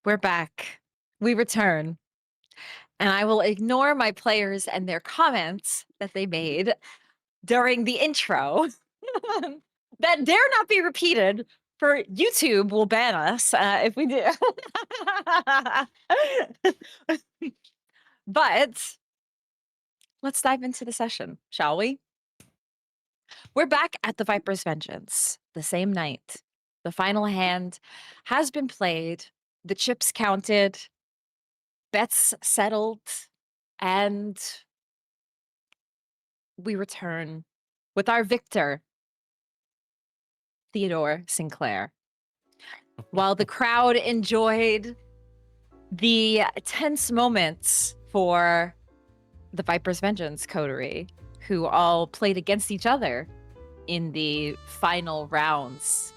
We're back. We return. And I will ignore my players and their comments that they made during the intro that dare not be repeated, for YouTube will ban us if we do. But let's dive into the session, shall we? We're back at the Viper's Vengeance, the same night. The final hand has been played, the chips counted, bets settled, and we return with our victor, Theodore Sinclair. While the crowd enjoyed the tense moments for the Viper's Vengeance coterie, who all played against each other in the final rounds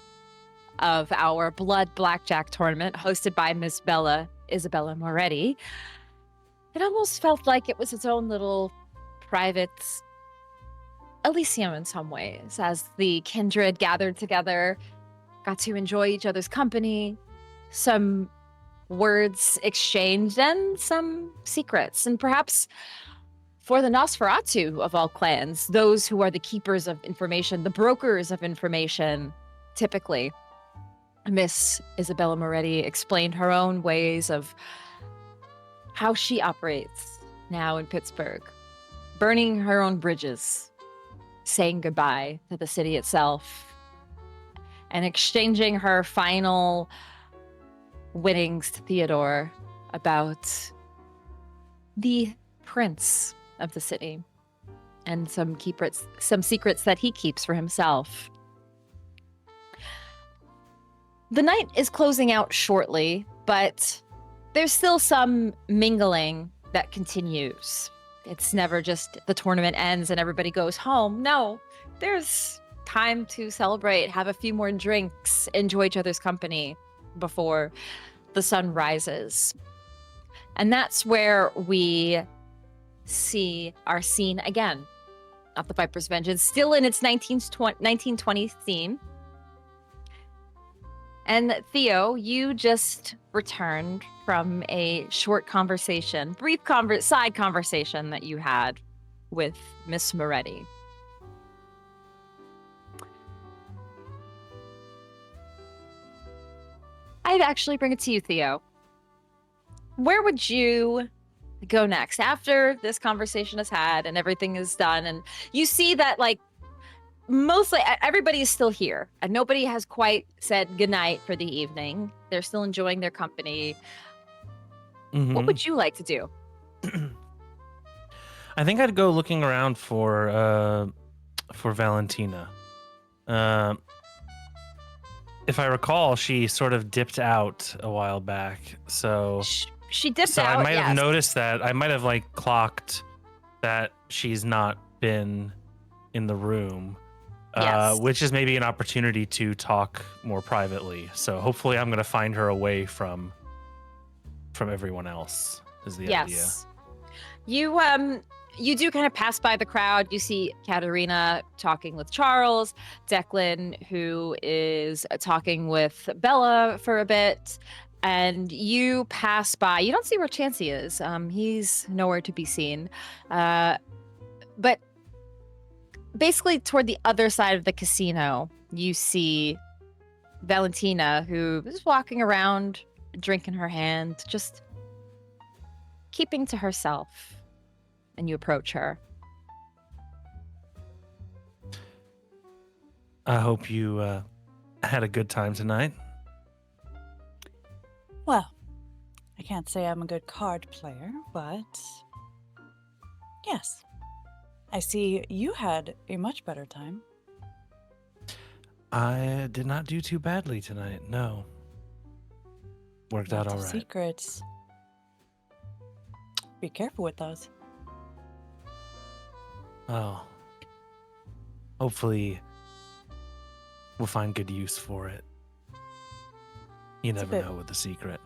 of our Blood Blackjack tournament hosted by Miss Isabella Moretti, it almost felt like it was its own little private Elysium in some ways, as the kindred gathered together, got to enjoy each other's company, some words exchanged, and some secrets. And perhaps for the Nosferatu of all clans, those who are the keepers of information, the brokers of information, typically, Miss Isabella Moretti explained her own ways of how she operates now in Pittsburgh, burning her own bridges, saying goodbye to the city itself, and exchanging her final winnings to Theodore about the prince of the city and some secrets that he keeps for himself. The night is closing out shortly, but there's still some mingling that continues. It's never just the tournament ends and everybody goes home. No, there's time to celebrate, have a few more drinks, enjoy each other's company before the sun rises. And that's where we see our scene again of the Viper's Vengeance, still in its 1920s theme. And Theo, you just returned from a short conversation, brief side conversation that you had with Miss Moretti. I'd actually bring it to you, Theo. Where would you go next after this conversation is had and everything is done? And you see that, like, mostly everybody is still here and nobody has quite said goodnight for the evening. They're still enjoying their company. Mm-hmm. What would you like to do? I think I'd go looking around for Valentina. If I recall, she sort of dipped out a while back. So she dipped out. So I might have noticed that. I might have clocked that she's not been in the room. Yes. Which is maybe an opportunity to talk more privately. So hopefully I'm going to find her away from everyone else is the idea. You do kind of pass by the crowd. You see Katerina talking with Charles, Declan, who is talking with Bella for a bit, and you pass by. You don't see where Chancie is. He's nowhere to be seen. But basically toward the other side of the casino, you see Valentina, who is walking around, drink in her hand, just keeping to herself. And you approach her. I hope you had a good time tonight. Well, I can't say I'm a good card player, but yes. I see you had a much better time. I did not do too badly tonight, no. Worked out all right. Secrets. Be careful with those. Oh. Hopefully we'll find good use for it. You never know with the secret.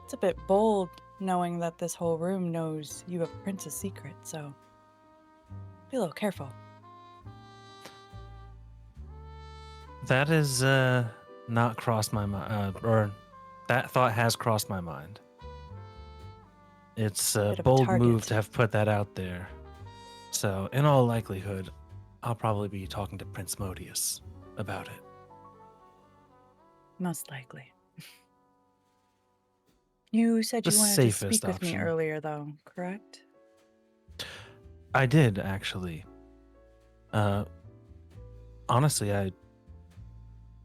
It's a bit bold knowing that this whole room knows you have Prince's secret, so be a little careful. That is not crossed my mind, or That thought has crossed my mind. It's a Bit of a bold move target. to have put that out there. So, in all likelihood, I'll probably be talking to Prince Modius about it. Most likely. You said The you wanted to safest speak with me option. earlier, though, correct? I did, actually. Honestly, I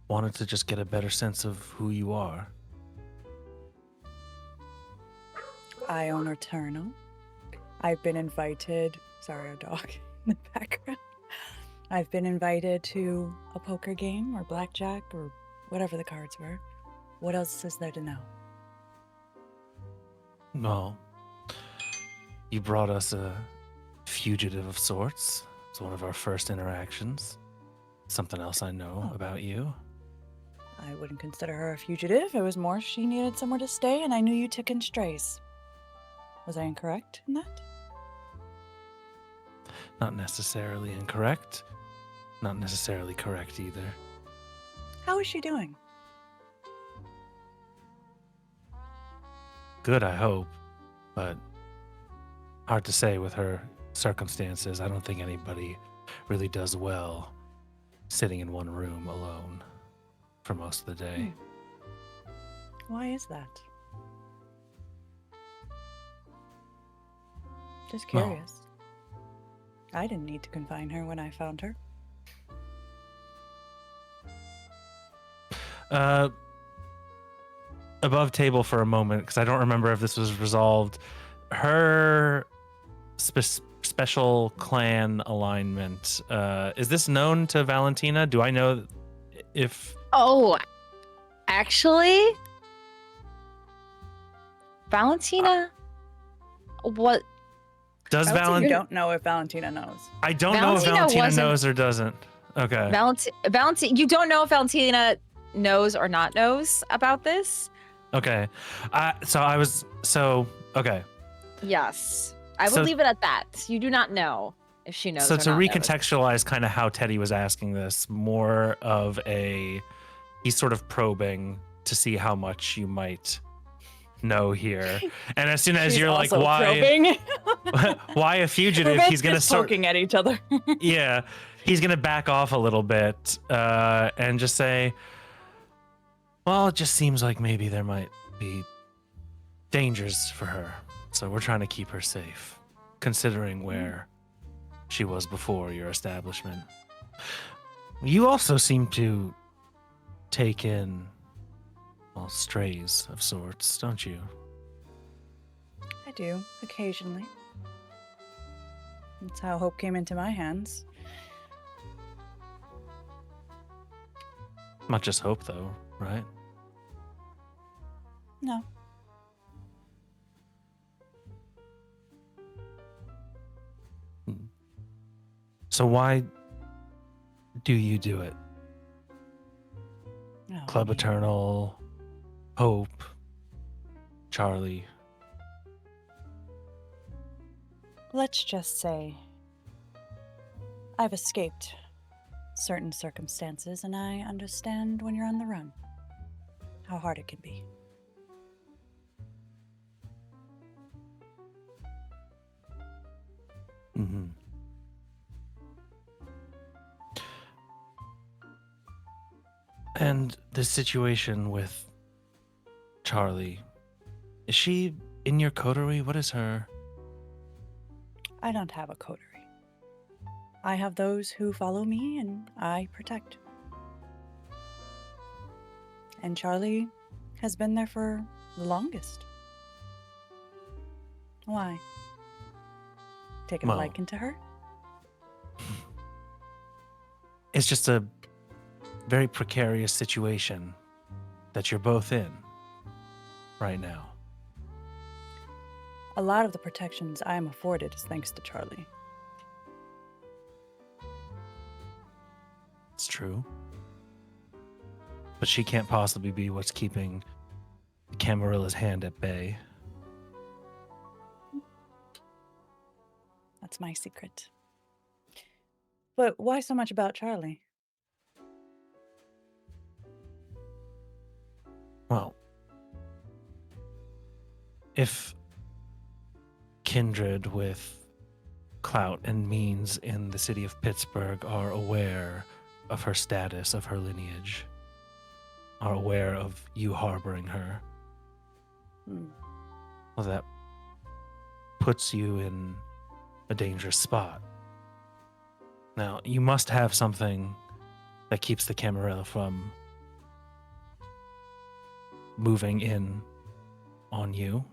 wanted to just get a better sense of who you are. I own Eternal. I've been invited. Sorry, a dog in the background. I've been invited to a poker game or blackjack or whatever the cards were. What else is there to know? Well, you brought us a fugitive of sorts. It's one of our first interactions. Something else I know about you. I wouldn't consider her a fugitive. It was more she needed somewhere to stay, and I knew you took in strays. Was I incorrect in that? Not necessarily incorrect. Not necessarily correct either. How is she doing? Good, I hope. But hard to say with her circumstances. I don't think anybody really does well sitting in one room alone for most of the day. Why is that? Just curious. I didn't need to confine her when I found her. Above table for a moment, because I don't remember if this was resolved. Her special clan alignment, is this known to Valentina? Do I know if... Oh, actually, Valentina, what? Does You Valentina... don't know if Valentina knows. I don't know if Valentina Valentina wasn't- knows or doesn't. Okay. Valentina, you don't know if Valentina knows or not knows about this? Okay. Okay. Yes. I would So- leave it at that. You do not know if she knows So or to not knows. recontextualize kind of how Teddy was asking this, more of he's sort of probing to see how much you might know here. And as soon as She's you're like, also why probing. why a We're fugitive? both He's gonna just start poking at each other. yeah, he's gonna back off a little bit and just say, well, it just seems like maybe there might be dangers for her. So we're trying to keep her safe, considering where she was before your establishment. You also seem to take in, well, strays of sorts, don't you? I do, occasionally. That's how hope came into my hands. Not just hope, though, right? No. So why do you do it? No, Club I mean, Eternal, Hope, Charlie. let's just say I've escaped certain circumstances, and I understand when you're on the run how hard it can be. Mm-hmm. And the situation with Charlie, is she in your coterie? What is her? I don't have a coterie. I have those who follow me and I protect. And Charlie has been there for the longest. Why? Taking a Well, liking to her? It's just a very precarious situation that you're both in right now. A lot of the protections I am afforded is thanks to Charlie. It's true. But she can't possibly be what's keeping Camarilla's hand at bay. That's my secret. But why so much about Charlie? Well, If kindred with clout and means in the city of Pittsburgh are aware of her status, of her lineage, are aware of you harboring her, well, that puts you in a dangerous spot. Now, you must have something that keeps the Camarilla from moving in on you.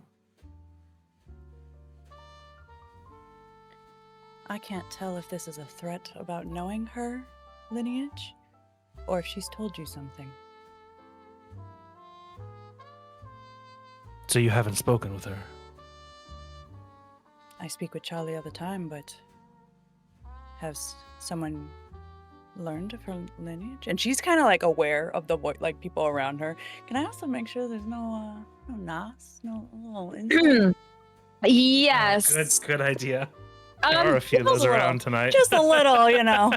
I can't tell if this is a threat about knowing her lineage, or if she's told you something. So you haven't spoken with her? I speak with Charlie all the time, but has someone learned of her lineage? And she's kind of like aware of the like people around her. Can I also make sure there's no nos, no little insect? Yes. Good idea. There are a few of those around tonight. Just a little, you know.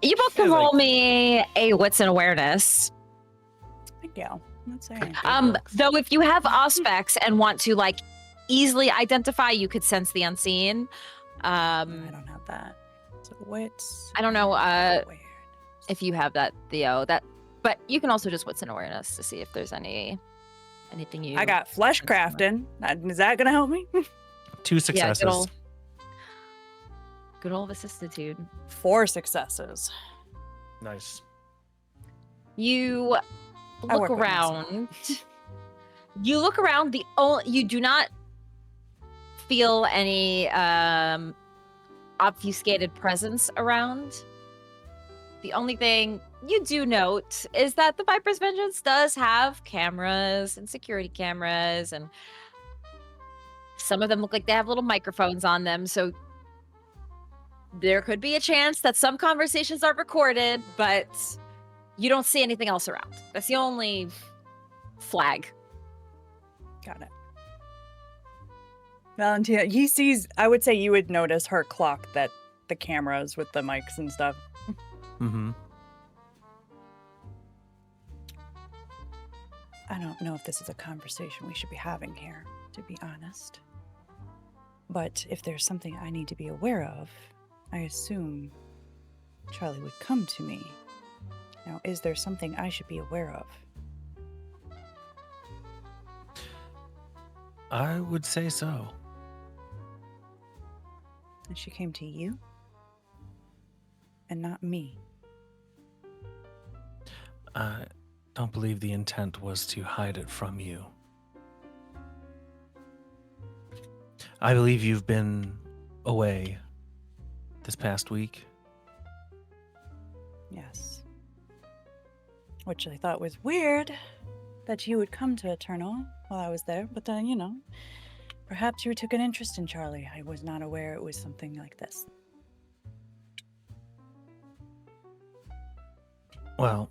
You both can roll me a wits and awareness. Thank you. Let's say anything. Though if you have aspects and want to like easily identify, you could sense the unseen. I don't have that. So wits. I don't know awareness. if you have that, Theo. But you can also just wits and awareness to see if there's anything you. I got flesh crafting. Is that gonna help me? 2 successes. Yeah, good old vicissitude. 4 successes. Nice. You look around. You look around. You do not feel any obfuscated presence around. The only thing you do note is that the Viper's Vengeance does have cameras and security cameras, and some of them look like they have little microphones on them, so there could be a chance that some conversations are recorded, but you don't see anything else around. That's the only flag. Got it. Valentina, he sees, I would say you would notice her clock, that the cameras with the mics and stuff. Mm-hmm. I don't know if this is a conversation we should be having here, to be honest. But if there's something I need to be aware of, I assume Charlie would come to me. Now, is there something I should be aware of? I would say so. And she came to you? And not me? I don't believe the intent was to hide it from you. I believe you've been away this past week. Yes. Which I thought was weird that you would come to Eternal while I was there, but you know, perhaps you took an interest in Charlie. I was not aware it was something like this. Well,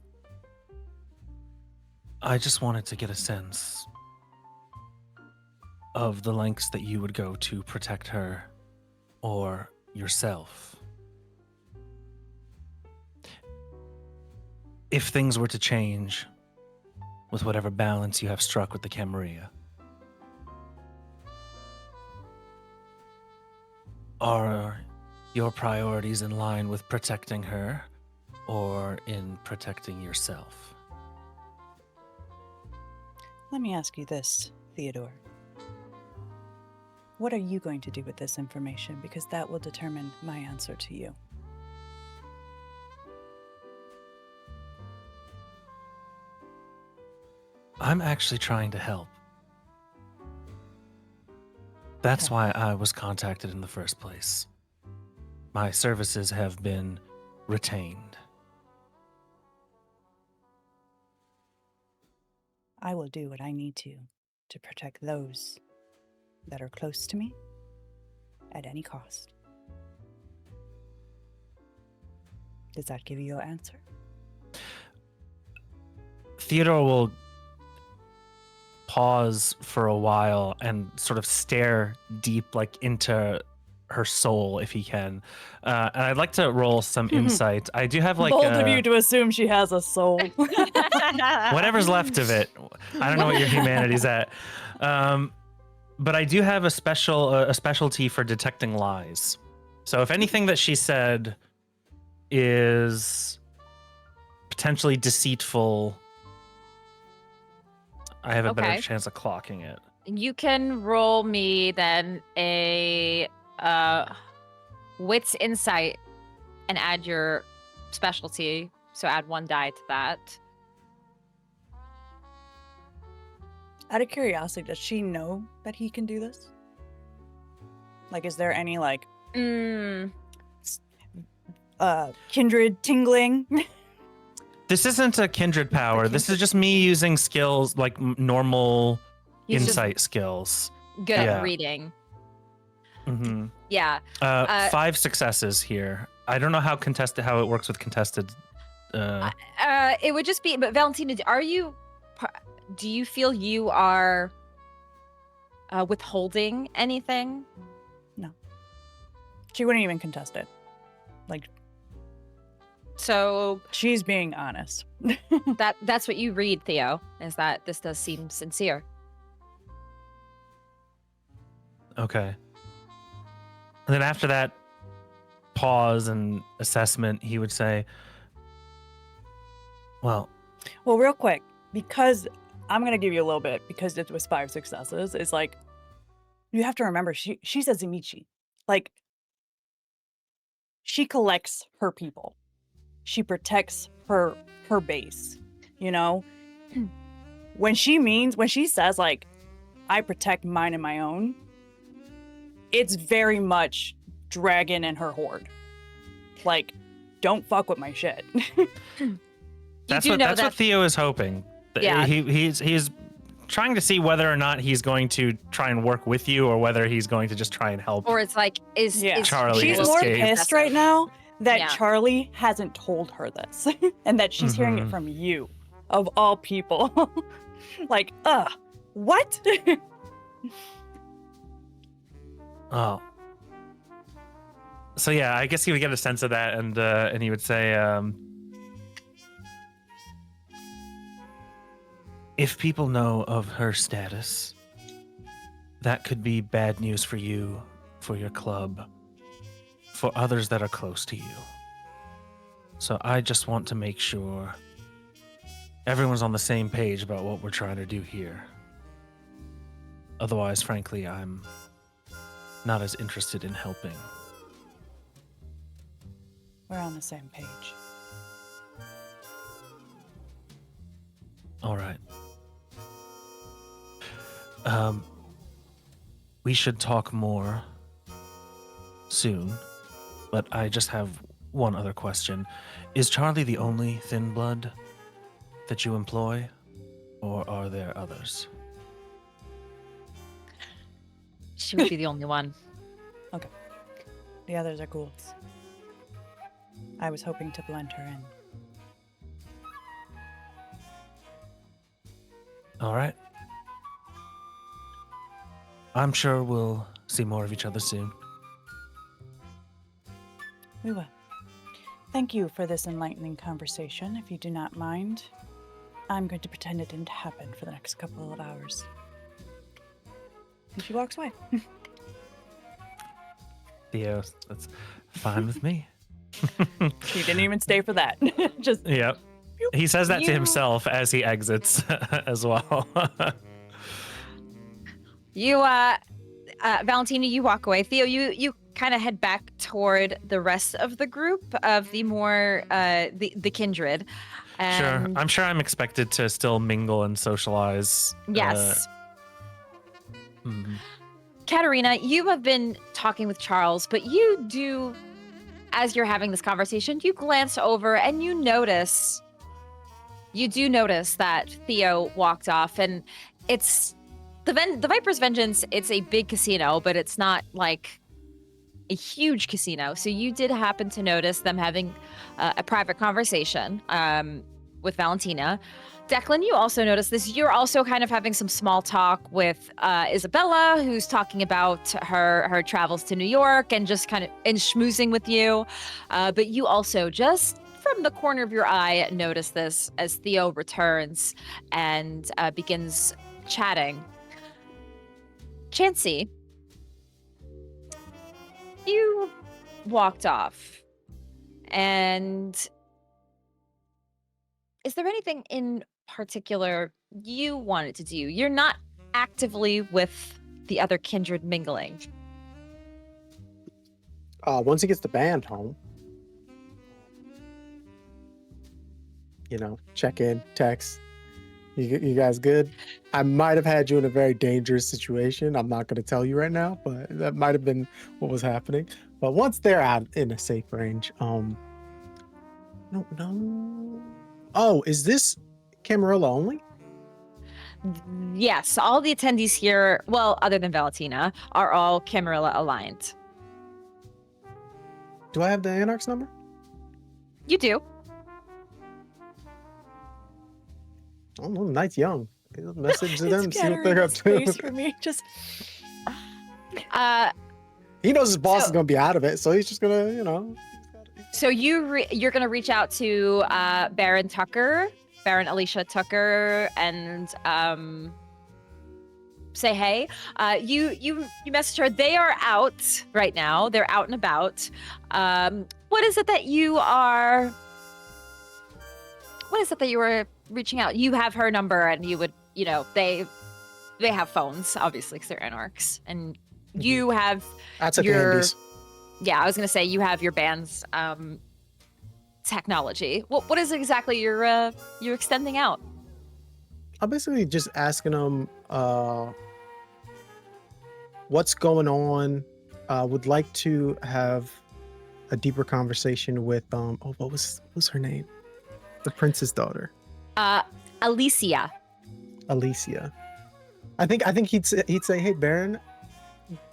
I just wanted to get a sense of the lengths that you would go to protect her or yourself. If things were to change with whatever balance you have struck with the Camarilla, are your priorities in line with protecting her or in protecting yourself? Let me ask you this, Theodore. What are you going to do with this information? Because that will determine my answer to you. I'm actually trying to help. That's why I was contacted in the first place. My services have been retained. I will do what I need to protect those that are close to me at any cost. Does that give you your answer? Theodore will pause for a while and sort of stare deep, like into her soul if he can. And I'd like to roll some insight. I do have like bold of you to assume she has a soul. whatever's left of it. I don't know what your humanity's at. But I do have a specialty for detecting lies. So if anything that she said is potentially deceitful, I have a better chance of clocking it. You can roll me then a wits insight and add your specialty. So add 1 die to that. Out of curiosity, does she know that he can do this? Like, is there any like kindred tingling? This isn't a kindred power. This is just me using skills like normal insight skills. Good at reading. Mm-hmm. Yeah. 5 successes here. I don't know how it works with contested. It would just be. But Valentina, do you feel you are withholding anything? No. She wouldn't even contest it. Like. So she's being honest. that's what you read, Theo, is that this does seem sincere. Okay. And then after that pause and assessment, he would say, well, real quick, because I'm going to give you a little bit, because it was 5 successes, it's like, you have to remember, she's a Tzimisce. Like, she collects her people. She protects her base, you know? When she says, like, I protect mine and my own, it's very much dragon and her horde. Like, don't fuck with my shit. That's what Theo is hoping. Yeah. He's trying to see whether or not he's going to try and work with you or whether he's going to just try and help. Or it's like, is Charlie She's escape. more pissed right now that Charlie hasn't told her this and that she's hearing it from you, of all people. Like, what? Oh. So yeah, I guess he would get a sense of that, and he would say, if people know of her status, that could be bad news for you, for your club, for others that are close to you. So I just want to make sure everyone's on the same page about what we're trying to do here. Otherwise, frankly, I'm not as interested in helping. We're on the same page. All right. We should talk more soon, but I just have one other question. Is Charlie the only thin blood that you employ, or are there others? She would be the only one. Okay. The others are ghouls. I was hoping to blend her in. All right. I'm sure we'll see more of each other soon. We will. Thank you for this enlightening conversation. If you do not mind, I'm going to pretend it didn't happen for the next couple of hours. And she walks away. Theo, that's fine with me. She didn't even stay for that. Just Yep. He says that to himself as he exits as well. You, Valentina, you walk away. Theo, you kind of head back toward the rest of the group of the more, the kindred. Sure. I'm sure I'm expected to still mingle and socialize. Yes. Katerina, you have been talking with Charles, but you do, as you're having this conversation, you glance over and you do notice that Theo walked off, and it's the Viper's Vengeance. It's a big casino, but it's not like a huge casino. So you did happen to notice them having a private conversation. Valentina. Declan, you also notice this. You're also kind of having some small talk with Isabella, who's talking about her travels to New York and just kind of schmoozing with you. But you also just from the corner of your eye notice this as Theo returns and begins chatting. Chancie, you walked off, and is there anything in particular you wanted to do? You're not actively with the other kindred mingling. Once he gets the band home, check in, text. You guys good? I might have had you in a very dangerous situation. I'm not going to tell you right now, but that might have been what was happening. But once they're out in a safe range, no. Oh, is this Camarilla only? Yes, all the attendees here, well, other than Valentina, are all Camarilla aligned. Do I have the Anarch's number? You do. Oh, no, Knight's young. Message to them, It's see what they're up to. space for me. Just He knows his boss is going to be out of it, so he's just going to, So you're going to reach out to Baron Alicia Tucker, and say hey. You message her. They are out right now. They're out and about. What is it that you are? What is it that you were reaching out? You have her number, and you would, they have phones, obviously, because they're anarchs, and you have That's at the your. Andes. Yeah, I was gonna say you have your band's technology. What is it exactly you're extending out? I'm basically just asking them what's going on. Would like to have a deeper conversation with what was her name? The prince's daughter. Alicia. I think he'd say, "Hey, Baron,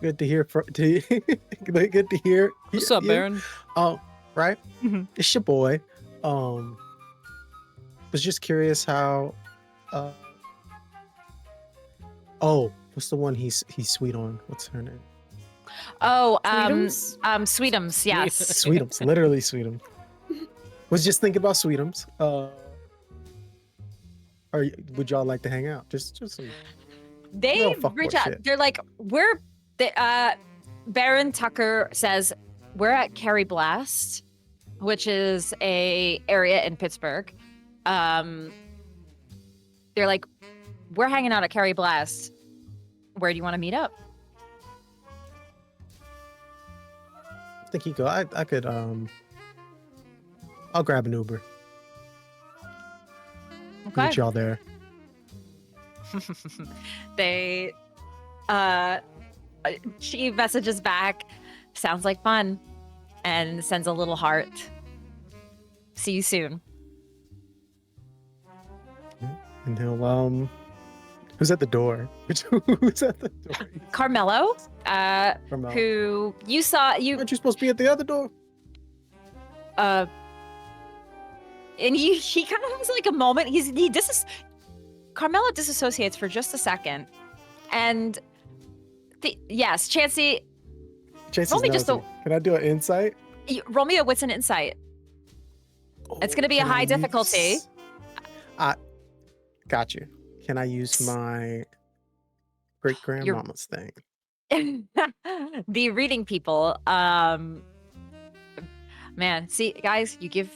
good to hear. Good to hear. What's up, Baron? Right? Mm-hmm. It's your boy. Was just curious how. What's the one he's sweet on? What's her name? Oh, Sweetums? Sweetums, yes. Sweetums, literally Sweetums. Was just thinking about Sweetums. Or would y'all like to hang out? Just some They real fuckboy reach out. shit. They're like, Baron Tucker says, we're at Carrie Blast, which is a area in Pittsburgh. They're like, we're hanging out at Carrie Blast. Where do you want to meet up? I think he go. I could. I'll grab an Uber. Okay. Meet y'all there. They she messages back, sounds like fun, and sends a little heart. See you soon. And he'll who's at the door? Who's at the door? Carmelo, Carmelo. who you Aren't you supposed to be at the other door? and he kind of has like a moment. Carmelo disassociates for just a second, and yes, Chancie. Chancey's Roll me just nosy. Can I do an insight? Roll me a wits and insight. It's gonna be a Can I high difficulty. Got you. Can I use my great grandmama's thing? The reading people, man, see, guys, you give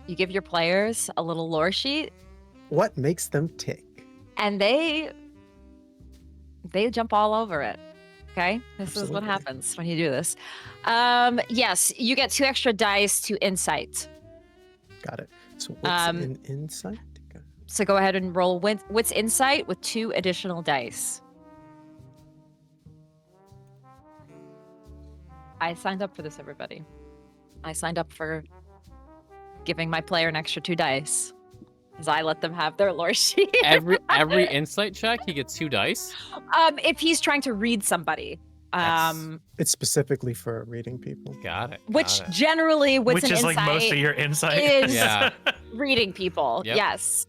your players a little lore sheet, What makes them tick? and they jump all over it. Okay, this is what Absolutely. happens when you do this. Yes, you get 2 extra dice to insight. Got it. So what's an insight? So go ahead and roll wits insight with 2 additional dice. I signed up for this, everybody. I signed up for giving my player an extra 2 dice, as I let them have their lore sheet. Every insight check, he gets 2 dice. If he's trying to read somebody, It's specifically for reading people. Got it. Which generally, with which an is insight, like most of your insight. is Yeah. reading people. Yep. Yes.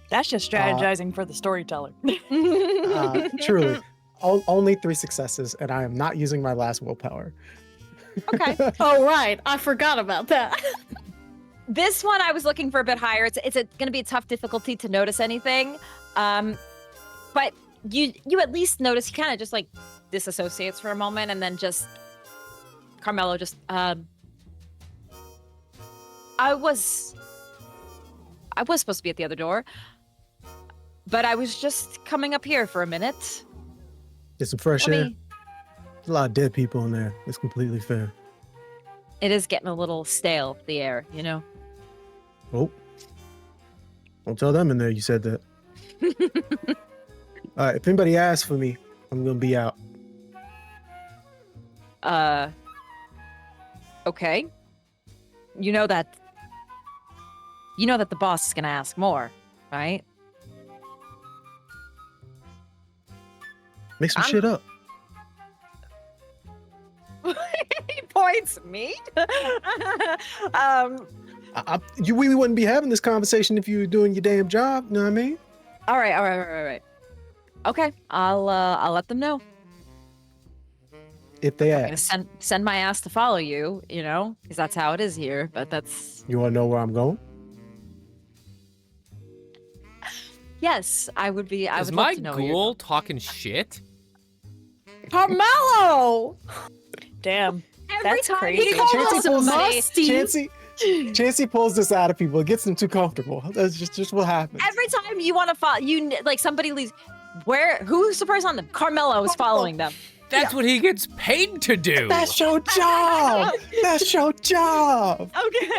That's just strategizing for the storyteller. Truly, only 3 successes, and I am not using my last willpower. Okay. Oh, right. I forgot about that. This one I was looking for a bit higher. It's going to be a tough difficulty to notice anything. But you at least notice he kind of just like disassociates for a moment, and then just Carmelo just I was supposed to be at the other door, but I was just coming up here for a minute. Get some fresh air. There's a lot of dead people in there. It's completely fair. It is getting a little stale, the air, you know? Oh. Don't tell them in there you said that. All right, if anybody asks for me, I'm going to be out. Okay. You know that the boss is going to ask more, right? Make some shit up. He points at me. We wouldn't be having this conversation if you were doing your damn job. You know what I mean? All right. Okay, I'll let them know. If they I'm gonna ask. send my ass to follow you, you know, because that's how it is here. But that's You want to know where I'm going? yes, I would be. I Is would my love to know ghoul talking shit? Carmelo! Damn. Every That's time crazy. he calls Chancie pulls somebody, Chancie pulls this out of people. It gets them too comfortable. That's just what happens. every time you want to follow, like somebody leaves. Who's the person on them? Carmelo is following them. That's what he gets paid to do. That's your job. That's your job. Okay.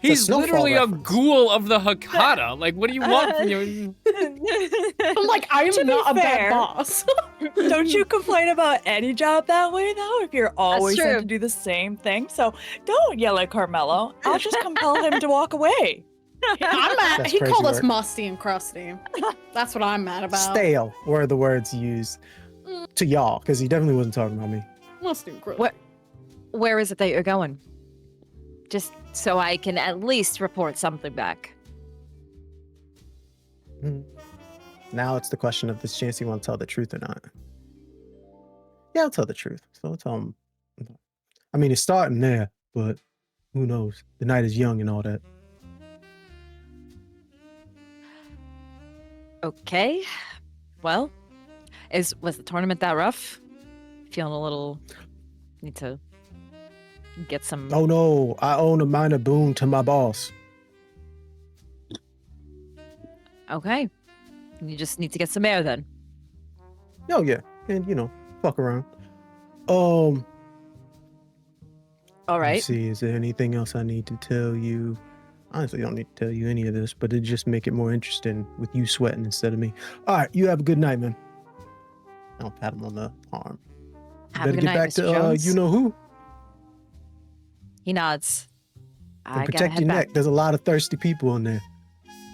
He's Snowfall literally a reference. ghoul of the Hecata. Like, what do you want from your... I'm like, I To am be not a fair- bad boss. Don't you complain about any job that way, though, if you're always true. sent to do the same thing? So don't yell at Carmelo. I'll just compel him to walk away. I'm mad. That's He crazy called us work. musty and crusty. That's what I'm mad about. Stale were the words used to y'all, because he definitely wasn't talking about me. Musty and crusty. What? Where is it that you're going? Just so I can at least report something back. Now it's the question of does Chancie want to tell the truth or not? Yeah, I'll tell the truth. So I'll tell him. I mean, it's starting there, but who knows? The night is young and all that. Okay. Well, was the tournament that rough? Feeling a little. Need to get some. Oh no, I own a minor boon to my boss. Okay. You just need to get some air then. Oh yeah, and fuck around. All right. Let's see, is there anything else I need to tell you? Honestly, I don't need to tell you any of this, but it just make it more interesting with you sweating instead of me. All right, you have a good night, man. I'll pat him on the arm. Have a Better good get night, back Mr. to Jones. you know who. He nods. And I gotta protect head your back. neck. There's a lot of thirsty people in there.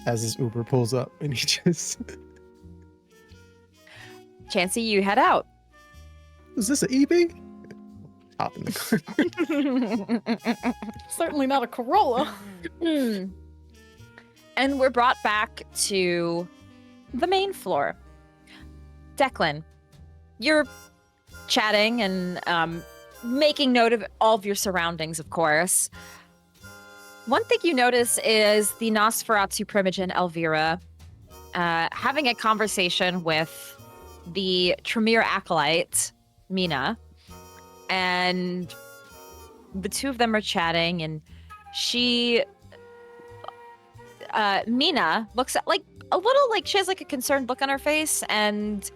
As his Uber pulls up, and he just Chancie, you head out. is this an EV? Hop in the car. Certainly not a Corolla. And we're brought back to the main floor. Declan, you're chatting and making note of all of your surroundings, of course. One thing you notice is the Nosferatu Primogen Elvira having a conversation with the Tremere Acolyte, Mina. And the two of them are chatting, and Mina looks at, like, a little like she has like a concerned look on her face, and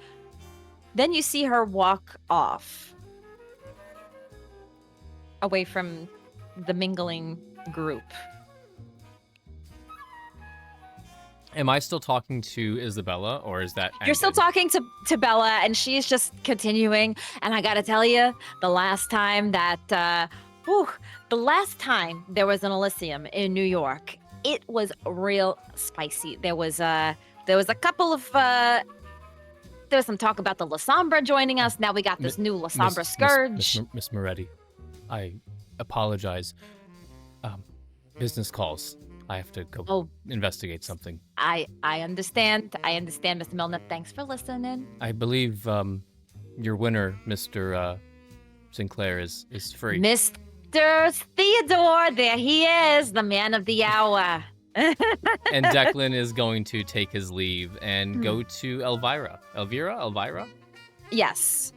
then you see her walk off away from the mingling group. Am I still talking to Isabella, or is that You're still ended? talking to Bella, and she's just continuing. And I gotta tell you, the last time there was an Elysium in New York, it was real spicy. There was a couple of There was some talk about the La Sombra joining us. Now we got this new La Sombra Scourge. Miss Moretti, I apologize. Business calls. I have to go investigate something. I understand. I understand, Mr. Milliner. Thanks for listening. I believe your winner, Mr. Sinclair, is free. Mr. Theodore, there he is, the man of the hour. And Declan is going to take his leave and go to Elvira. Elvira? Yes.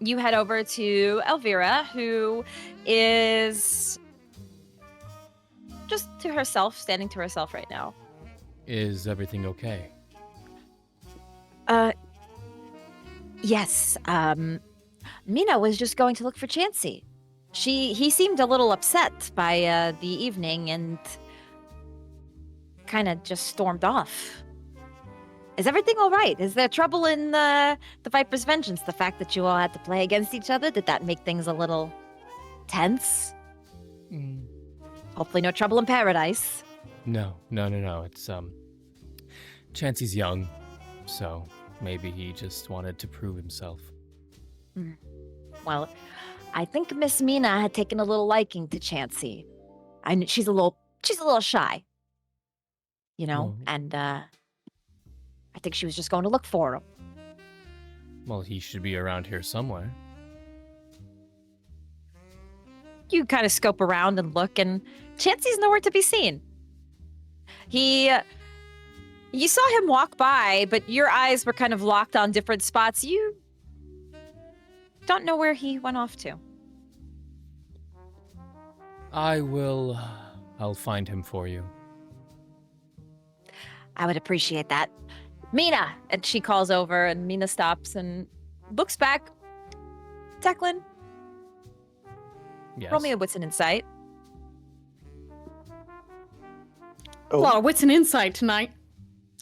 You head over to Elvira, who is just to herself, standing to herself right now. Is everything okay? Yes. Mina was just going to look for Chancie. He seemed a little upset by the evening and kind of just stormed off. Is everything all right? Is there trouble in the Viper's Vengeance? The fact that you all had to play against each other, did that make things a little tense? Hopefully no trouble in paradise. No. It's Chancey's young, so maybe he just wanted to prove himself. Well, I think Miss Mina had taken a little liking to Chancie. She's a little shy, you know, and I think she was just going to look for him. Well, he should be around here somewhere. You kind of scope around and look, and Chancie's nowhere to be seen. You saw him walk by, but your eyes were kind of locked on different spots. You don't know where he went off to. I'll find him for you. I would appreciate that. Mina! And she calls over, and Mina stops and looks back. Declan, Yes. roll me a wits and insight. A lot of wits and insight tonight.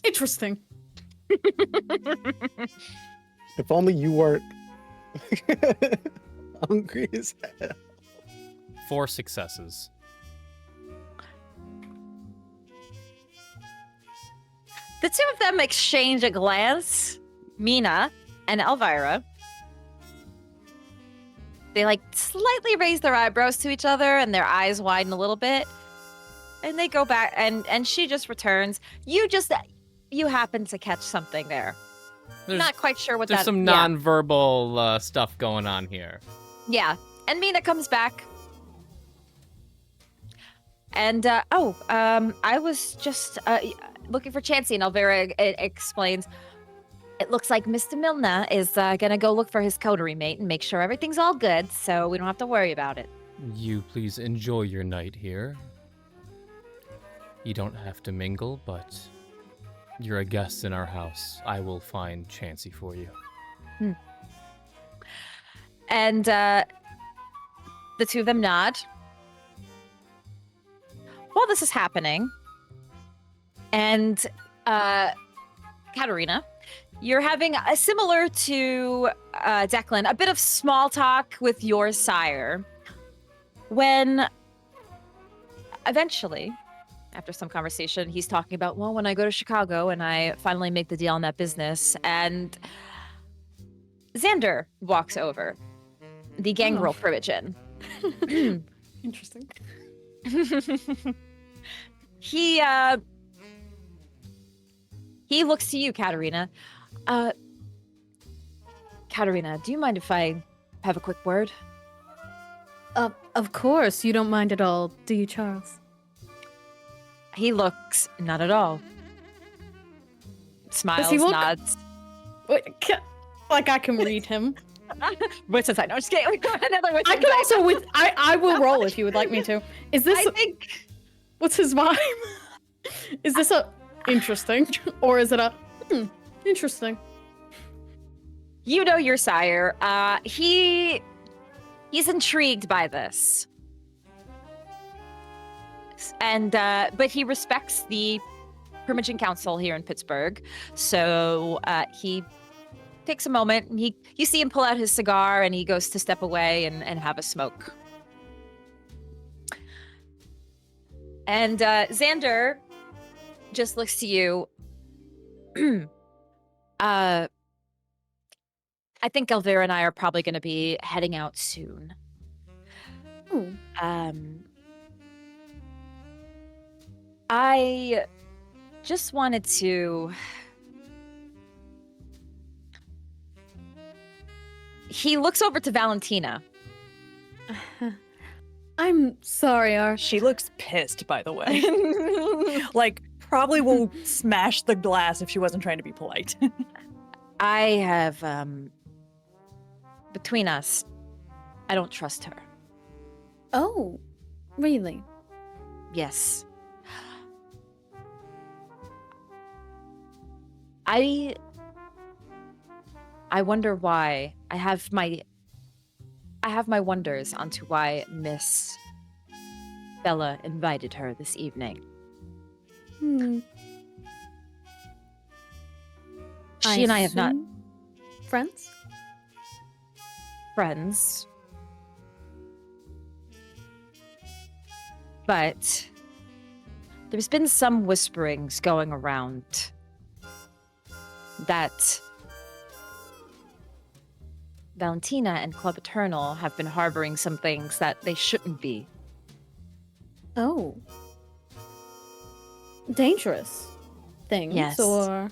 Interesting. If only you weren't hungry as hell. 4 successes. The two of them exchange a glance, Mina and Elvira. They slightly raise their eyebrows to each other and their eyes widen a little bit. And they go back and she just returns. You happen to catch something there. Not quite sure what There's that some nonverbal stuff going on here. Yeah. And Mina comes back. And, I was just looking for Chancie, and Elvira explains, it looks like Mr. Milliner is going to go look for his coterie mate and make sure everything's all good, so we don't have to worry about it. You please enjoy your night here. You don't have to mingle, but you're a guest in our house. I will find Chancie for you. And the two of them nod. While this is happening, and Katerina, you're having a similar to Declan, a bit of small talk with your sire. When eventually, after some conversation, he's talking about, well, when I go to Chicago and I finally make the deal on that business, and Xander walks over, the gangrel Privigen. Interesting. He looks to you, Katerina. Katerina, do you mind if I have a quick word? Of course, you don't mind at all, do you, Charles? He looks not at all. Smiles, he look- nods. Wait, I can read him. What's inside? No, just kidding. Another what's I can inside. also I will roll if you would like me to. Is this I think what's his vibe? Is this a interesting or is it a interesting? you know your sire. He's intrigued by this. And but he respects the Privigen Council here in Pittsburgh. So he takes a moment and you see him pull out his cigar and he goes to step away and have a smoke. And Xander just looks to you. I think Elvira and I are probably going to be heading out soon. Oh. I just wanted to... He looks over to Valentina. I'm sorry, our She looks pissed, by the way. Like, probably will smash the glass if she wasn't trying to be polite. I have, between us, I don't trust her. Oh, really? Yes. I wonder why. I have my wonders onto why Miss Bella invited her this evening. She and I have not assume friends. friends. But there's been some whisperings going around that Valentina and Club Eternal have been harboring some things that they shouldn't be. Oh, dangerous things, Yes. or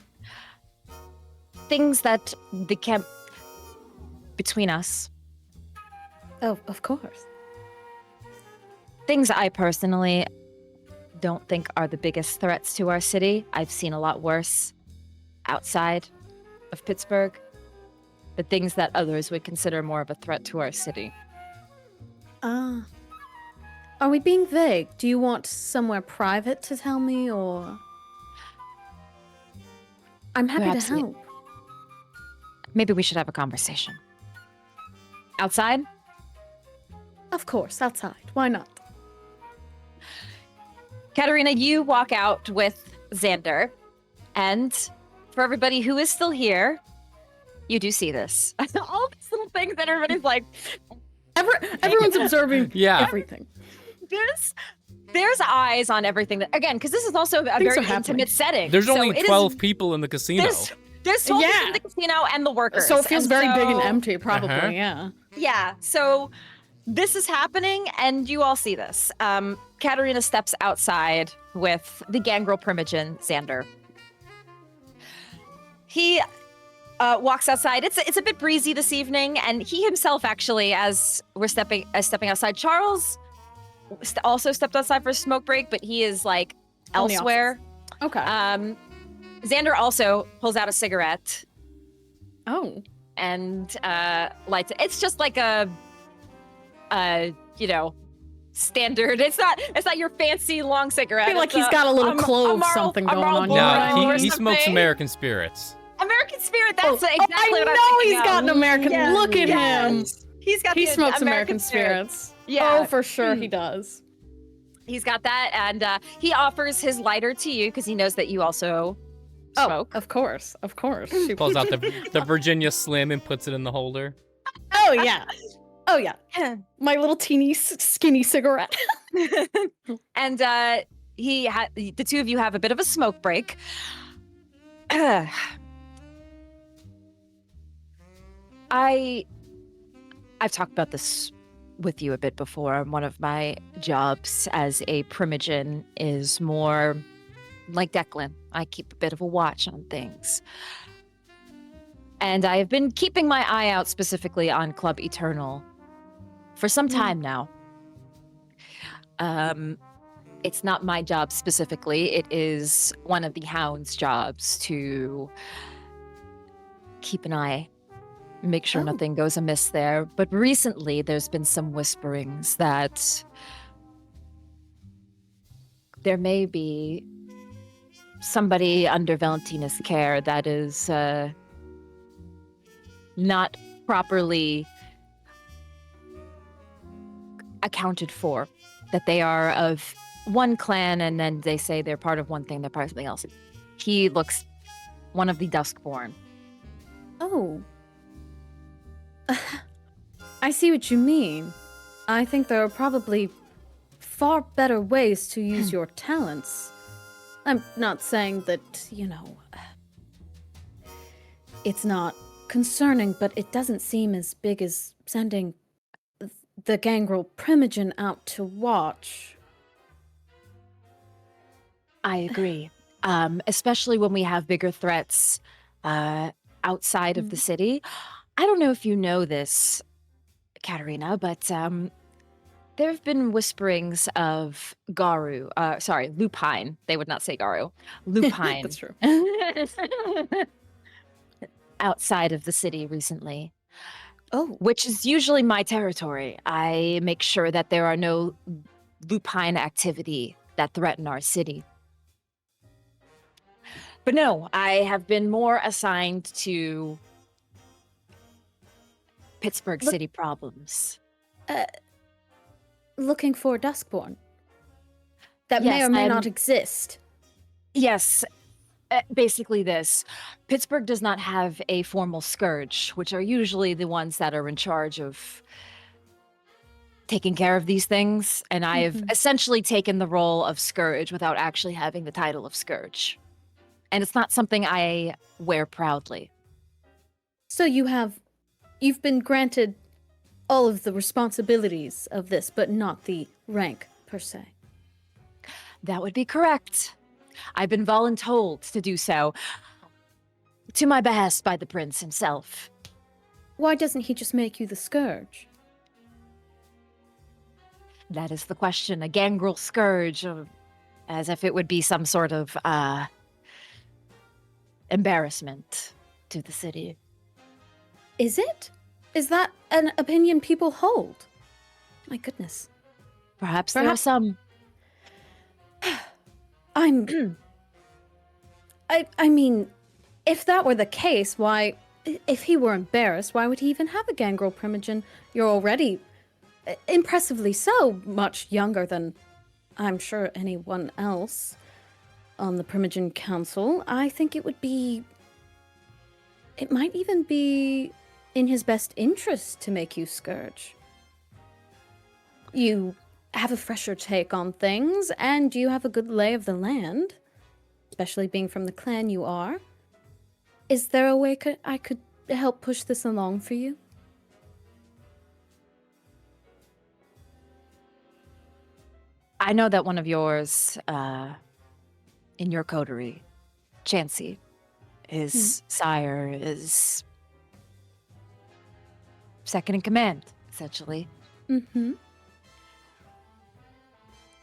Things that they can't between us. oh, of course. Things I personally don't think are the biggest threats to our city. I've seen a lot worse outside of Pittsburgh. The things that others would consider more of a threat to our city. Are we being vague? Do you want somewhere private to tell me, or? I'm happy Perhaps to help. Maybe we should have a conversation. Outside? Of course, outside. Why not? Katerina, you walk out with Xander. And for everybody who is still here, you do see this. All these little things that everybody's like, Everyone's observing Yeah. everything. there's eyes on everything. That, again, because this is also a Things very are happening. intimate setting. There's so only it is- 12 people in the casino. There's 12 people Yeah. in the casino and the workers. So it feels And very big and so- empty, probably. Uh-huh. Yeah. Yeah, so this is happening, and you all see this. Katerina steps outside with the gangrel primogen, Xander. He walks outside. It's a bit breezy this evening, and he himself actually, as we're stepping outside, Charles also stepped outside for a smoke break, but he is like On the elsewhere. Okay. Xander also pulls out a cigarette Oh. and lights it. It's just like a standard. It's not your fancy long cigarette. I feel like It's he's got a little clove Marl- something a going Marl on. Boro No, or he smokes something. American spirits. American Spirit. That's exactly I what I'm know thinking he's got an of. American. Yes, Look at him. yes. He's got He the smokes American spirits. Yeah. Oh, for sure he does. He's got that, and he offers his lighter to you because he knows that you also smoke. Oh, of course. Of course. She Pulls out the Virginia Slim and puts it in the holder. Oh, yeah. Oh, yeah. My little teeny skinny cigarette. And the two of you have a bit of a smoke break. I've talked about this with you a bit before. One of my jobs as a primogen is more like Declan. I keep a bit of a watch on things. And I've been keeping my eye out specifically on Club Eternal for some time now. It's not my job specifically. It is one of the Hound's jobs to keep an eye, make sure nothing goes amiss there. But recently, there's been some whisperings that there may be somebody under Valentina's care that is not properly accounted for, that they are of one clan and then they say they're part of one thing, they're part of something else. He looks one of the Duskborn. Oh. I see what you mean. I think there are probably far better ways to use your talents. I'm not saying that, it's not concerning, but it doesn't seem as big as sending the gangrel primogen out to watch. I agree. Especially when we have bigger threats outside of the city. I don't know if you know this, Katerina, but there have been whisperings of lupine. They would not say Garu. Lupine. That's true. Outside of the city recently. Oh. Which is usually my territory. I make sure that there are no lupine activity that threaten our city. But no, I have been more assigned to Pittsburgh city problems. Looking for Duskborn. That may or may not exist. Yes. Basically this. Pittsburgh does not have a formal scourge, which are usually the ones that are in charge of taking care of these things. And I have essentially taken the role of scourge without actually having the title of scourge. And it's not something I wear proudly. So you've been granted all of the responsibilities of this, but not the rank per se. That would be correct. I've been voluntold to do so, to my behest by the prince himself. Why doesn't he just make you the scourge? That is the question. A gangrel scourge, as if it would be some sort of embarrassment to the city. Is it? Is that an opinion people hold? My goodness. Perhaps there are some. I mean, if that were the case, why, if he were embarrassed, why would he even have a gangrel primogen? You're already impressively so much younger than I'm sure anyone else on the Primogen Council. I think it might even be in his best interest to make you scourge. You have a fresher take on things, and you have a good lay of the land, especially being from the clan you are. Is there a way I could help push this along for you? I know that one of yours, in your coterie, Chancie, his sire is second in command, essentially. Mm-hmm.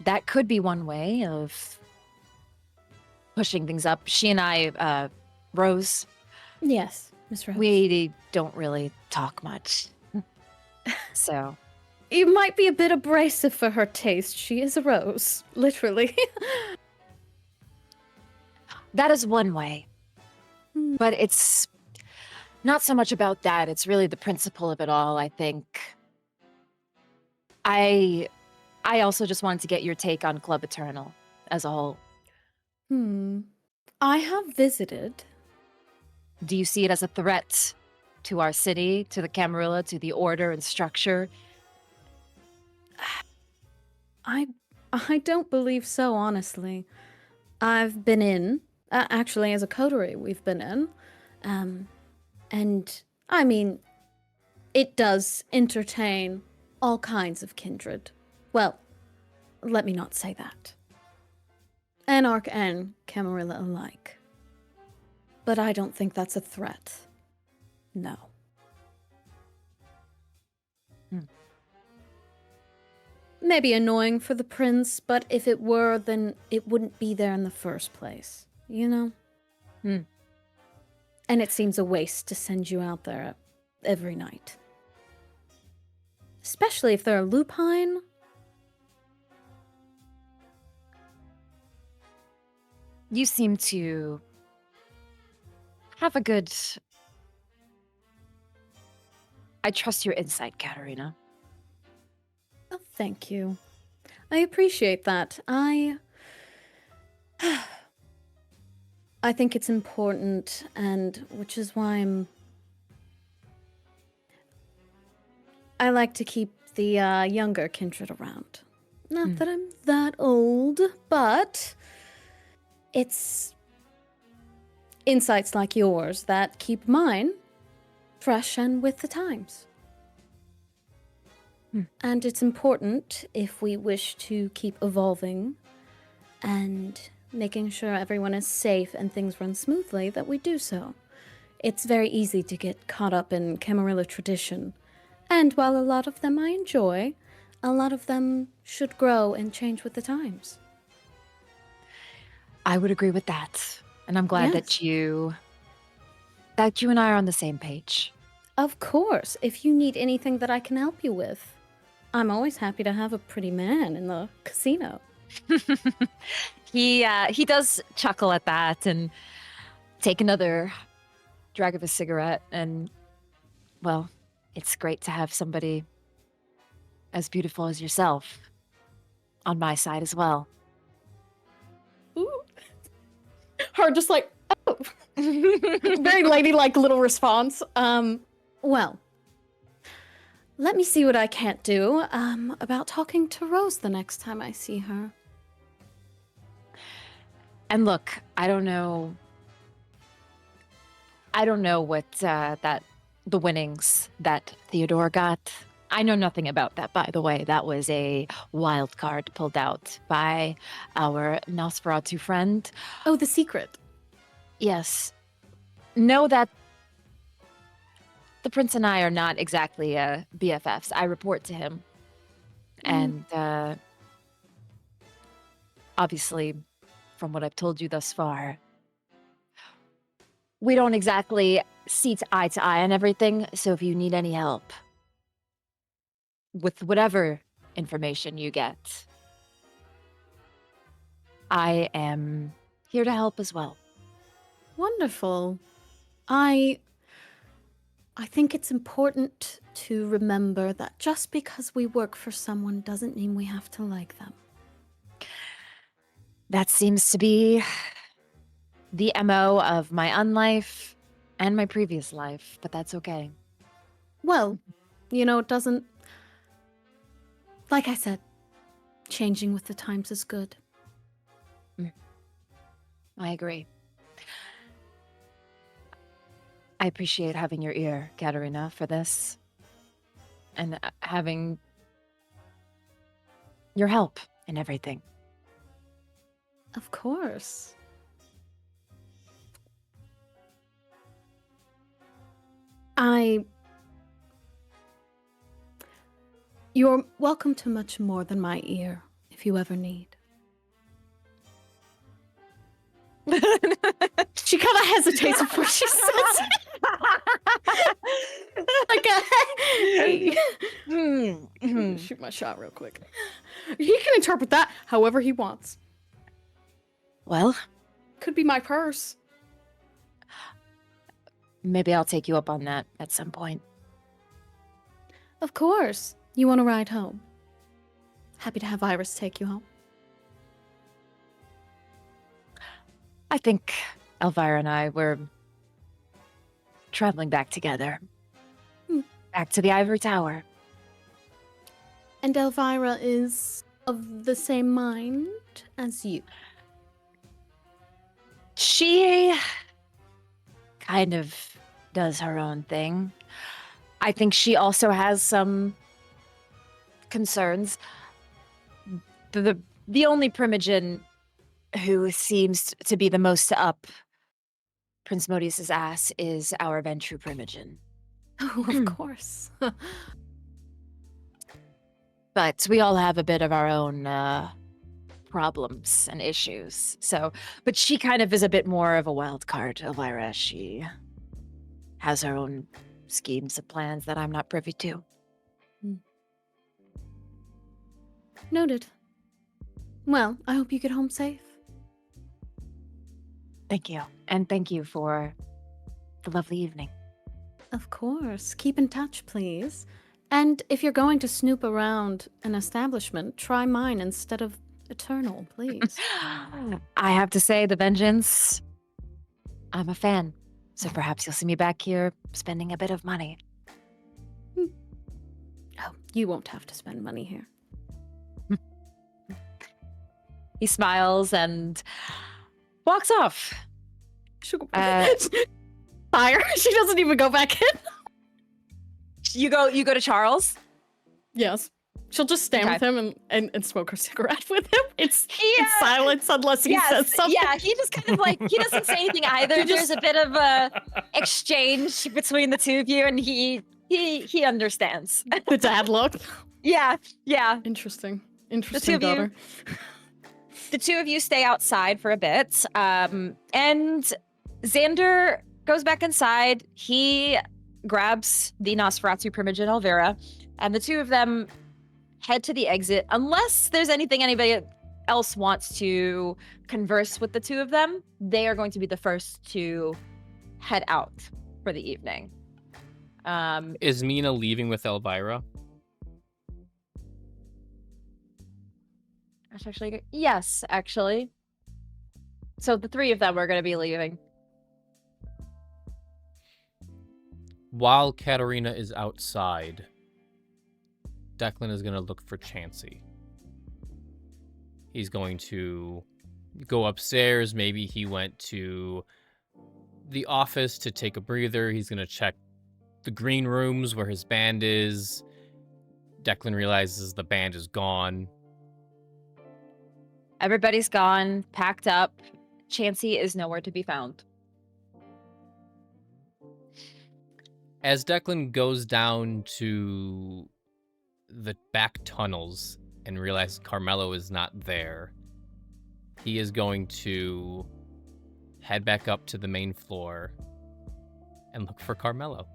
That could be one way of pushing things up. She and I, Rose. Yes, Miss Rose. We don't really talk much. So. You might be a bit abrasive for her taste. She is a rose, literally. That is one way. But it's not so much about that. It's really the principle of it all, I think. I also just wanted to get your take on Club Eternal as a whole. I have visited. Do you see it as a threat to our city, to the Camarilla, to the order and structure? I don't believe so, honestly. I've been in, actually as a coterie we've been in, and I mean, it does entertain all kinds of kindred. Well, let me not say that. Anarch and Camarilla alike. But I don't think that's a threat. No. Maybe annoying for the prince, but if it were, then it wouldn't be there in the first place. You know? And it seems a waste to send you out there every night. Especially if they're a lupine. You seem to have a good... I trust your insight, Katerina. Oh, thank you. I appreciate that. I think it's important, and which is why I like to keep the younger kindred around. Not that I'm that old, but it's insights like yours that keep mine fresh and with the times. And it's important, if we wish to keep evolving and making sure everyone is safe and things run smoothly, that we do so. It's very easy to get caught up in Camarilla tradition, and while a lot of them I enjoy, a lot of them should grow and change with the times. I would agree with that. And I'm glad that you and I are on the same page. Of course, if you need anything that I can help you with, I'm always happy to have a pretty man in the casino. He does chuckle at that and take another drag of his cigarette, and well, it's great to have somebody as beautiful as yourself on my side as well. Ooh. Her just like, oh. Very ladylike little response. Well, let me see what I can't do about talking to Rose the next time I see her. And look, I don't know what the winnings that Theodore got. I know nothing about that, by the way. That was a wild card pulled out by our Nosferatu friend. Oh, the secret. Yes. Know that the prince and I are not exactly BFFs. I report to him. And obviously, from what I've told you thus far, we don't exactly see eye to eye on everything. So if you need any help with whatever information you get, I am here to help as well. Wonderful. I think it's important to remember that just because we work for someone doesn't mean we have to like them. That seems to be the MO of my unlife and my previous life, but that's okay. Well, it doesn't... Like I said, changing with the times is good. I agree. I appreciate having your ear, Katerina, for this. And having your help in everything. Of course. You're welcome to much more than my ear, if you ever need. She kind of hesitates before she says it. Shoot my shot real quick. He can interpret that however he wants. Well, could be my purse. Maybe I'll take you up on that at some point. Of course. You want to ride home? Happy to have Iris take you home. I think Elvira and I were traveling back together. Back to the Ivory Tower. And Elvira is of the same mind as you. She kind of does her own thing. I think she also has some concerns. The only Primogen who seems to be the most up Prince Modius's ass is our Ventrue Primogen. Oh, of course. But we all have a bit of our own problems and issues. So, but she kind of is a bit more of a wild card, Elvira. She has her own schemes and plans that I'm not privy to. Noted. Well, I hope you get home safe. Thank you. And thank you for the lovely evening. Of course. Keep in touch, please. And if you're going to snoop around an establishment, try mine instead of Eternal, please. I have to say, The Vengeance, I'm a fan. So perhaps you'll see me back here spending a bit of money. Oh, you won't have to spend money here. He smiles and walks off. Fire. She doesn't even go back in. You go to Charles. Yes. She'll just stand Okay. with him and smoke her cigarette with him. It's Yeah. silence unless he says something. Yeah, he just kind of like, he doesn't say anything either. There's a bit of a exchange between the two of you, and he understands. The dad look. Yeah. Interesting. two Interesting of you- daughter. The two of you stay outside for a bit, and Xander goes back inside. He grabs the Nosferatu Primogen Elvira, and the two of them head to the exit, unless there's anything anybody else wants to converse with the two of them. They are going to be the first to head out for the evening. Is Mina leaving with Elvira? That's actually good. Yes, actually. So the three of them are going to be leaving. While Katerina is outside, Declan is going to look for Chancie. He's going to go upstairs. Maybe he went to the office to take a breather. He's going to check the green rooms where his band is. Declan realizes the band is gone. Everybody's gone, packed up. Chancie is nowhere to be found. As Declan goes down to the back tunnels and realizes Carmelo is not there, he is going to head back up to the main floor and look for Carmelo.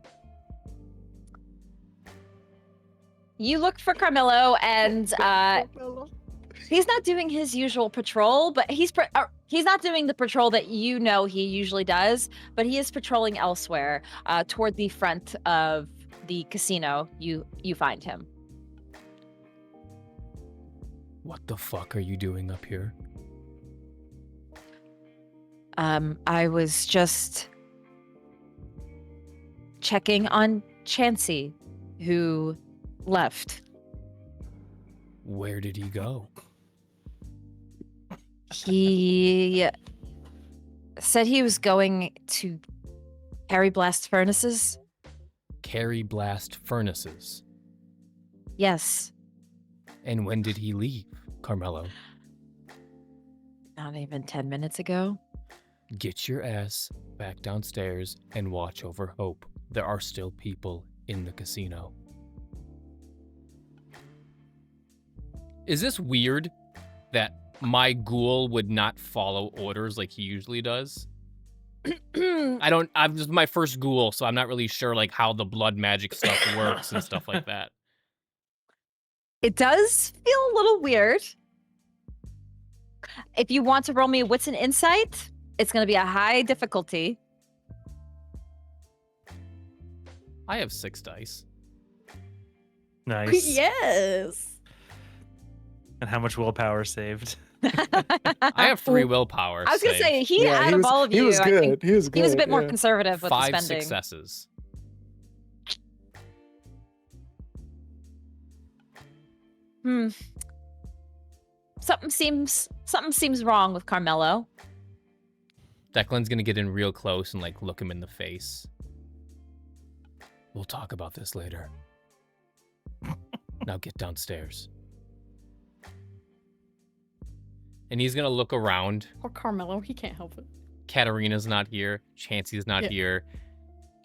You looked for Carmelo, and he's not doing his usual patrol, but he's not doing the patrol that you know he usually does, but he is patrolling elsewhere, toward the front of the casino. You find him. What the fuck are you doing up here? I was just checking on Chancie, who left. Where did he go? He said he was going to Carry Blast Furnaces. Carry Blast Furnaces. Yes. And when did he leave, Carmelo? Not even 10 minutes ago. Get your ass back downstairs and watch over Hope. There are still people in the casino. Is this weird that my ghoul would not follow orders like he usually does? I'm just my first ghoul, so I'm not really sure like how the blood magic stuff works and stuff like that. It does feel a little weird. If you want to roll me a wits and insight, it's going to be a high difficulty. I have 6 dice. Nice. Yes. And how much willpower saved? I have 3 willpower. I was going to saved. say, out of all of you, he was I good. think He was good. he was a bit more yeah. conservative with the 5 spending. successes. Something seems wrong with Carmelo. Declan's gonna get in real close and like look him in the face. We'll talk about this later. Now get downstairs. And he's gonna look around. Or Carmelo, he can't help it. Katerina's not here. Chancie's not Yeah. here.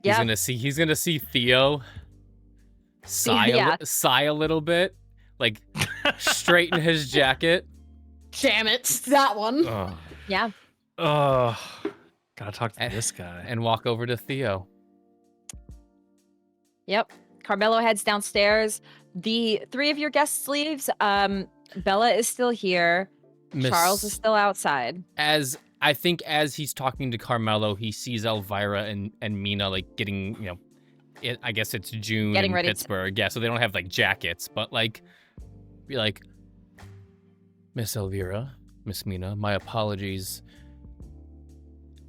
Yeah. He's gonna see Theo sigh a little bit, like straighten his jacket. Damn it, that one. Oh, Yeah. Oh, gotta talk to this guy. and walk over to Theo. Yep. Carmelo heads downstairs. The 3 of your guests leaves. Bella is still here. Charles is still outside. As he's talking to Carmelo, he sees Elvira and Mina like getting, I guess it's June Getting in ready to- Pittsburgh. Yeah, so they don't have like jackets, but like, be like, Miss Elvira, Miss Mina, my apologies.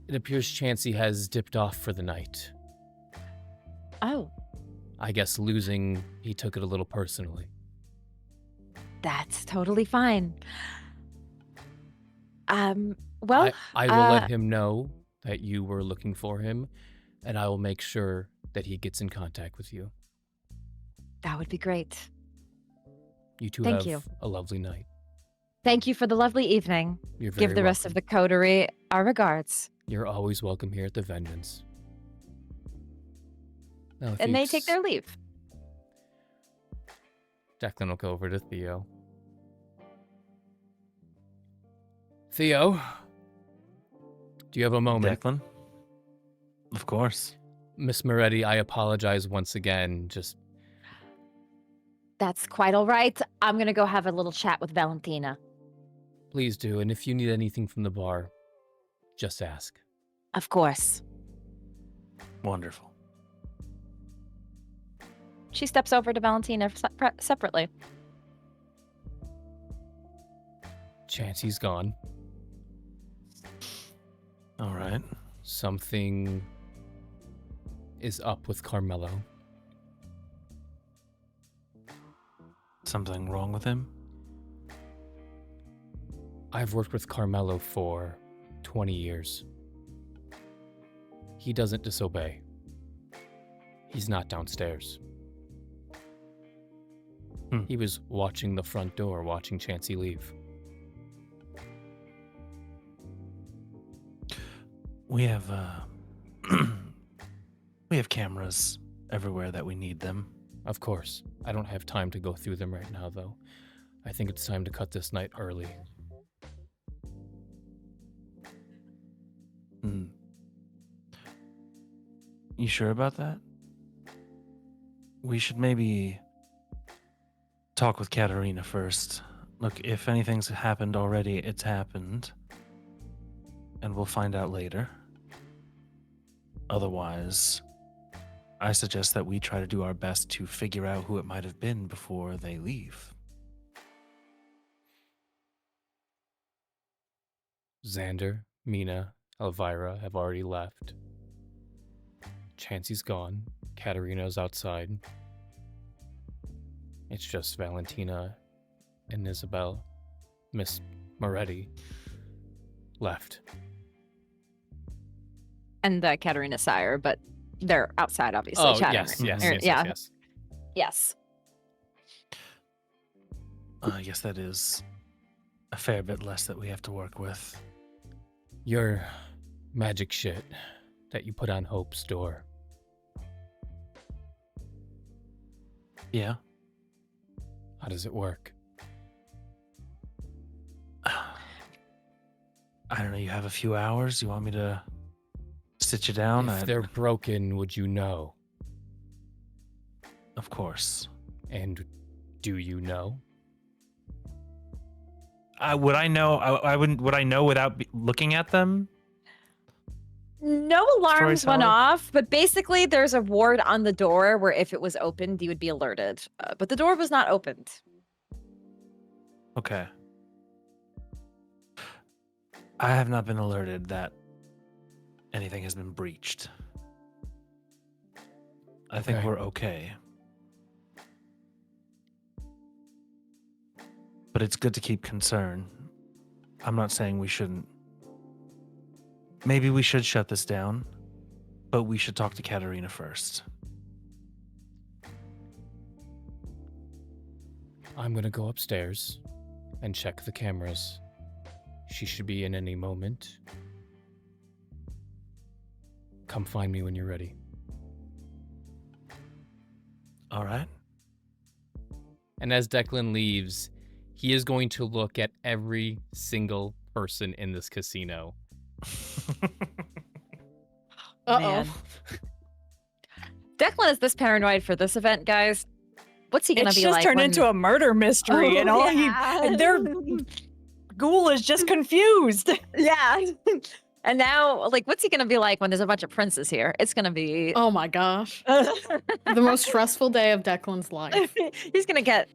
It appears Chancie has dipped off for the night. Oh, I guess losing, he took it a little personally. that's totally fine. Well, I will let him know that you were looking for him, and I will make sure that he gets in contact with you. That would be great. You two Thank have you. a lovely night. Thank you for the lovely evening. You're very Give the rest of welcome. the coterie our regards. You're always welcome here at the Vengeance. Now, if And you they take their leave. Declan will go over to Theo. Theo, do you have a moment? Declan? Of course. Miss Moretti, I apologize once again. Just That's quite all right. I'm going to go have a little chat with Valentina. please do. And if you need anything from the bar, just ask. Of course. Wonderful. She steps over to Valentina separately. Chancey's gone. All right. Something is up with Carmelo. Something wrong with him? I've worked with Carmelo for 20 years. He doesn't disobey. He's not downstairs. He was watching the front door, watching Chancie leave. We have we have cameras everywhere that we need them. Of course. I don't have time to go through them right now, though. I think it's time to cut this night early. You sure about that? We should maybe talk with Katerina first. Look, if anything's happened already, it's happened. And we'll find out later. Otherwise, I suggest that we try to do our best to figure out who it might have been before they leave. Xander, Mina, Elvira have already left. Chancey's gone. Katerina's outside. It's just Valentina and Isabel. Miss Moretti left. And Katerina Sire, but they're outside, obviously. Oh, chatting. yes. Yes. I guess that is a fair bit less that we have to work with. Your magic shit that you put on Hope's door. Yeah. How does it work? I don't know, you have a few hours? You want me to sit you down? If they're broken, would you know? Of course. And do you know? Would I know? I wouldn't. Would I know without looking at them? No alarms went Storyteller? off, but basically there's a ward on the door where if it was opened, you would be alerted. But the door was not opened. Okay. I have not been alerted that anything has been breached. I think Okay. we're okay. But it's good to keep concern. I'm not saying we shouldn't. Maybe we should shut this down, but we should talk to Katerina first. I'm gonna go upstairs and check the cameras. She should be in any moment. Come find me when you're ready. All right. And as Declan leaves, he is going to look at every single person in this casino. Man. Declan is this paranoid for this event, guys. What's he gonna It's be just like? turned when... into a murder mystery, and all and their ghoul is just confused. Yeah. And now, like, what's he gonna be like when there's a bunch of princes here? It's gonna be. Oh my gosh. The most stressful day of Declan's life. He's gonna get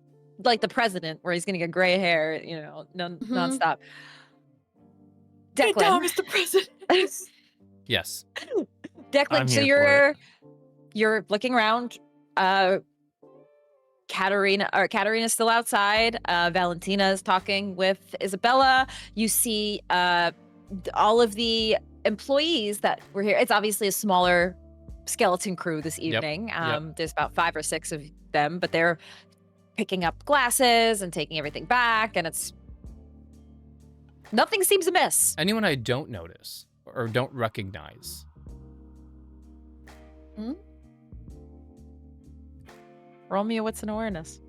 like the president, where he's gonna get gray hair, you know, nonstop. Get down, Declan. Mr. President. Yes. Declan, I'm so here for you're looking around. Katerina's still outside. Valentina is talking with Isabella. You see all of the employees that were here. It's obviously a smaller skeleton crew this evening. There's about 5 or 6 of them, but they're picking up glasses and taking everything back, and nothing seems amiss. Anyone I don't notice or don't recognize? Roll me a wits and awareness.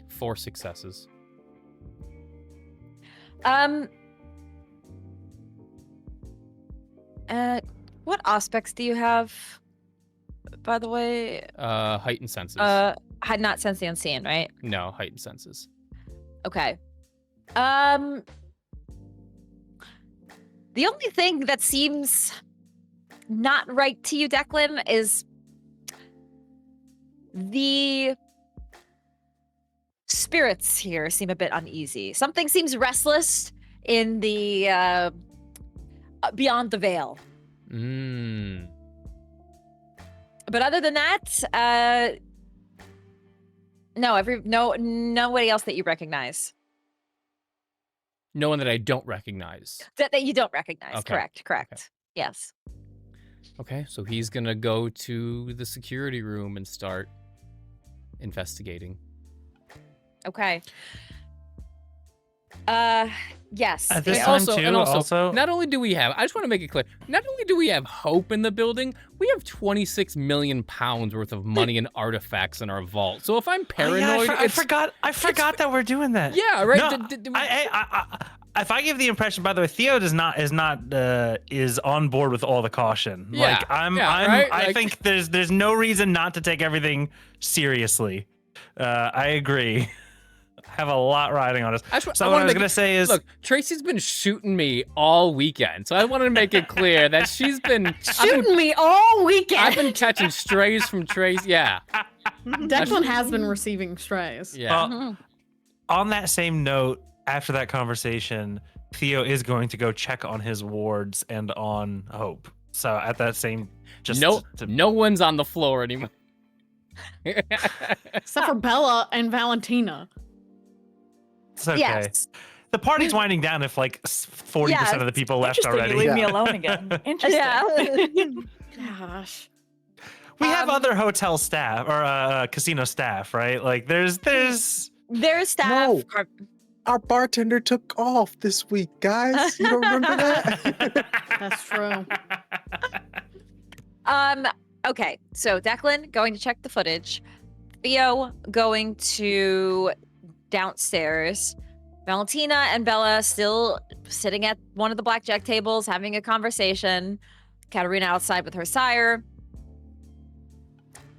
4 successes. What aspects do you have, by the way? Heightened senses. Had not sense the unseen, right? No, heightened senses. Okay. The only thing that seems not right to you, Declan, is the spirits here seem a bit uneasy. Something seems restless in the beyond the veil. But other than that, nobody else that you recognize. No one that I don't recognize. That you don't recognize. Okay. Correct. Okay. Yes. Okay, so he's gonna go to the security room and start investigating. Okay. Yes. At this Theo. time, also, not only do we have, I just want to make it clear, not only do we have hope in the building, we have 26 million pounds worth of money and artifacts in our vault. So if I'm paranoid, I forgot that we're doing that. Yeah, right. No, if I give the impression, by the way, Theo is on board with all the caution. Yeah, like right? I think there's no reason not to take everything seriously. I agree. Have a lot riding on us. So what I was gonna say is, look, Tracy's been shooting me all weekend, so I wanted to make it clear that she's been shooting me all weekend. I've been catching strays from Tracy. Yeah, Declan has been receiving strays. Yeah. On that same note, after that conversation, Theo is going to go check on his wards and on Hope. So at that same, no one's on the floor anymore, except for Bella and Valentina. It's okay. Yes. The party's winding down if like 40% of the people left already. You leave me alone again. Interesting. Gosh. We have other hotel staff or casino staff, right? Like there's staff. No. Our bartender took off this week, guys. You don't remember that? That's true. Okay, so Declan going to check the footage. Theo going to downstairs. Valentina and Bella still sitting at one of the blackjack tables having a conversation. Katerina outside with her sire.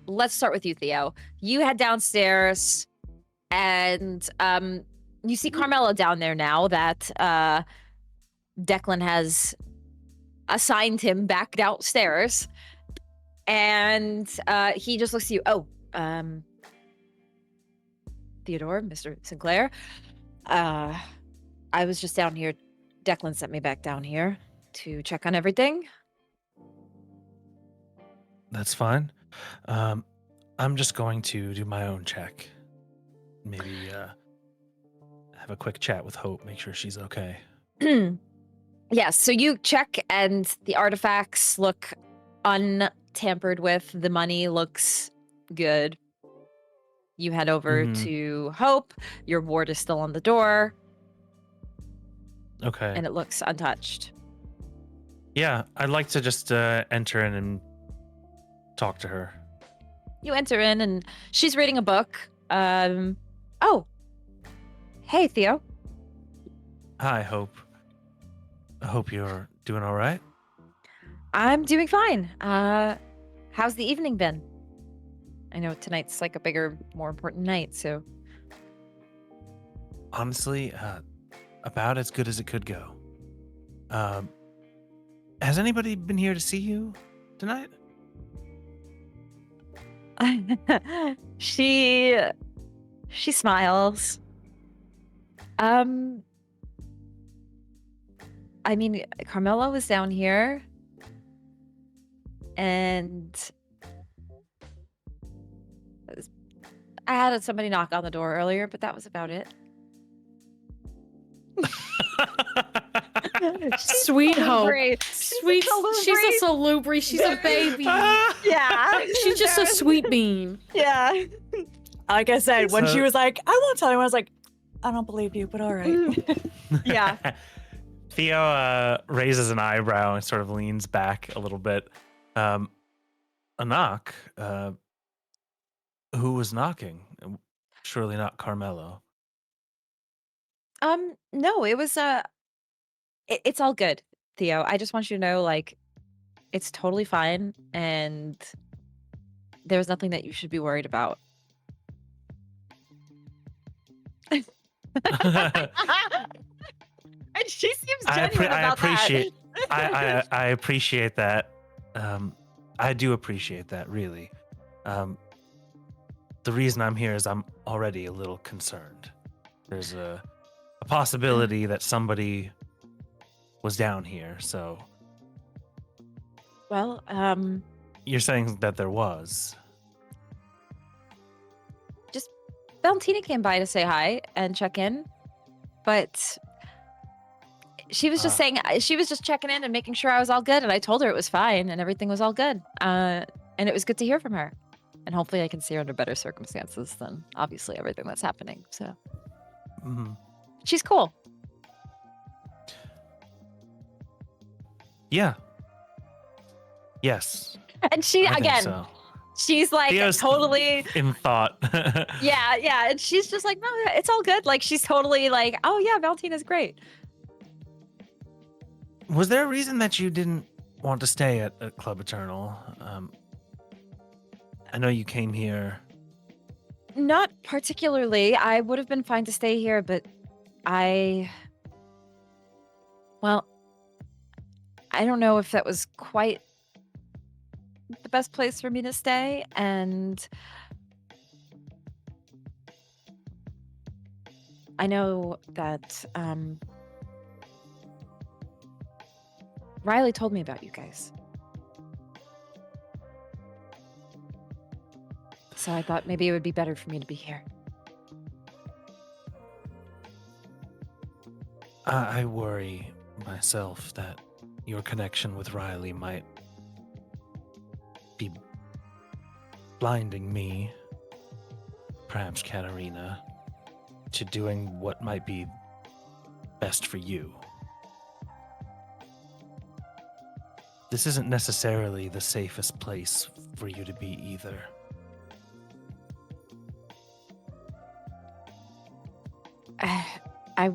Let's start with you, Theo. You head downstairs and you see Camarilla down there now that Declan has assigned him back downstairs. And he just looks at you. Oh, Theodore, Mr. Sinclair. I was just down here. Declan sent me back down here to check on everything. That's fine. I'm just going to do my own check. Maybe have a quick chat with Hope, make sure she's okay. Yes, so you check and the artifacts look untampered with. The money looks good. You head over to Hope. Your ward is still on the door. Okay. And it looks untouched. Yeah, I'd like to just enter in and talk to her. You enter in and she's reading a book. Oh. Hey, Theo. Hi, Hope. I hope you're doing all right. I'm doing fine. How's the evening been? I know tonight's like a bigger, more important night, so. Honestly, about as good as it could go. Has anybody been here to see you tonight? She smiles. I mean, Carmela was down here. And I had somebody knock on the door earlier, but that was about it. Sweet hope. Salubri. Sweet. Salubri. She's a salubri. She's a baby. Yeah. She's just a sweet bean. Yeah. Like I said, when she So- was like, I won't tell you, I was like, I don't believe you, but all right. Yeah. Theo raises an eyebrow and sort of leans back a little bit. A knock? Who was knocking? Surely not Carmelo. No, it was it's all good, Theo. I just want you to know, like, it's totally fine, and there's nothing that you should be worried about. And she seems genuine I about appreciate that. I appreciate that. I do appreciate that, really. The reason I'm here is I'm already a little concerned. There's a possibility that somebody was down here, so Well, you're saying that there was. Valentina came by to say hi and check in, but she was just saying she was just checking in and making sure I was all good, and I told her it was fine and everything was all good. And it was good to hear from her, and hopefully I can see her under better circumstances than obviously everything that's happening. So she's cool. Yeah. Yes. And she I think again, so. she's like Theo's totally in thought. yeah, and she's just like, no, it's all good. Like she's totally like, oh yeah, Valentina's great. Was there a reason that you didn't want to stay at Club Eternal? I know you came here. Not particularly. I would have been fine to stay here, but well, I don't know if that was quite the best place for me to stay, and I know that Riley told me about you guys. So I thought maybe it would be better for me to be here. I worry myself that your connection with Riley might be blinding me, perhaps Katerina, to doing what might be best for you. This isn't necessarily the safest place for you to be either. I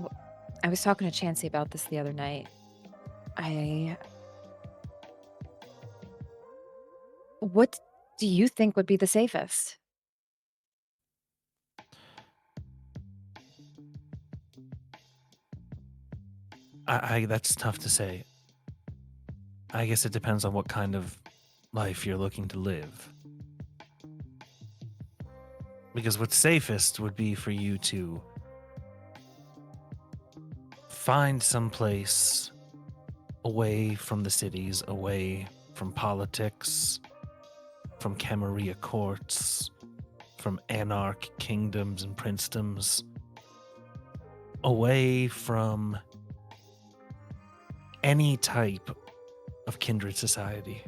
was talking to Chancie about this the other night. What do you think would be the safest? That's tough to say. I guess it depends on what kind of life you're looking to live. Because what's safest would be for you to find some place away from the cities, away from politics, from Camarilla courts, from anarch kingdoms and princedoms, away from any type of kindred society.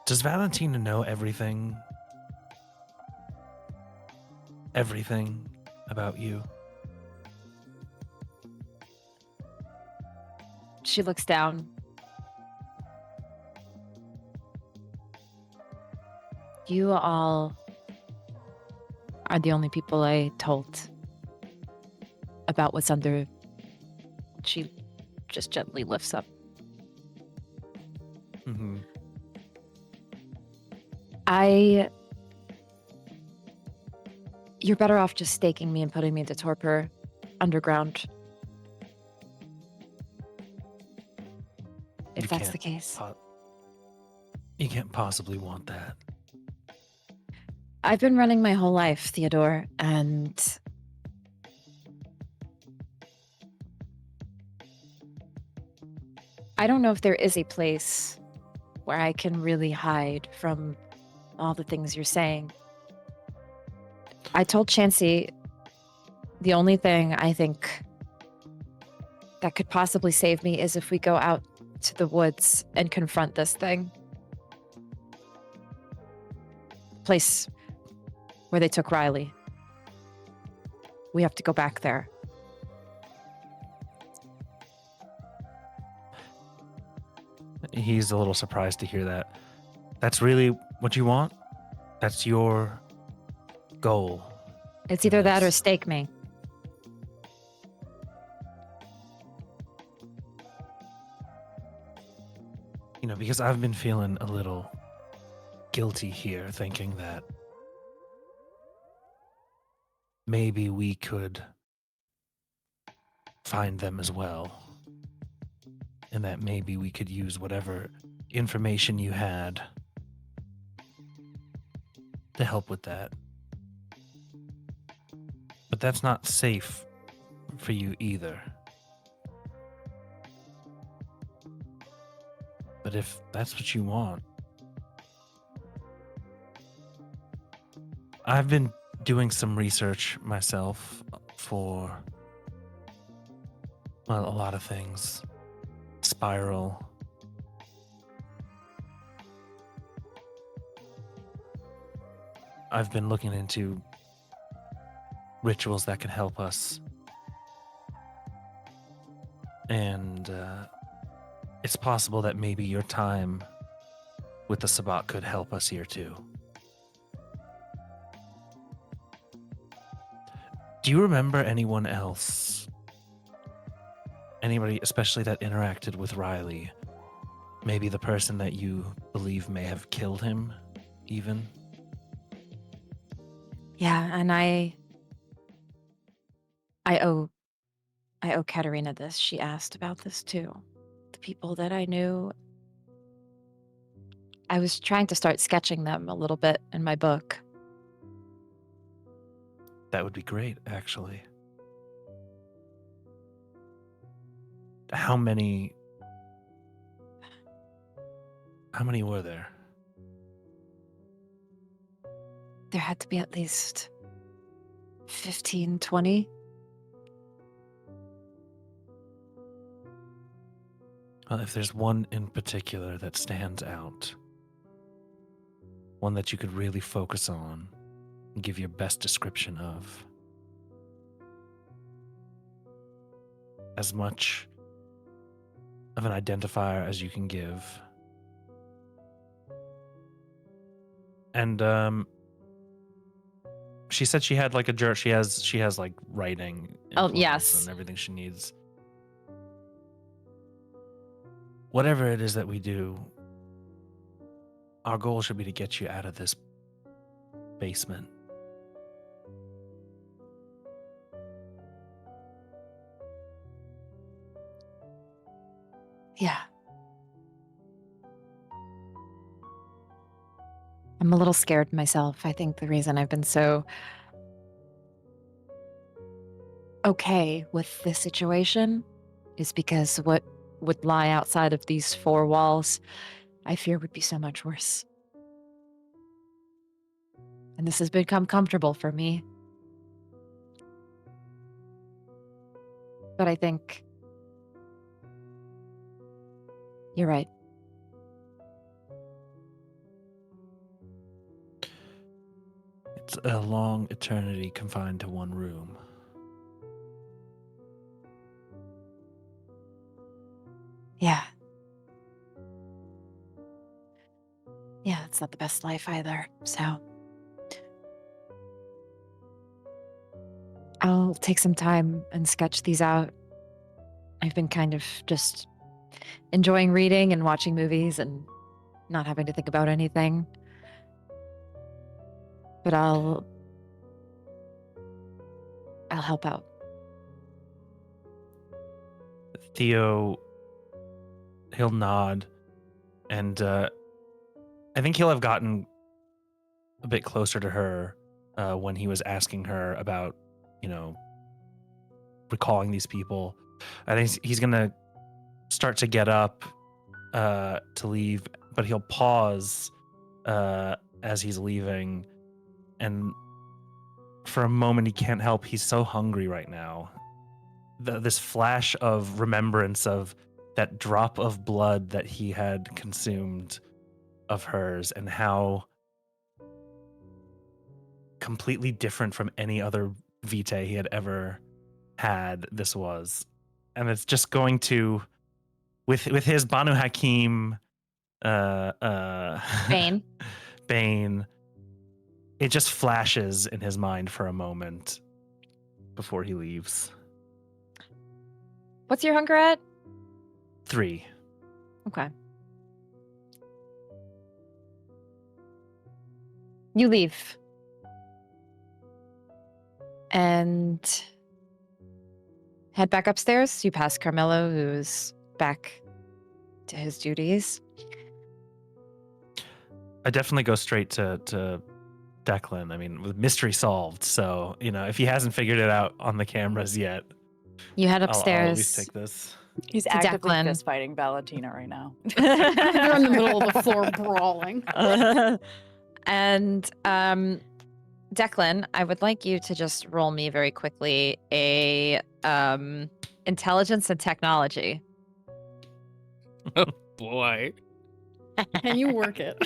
Does Valentina know everything about you? She looks down. You all are the only people I told about what's under. She just gently lifts up. Mm-hmm. You're better off just staking me and putting me into torpor underground. If that's the case. You can't possibly want that. I've been running my whole life, Theodore, and I don't know if there is a place where I can really hide from all the things you're saying. I told Chancie the only thing I think that could possibly save me is if we go out to the woods and confront this thing. Place where they took Riley. We have to go back there. He's a little surprised to hear that. That's really what you want? That's your goal? It's either that or stake me. You know, because I've been feeling a little guilty here, thinking that maybe we could find them as well. And that maybe we could use whatever information you had to help with that. But that's not safe for you either. But if that's what you want, I've been doing some research myself for, well, a lot of things. Spiral. I've been looking into rituals that can help us. And it's possible that maybe your time with the Sabbat could help us here too. Do you remember anyone else? Anybody, especially that interacted with Riley? Maybe the person that you believe may have killed him, even? Yeah, and I owe Katerina this. She asked about this too. The people that I knew. I was trying to start sketching them a little bit in my book. That would be great, actually. How many were there? There had to be at least 15, 20. Well, if there's one in particular that stands out, one that you could really focus on and give your best description of, as much of an identifier as you can give. And she said she had like a journal. She has like writing. Oh, implements yes. And everything she needs. Whatever it is that we do, our goal should be to get you out of this basement. Yeah. I'm a little scared myself. I think the reason I've been so okay with this situation is because what would lie outside of these four walls, I fear would be so much worse. And this has become comfortable for me. But I think you're right. It's a long eternity confined to one room. Yeah. Yeah, it's not the best life either, so I'll take some time and sketch these out. I've been kind of just enjoying reading and watching movies and not having to think about anything. But I'll help out. Theo, he'll nod, and I think he'll have gotten a bit closer to her when he was asking her about, recalling these people. I think he's gonna start to get up to leave, but he'll pause as he's leaving and for a moment, he can't help. He's so hungry right now. This flash of remembrance of that drop of blood that he had consumed of hers, and how completely different from any other vitae he had ever had this was. And it's just going to, with his Banu Haqim Bane, it just flashes in his mind for a moment before he leaves. What's your hunger at? 3. Okay. You leave. And head back upstairs. You pass Carmelo, who's back to his duties. I definitely go straight to Declan. I mean, with mystery solved. So, if he hasn't figured it out on the cameras yet, You head I'll upstairs. at least take this. He's To actively Declan. fist fighting Valentina right now. They're in the middle of the floor brawling. And Declan, I would like you to just roll me very quickly a intelligence and technology. Oh boy. Can you work it?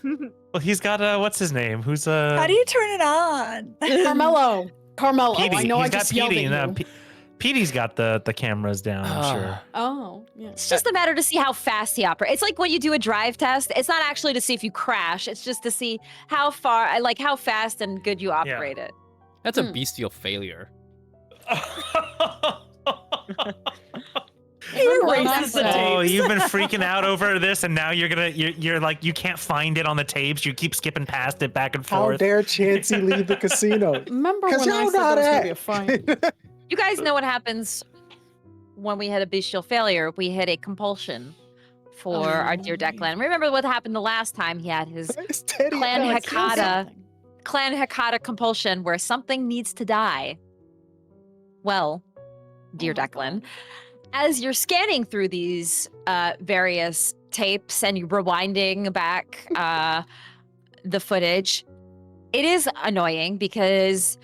Well, he's got what's his name? Who's How do you turn it on? Carmelo. Petey. I know I He's got just yelled Petey. at you. Petey's got the cameras down, I'm sure. Oh, yeah. It's just a matter to see how fast he operates. It's like when you do a drive test. It's not actually to see if you crash. It's just to see how far, like how fast and good you operate it. That's a bestial failure. Oh, you've been freaking out over this, and now you're like, you can't find it on the tapes. You keep skipping past it back and How forth. dare Chancie leave the casino? Remember 'Cause when I y'all said know there was going to that. be a fight? You guys know what happens when we had a bestial failure. We hit a compulsion for our dear Declan. Remember what happened the last time he had his It's Teddy. Clan Oh, it kills Hecata. something. Clan Hecata compulsion where something needs to die. Well, dear Oh my Declan, God. as you're scanning through these various tapes and you're rewinding back the footage, it is annoying because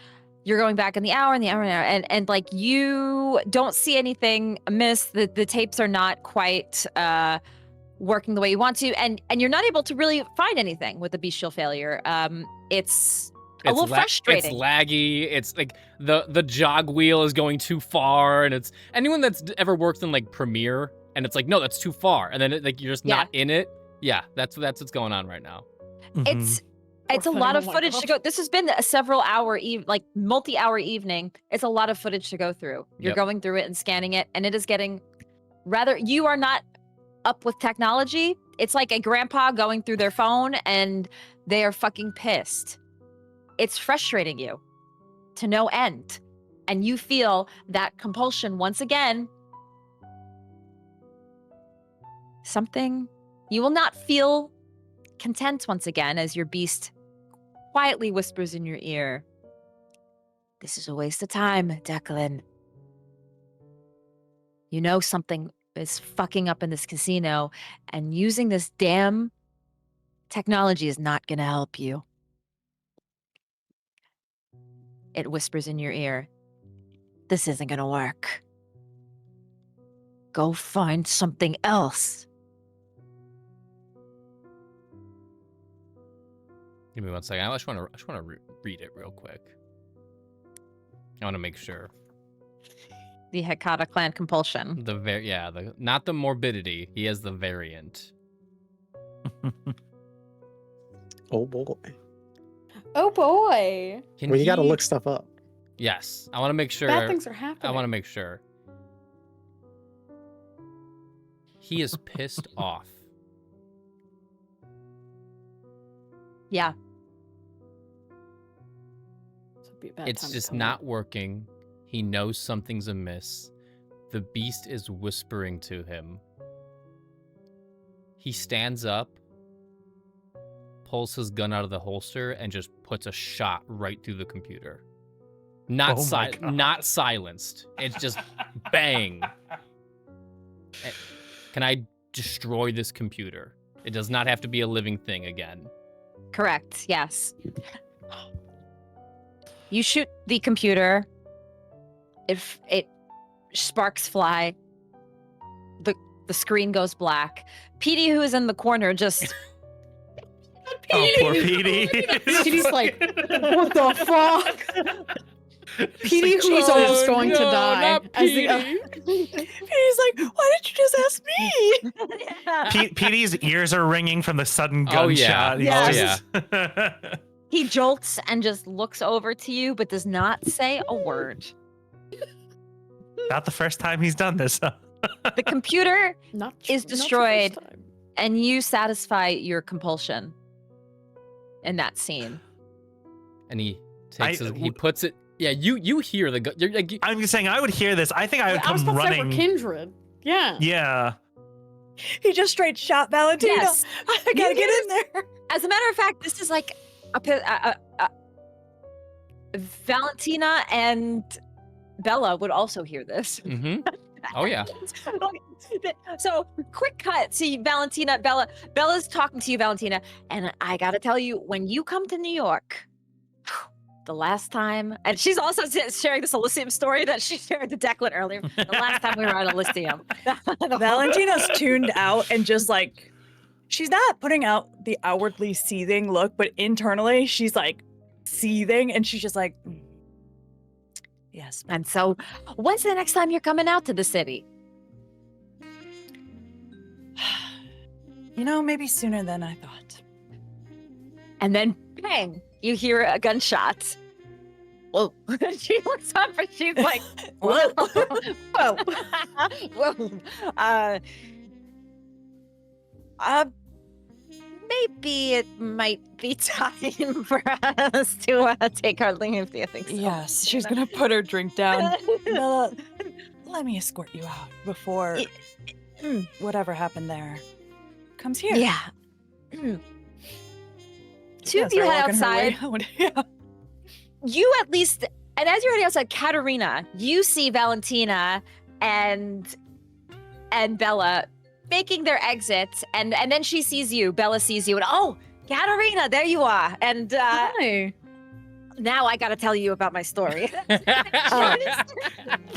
you're going back in the hour and like you don't see anything amiss. The tapes are not quite working the way you want to, and you're not able to really find anything with the bestial failure. It's a little frustrating. It's laggy. It's like the jog wheel is going too far, and it's anyone that's ever worked in like Premiere, and it's like, no, that's too far, and then you're just not in it. Yeah, that's what's going on right now. It's a lot of footage to go. This has been a several hour, like multi-hour evening. It's a lot of footage to go through. You're going through it and scanning it, and it is getting rather. You are not up with technology. It's like a grandpa going through their phone, and they are fucking pissed. It's frustrating you to no end, and you feel that compulsion once again. Something you will not feel content once again as your beast quietly whispers in your ear, "This is a waste of time, Declan. You know something is fucking up in this casino, and using this damn technology is not going to help you." It whispers in your ear, "This isn't going to work. Go find something else." Give me 1 second. I just want to read it real quick. I want to make sure. The Hecata clan compulsion. Not the morbidity. He has the variant. Oh boy. Oh boy. Can Well, you got to he- look stuff up. Yes, I want to make sure. Bad things are happening. I want to make sure. He is pissed off. Yeah. This would be a bad It's time to just come not out. working. He knows something's amiss. The beast is whispering to him. He stands up, pulls his gun out of the holster, and just puts a shot right through the computer. Not Oh my God. not silenced. It's just bang. Can I destroy this computer? It does not have to be a living thing again. Correct. Yes. You shoot the computer. If it sparks fly, the screen goes black. PD, who is in the corner, just Oh, poor PD. PD's like, what the fuck? PD, like, who's "Oh, almost going to no, die. not As the, He's like, why did you just ask me? PD's ears are ringing from the sudden Oh, yeah. gunshot. Yes. Yeah. he jolts and just looks over to you, but does not say a word. Not the first time he's done this. The computer not is not your destroyed. first time. and you satisfy your compulsion in that scene. And he takes he puts it. Yeah, you hear the gun. You're like, I'm just saying, I would hear this. I think I would I was come about to say running. we're kindred. Yeah. Yeah. He just straight shot Valentina. Yes. I gotta get in there. As a matter of fact, this is like Valentina and Bella would also hear this. mm-hmm. Oh yeah. So quick cut. See Valentina, Bella's talking to you, Valentina, and I gotta tell you, when you come to New York, the last time, and she's also sharing this Elysium story that she shared to Declan earlier. The last time we were at Elysium, Valentina's tuned out and just like, she's not putting out the outwardly seething look, but internally she's like seething, and she's just like, yes. And so, when's the next time you're coming out to the city? You know, maybe sooner than I thought. And then, bang! You hear a gunshot. Whoa! She looks up and she's like, "Whoa, whoa, whoa!" Maybe it might be time for us to take our leave. Do you think so? Yes, she's gonna put her drink down. Bella, let me escort you out before whatever happened there comes here. Yeah. Two of you head outside. Yeah. You at least, and as you're heading outside, Katerina, you see Valentina and Bella making their exit, and then she sees you. Bella sees you, and oh, Katerina, there you are. And Hi. now I got to tell you about my story. They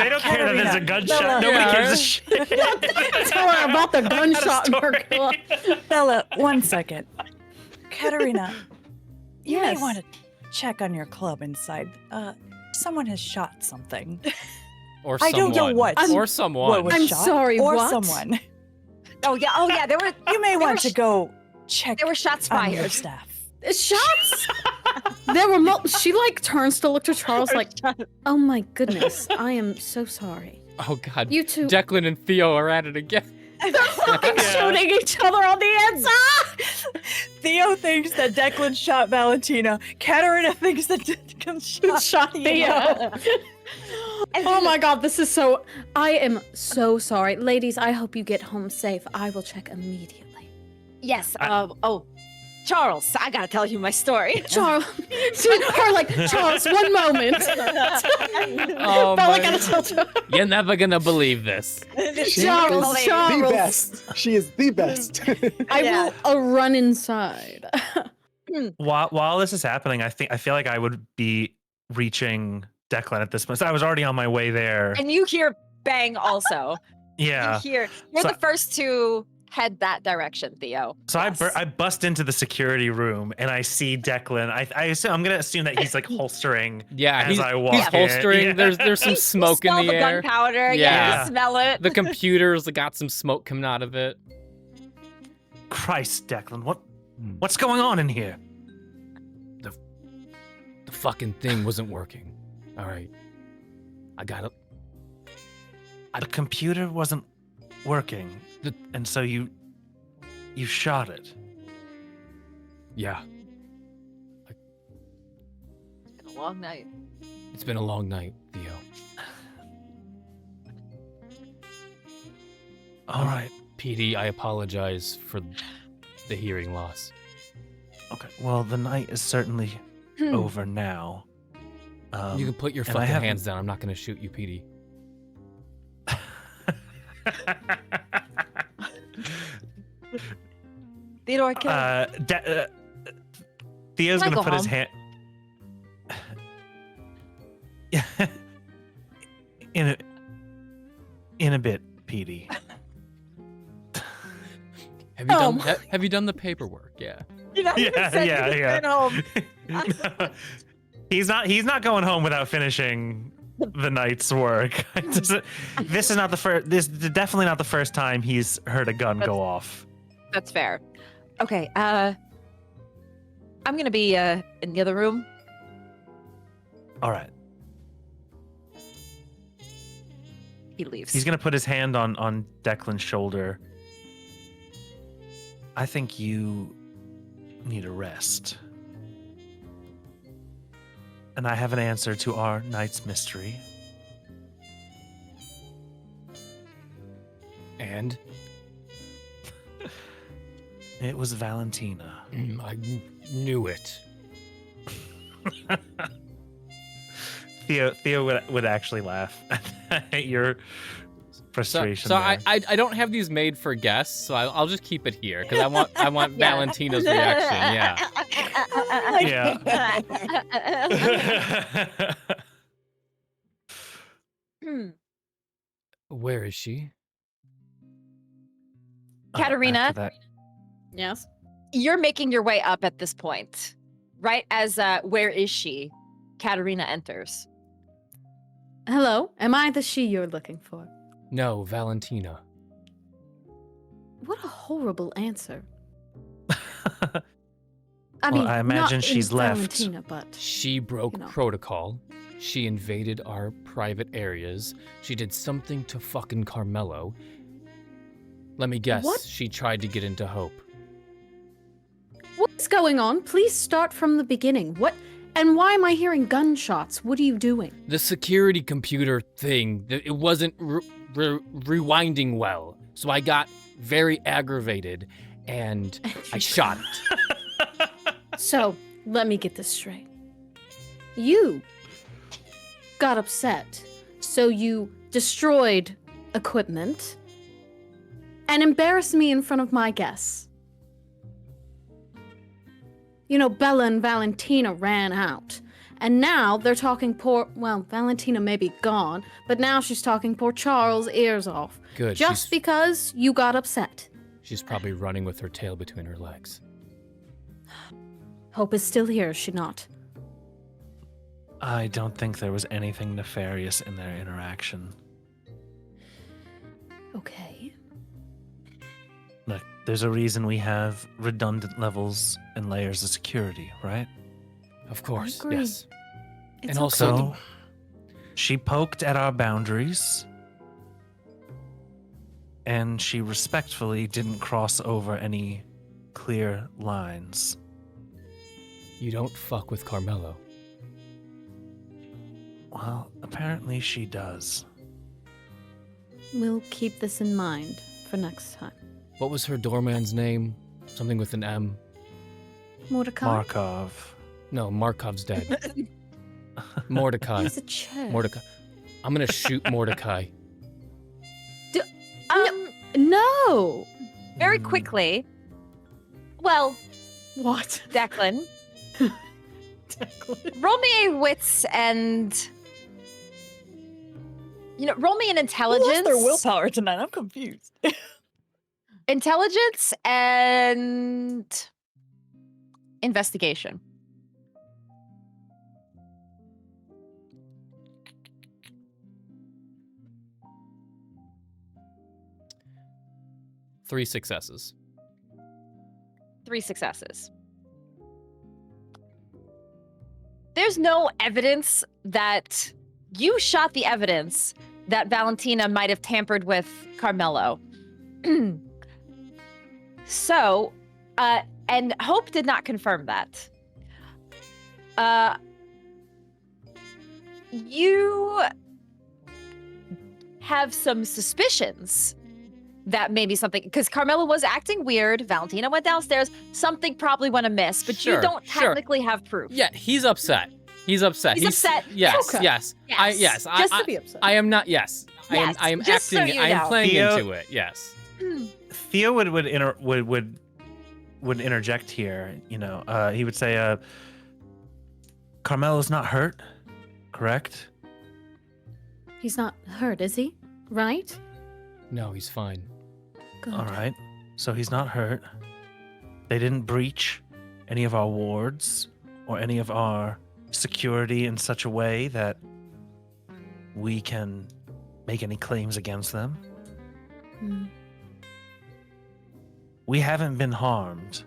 don't care that there's a Katerina, gunshot. Bella. Nobody Yeah. gives a shit. Tell her about the gunshot in her club. Bella, 1 second. Katerina, you Yes. may want to check on your club inside. Someone has shot something. Or I don't know someone. what. Or someone. What was I'm shot, sorry, or what? someone. Oh yeah, there were You may There want were to go check there were shots on your fired. staff. Shots? There were she like turns to look to Charles like, oh my goodness, I am so sorry. Oh god. You two Declan and Theo are at it again. they're fucking shooting each other on the inside. Theo thinks that Declan shot Valentina. Katerina thinks that Declan shot Theo. Oh my god, this is so. I am so sorry. Ladies, I hope you get home safe. I will check immediately. Yes. Charles, I gotta tell you my story. Charles, her like, Charles, one moment. Oh Felt my like I gotta tell You're never gonna believe this. She Charles, is Charles. the best. She is the best. I will run inside. While this is happening, I feel like I would be reaching Declan at this point. So I was already on my way there. And you hear bang also. Yeah. You're So- the first to head that direction, Theo. So Yes. I bust into the security room and I see Declan. I'm gonna assume that he's like holstering. Yeah, As he's, I walk he's in. holstering. Yeah. There's some You smoke in smell the air. Gunpowder. Yeah, Yeah. you smell it. The computer's got some smoke coming out of it. Christ, Declan, what's going on in here? The fucking thing wasn't working. All right, I got it. The computer wasn't working, and so you shot it. Yeah, It's been a long night. it's been a long night, Theo. All right. PD, I apologize for the hearing loss. Okay. Well, the night is certainly over now. You can put your and I fucking haven't- hands down. I'm not gonna shoot you, PD. Theodore, Theo's Can I gonna go put his home? hand. Yeah. In a bit, Petey. Have you done the paperwork? Yeah. You know, Yeah. He's not going home without finishing the night's work. This is not the first. This is definitely not the first time he's heard a gun go off. That's fair. Okay. I'm gonna be in the other room. All right. He leaves. He's gonna put his hand on Declan's shoulder. I think you need a rest. And I have an answer to our night's mystery. And? It was Valentina. I knew it. Theo would actually laugh at your frustration. So there. I don't have these made for guests, so I'll just keep it here because I want Valentina's reaction. Yeah. Where is she? Katerina? After that- Yes. You're making your way up at this point, right? As where is she? Katerina enters. Hello. Am I the she you're looking for? No, Valentina. What a horrible answer. Well, I imagine not she's in left. Valentina, but She broke know. protocol. She invaded our private areas. She did something to fucking Carmelo. Let me guess. What? She tried to get into Hope. what's going on? Please start from the beginning. What? And why am I hearing gunshots? What are you doing? The security computer thing, it wasn't rewinding well. So I got very aggravated and I shot it. So, let me get this straight. You got upset, so you destroyed equipment and embarrassed me in front of my guests. You know, Bella and Valentina ran out. And now they're talking well, Valentina may be gone, but now she's talking poor Charles' ears off. Good. Just because you got upset. She's probably running with her tail between her legs. Hope is still here, is she not? I don't think there was anything nefarious in their interaction. Okay. Look, there's a reason we have redundant levels and layers of security, right? Of course, agree. yes. It's And also, So, she poked at our boundaries, and she respectfully didn't cross over any clear lines. you don't fuck with Carmelo. Well, apparently she does. We'll keep this in mind for next time. What was her doorman's name? Something with an M. Mordecai? Markov. No, Markov's dead. Mordecai. He's a chair. Mordecai. I'm gonna shoot Mordecai. No! Very quickly. Well, What? Declan, roll me a wits and roll me an Who intelligence. lost their willpower tonight? I'm confused. Intelligence and investigation. Three successes. 3 successes. There's no evidence that you shot the evidence that Valentina might have tampered with Carmelo. So, and Hope did not confirm that. You have some suspicions that maybe something, because Carmelo was acting weird, Valentina went downstairs, something probably went amiss, but you Sure, don't sure. technically have proof. Yeah, he's upset. He's upset. He's upset. Yes, Okay. yes. Yes. Just to be upset. I am not. Yes, Yes, I am just so acting. you I am know. playing Theo- into it. Yes. Theo would would interject here. He would say, Carmelo's not hurt, correct? He's not hurt, is he? Right? No, he's fine. Good. All right. So he's not hurt. They didn't breach any of our wards or any of our security in such a way that we can make any claims against them. Hmm. We haven't been harmed.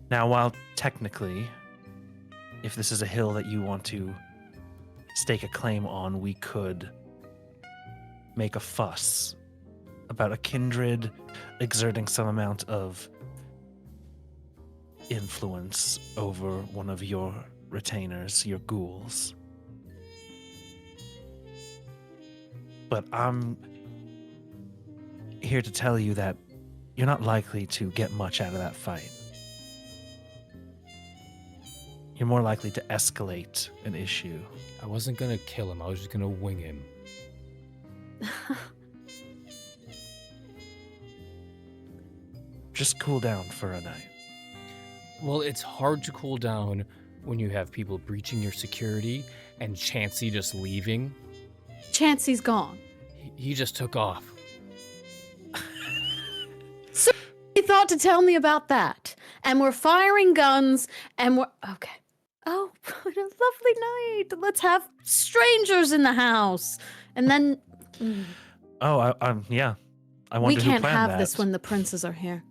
Now, while technically, if this is a hill that you want to stake a claim on, we could make a fuss about a kindred exerting some amount of influence over one of your retainers, your ghouls. But I'm here to tell you that you're not likely to get much out of that fight. You're more likely to escalate an issue. I wasn't gonna kill him, I was just gonna wing him. Just cool down for a night. Well, it's hard to cool down when you have people breaching your security and Chancie just leaving. Chancey's gone. He just took off. So he thought to tell me about that. And we're firing guns and we're... Okay. Oh, what a lovely night. Let's have strangers in the house. And then... Oh, yeah. I wonder we who can't planned have that. this when the princes are here.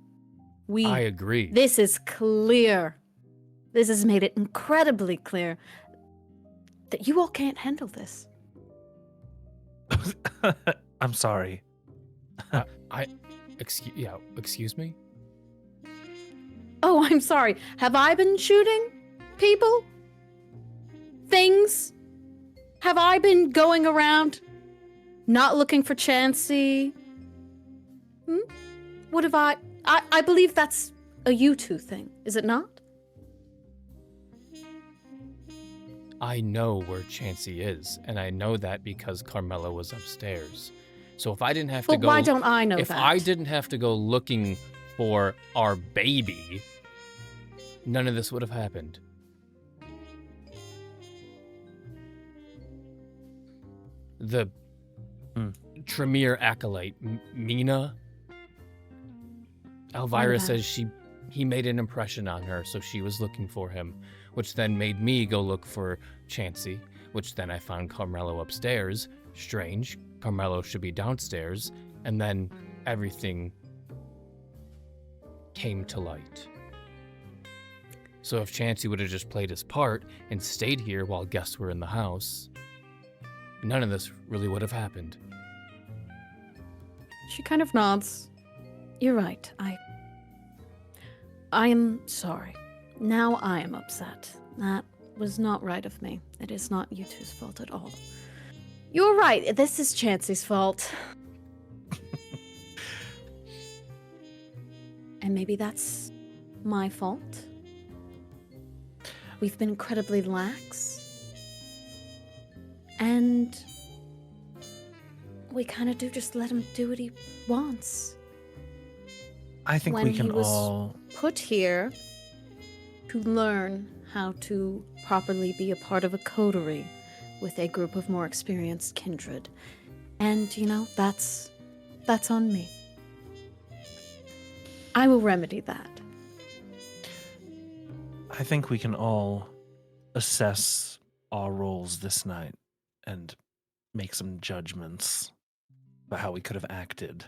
I agree. This is clear. This has made it incredibly clear that you all can't handle this. I'm sorry. Excuse me? Oh, I'm sorry. Have I been shooting people? Things? Have I been going around not looking for Chancie? What have I believe that's a you two thing, is it not? I know where Chancie is, and I know that because Carmela was upstairs. So if I didn't have to But go... why don't I know if that? I didn't have to go looking for our baby, none of this would have happened. The Tremere acolyte, Mina, Elvira says he made an impression on her, so she was looking for him, which then made me go look for Chancie, which then I found Carmelo upstairs. Strange, Carmelo should be downstairs, and then everything came to light. So if Chancie would have just played his part and stayed here while guests were in the house, none of this really would have happened. She kind of nods. You're right. I am sorry. Now I am upset. That was not right of me. It is not you two's fault at all. You're right. This is Chancie's fault. And maybe that's my fault. We've been incredibly lax. And we kind of do just let him do what he wants. I think When we can he was all... put here to learn how to properly be a part of a coterie with a group of more experienced kindred. And, that's on me. I will remedy that. I think we can all assess our roles this night and make some judgments about how we could have acted.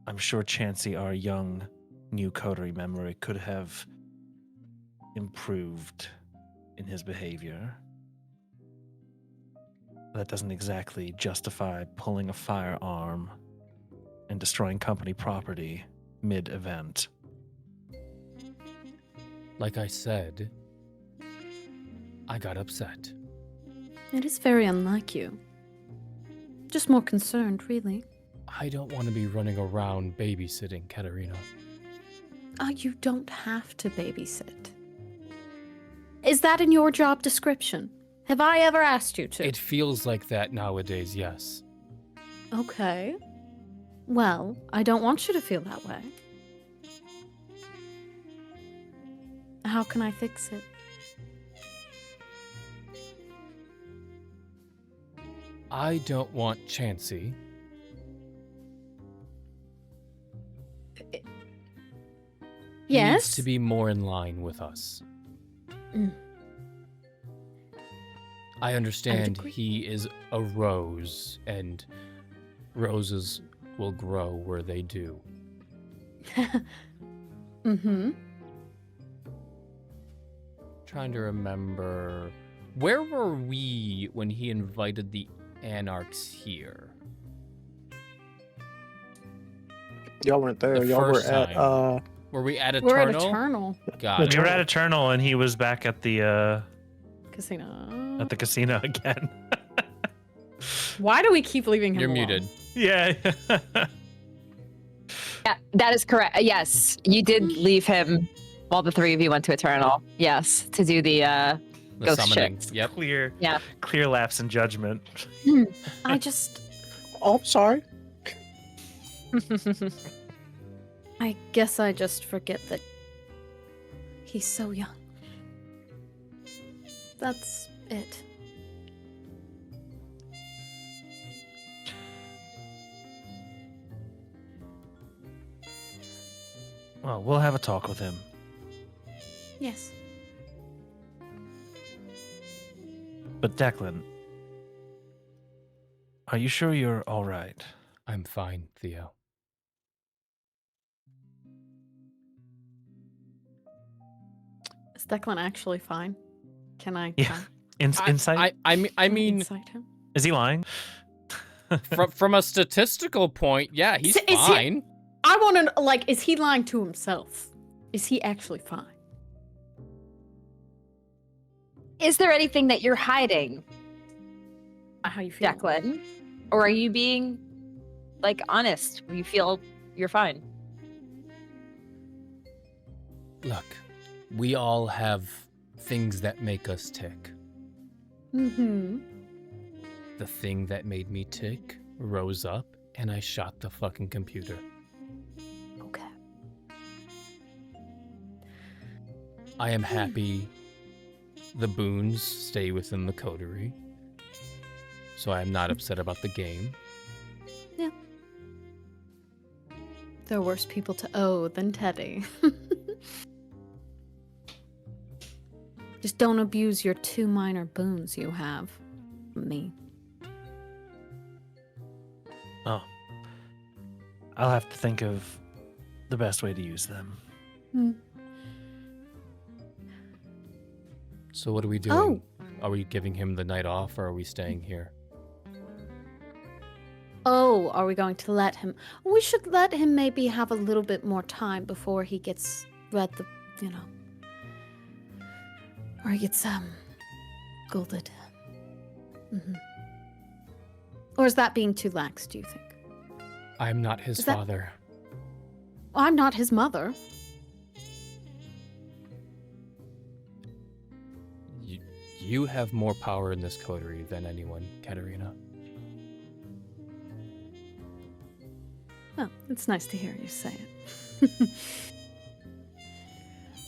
I'm sure Chancie, our young new coterie member, could have improved in his behavior. That doesn't exactly justify pulling a firearm and destroying company property mid-event. Like I said, I got upset. It is very unlike you. Just more concerned, really. I don't want to be running around babysitting Katerina. Oh, you don't have to babysit. Is that in your job description? Have I ever asked you to? It feels like that nowadays, yes. Okay. Well, I don't want you to feel that way. How can I fix it? I don't want Chancie. Yes? Needs to be more in line with us. Mm. I understand agree. he is a rose, and roses will grow where they do. Mm-hmm. Trying to remember, where were we when he invited the Anarchs here? Y'all weren't there. The Y'all were first at time. Were we at We're at Eternal? Eternal Got We it. were at Eternal, and he was back at the Casino. casino again. Why do we keep leaving him You're alone? muted. Yeah. Yeah, that is correct. Yes, you did leave him while the three of you went to Eternal. Yes, to do the The Ghost summoning. shit. Yep. Clear lapse in judgment. I just... Oh, sorry. I guess I just forget that he's so young. That's it. Well, we'll have a talk with him. Yes. But Declan, are you sure you're all right? I'm fine, Theo. Is Declan actually fine? Can I Yeah. Insight? I mean, insight him? Is he lying? from a statistical point, yeah, he's Is he- fine. I want to, like, is he lying to himself? Is he actually fine? Is there anything that you're hiding, How you feel? Declan? Or are you being, like, honest? You feel you're fine? Look, we all have things that make us tick. Mm-hmm. The thing that made me tick rose up, and I shot the fucking computer. Okay. I am happy the boons stay within the coterie, so I am not upset about the game. There are worse people to owe than Teddy. Just don't abuse your 2 minor boons you have. Me. Oh. I'll have to think of the best way to use them. So what are we doing? Are we giving him the night off, or are we staying here? Oh, are we going to let him? We should let him maybe have a little bit more time before he gets read the, or he gets, scolded. Mm-hmm. Or is that being too lax, do you think? I'm not his Is that- father. I'm not his mother. You have more power in this coterie than anyone, Katerina. Well, it's nice to hear you say it.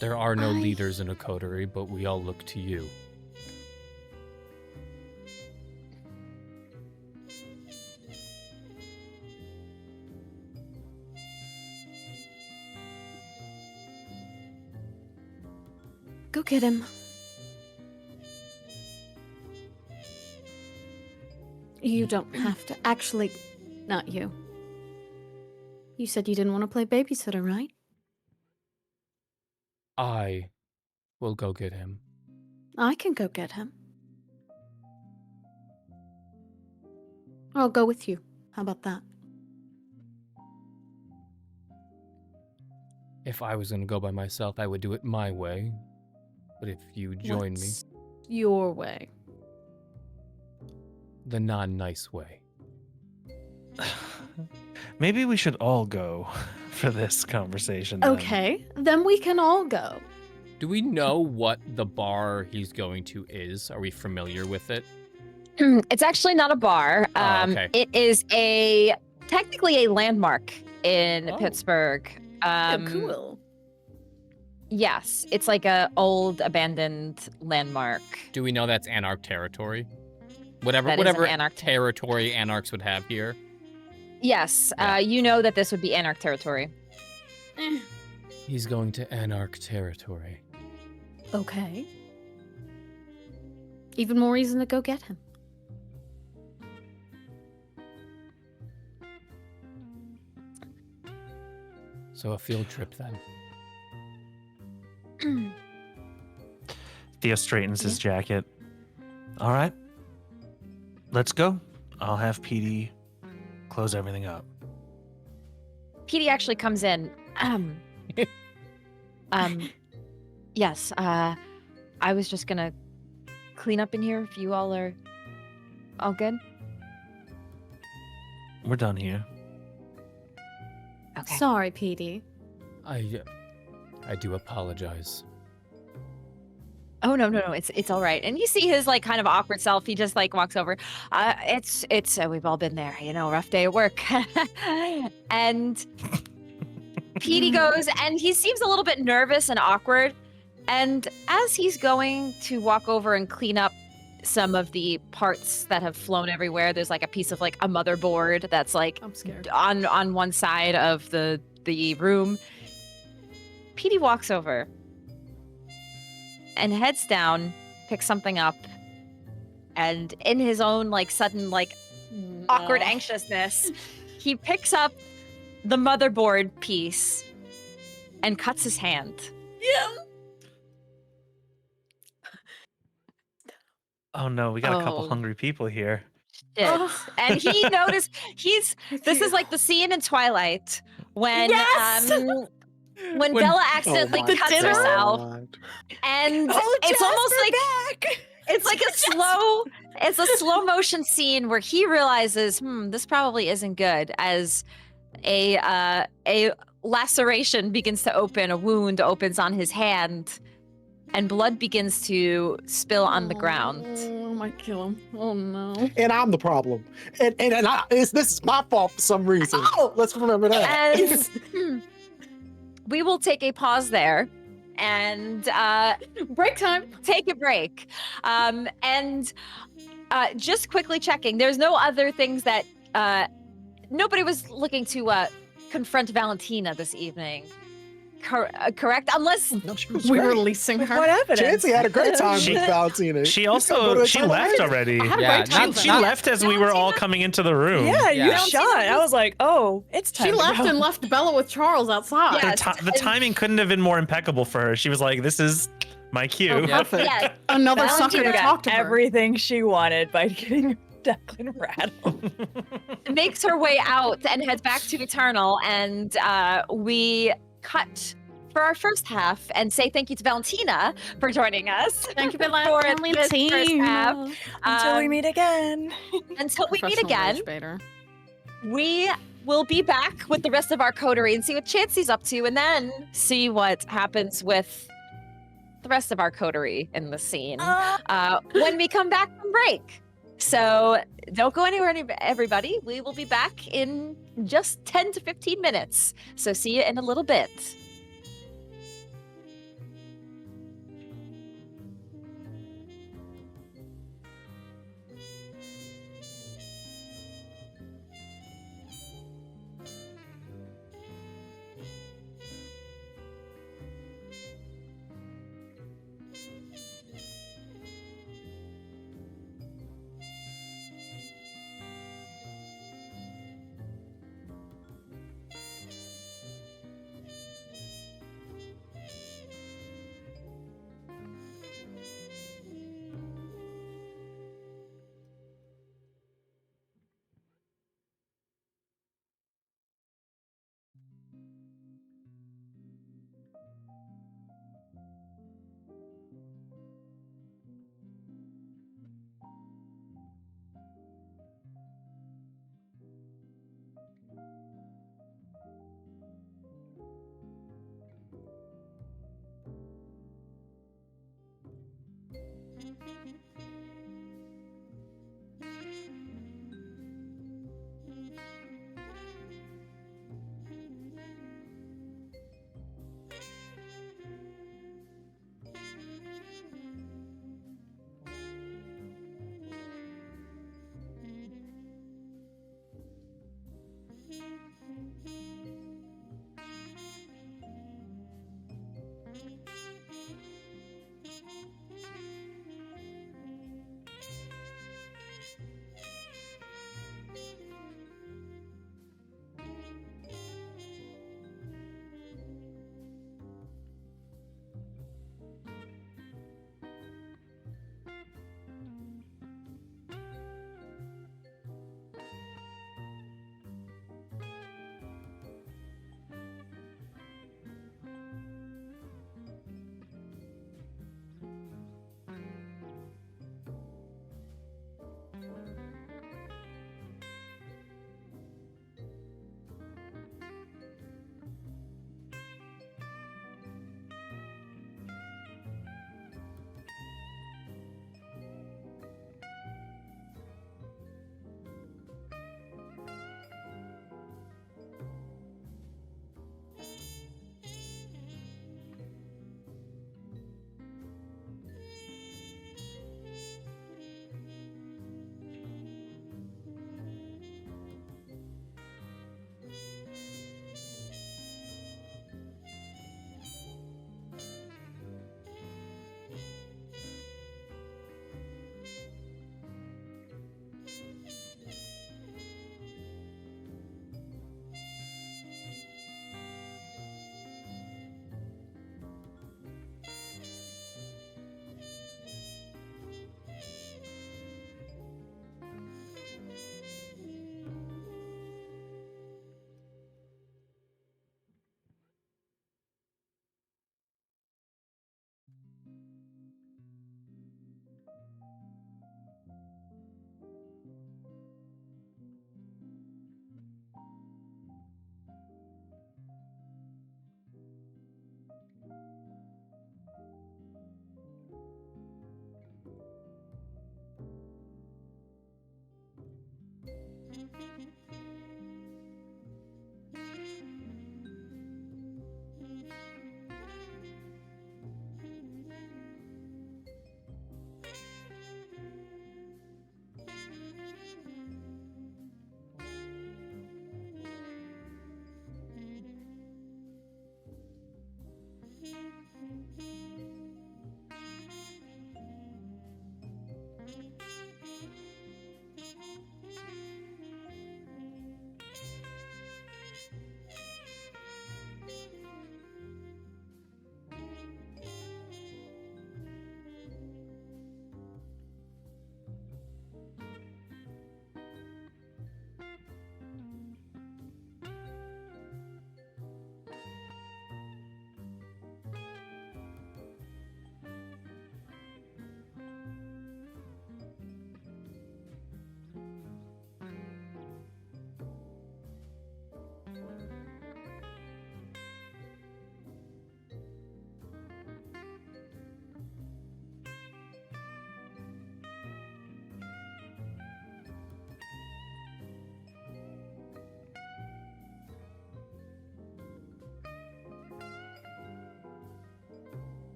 There are no I- leaders in a coterie, but we all look to you. Go get him. You don't have to. Actually, not you. You said you didn't want to play babysitter, right? I will go get him. I can go get him. Or I'll go with you. How about that? If I was going to go by myself, I would do it my way. But if you join me, What's your way? the non-nice way. Maybe we should all go for this conversation. then. Okay, then we can all go. Do we know what the bar he's going to is? Are we familiar with it? It's actually not a bar. okay. It is technically a landmark in Oh. Pittsburgh. Oh, cool. Yes, it's like a old abandoned landmark. Do we know that's Anarch territory? Whatever That is an Anarch territory Anarchs would have here. Yes, Yeah. you know that this would be Anarch territory. He's going to Anarch territory. Okay. Even more reason to go get him. So a field trip then. Theo straightens his jacket. All right. Let's go. I'll have PD close everything up. PD actually comes in. Yes, I was just gonna clean up in here if you all are all good. We're done here. Okay. Sorry, PD. I do apologize. Oh no, it's all right. And you see his like kind of awkward self. He just like walks over. It's we've all been there, rough day at work. And PD goes, and he seems a little bit nervous and awkward. And as he's going to walk over and clean up some of the parts that have flown everywhere, there's like a piece of like a motherboard that's like I'm scared. on one side of the room. PD walks over and heads down, picks something up, and in his own like sudden like awkward anxiousness, he picks up the motherboard piece and cuts his hand. Yeah. Oh no, we got a couple Oh. hungry people here. Shit. Oh. And he noticed this is like the scene in Twilight when Yes! when Bella accidentally Oh my cuts dinner? herself, God. and Oh, it's almost like back. it's like it's a slow motion scene where he realizes, this probably isn't good, as a laceration begins to open, a wound opens on his hand, and blood begins to spill on the ground. Oh, I might kill him. Oh no. And I'm the problem. And this is my fault for some reason. Oh! Let's remember that. And we will take a pause there and Break time. take a break. And just quickly checking, there's no other things that nobody was looking to confront Valentina this evening. Correct? Unless No, she was We're great. releasing her. What evidence? Chancie had a great time She- with Valentina. She You gotta go to also the she toilet left later. already. I had a Yeah, great time. not- She not- left as we were all coming into the room. Yeah, you Yeah. shot. I was like, oh, it's time She to left go. and left Bella with Charles outside. Yeah. The timing couldn't have been more impeccable for her. She was like, "This is my cue." Oh, Yeah. perfect. yeah, Another Valentina sucker to got talk to her. everything she wanted by getting Declan rattled. makes her way out and heads back to Eternal, and we cut for our first half and say thank you to Valentina for joining us. Thank you, for this first half. Until we Um, meet again. Until we meet Professional again, rage baiter. we will be back with the rest of our coterie and see what Chancie's up to, and then see what happens with the rest of our coterie in the scene when we come back from break. So don't go anywhere, everybody. We will be back in just 10 to 15 minutes. So see you in a little bit.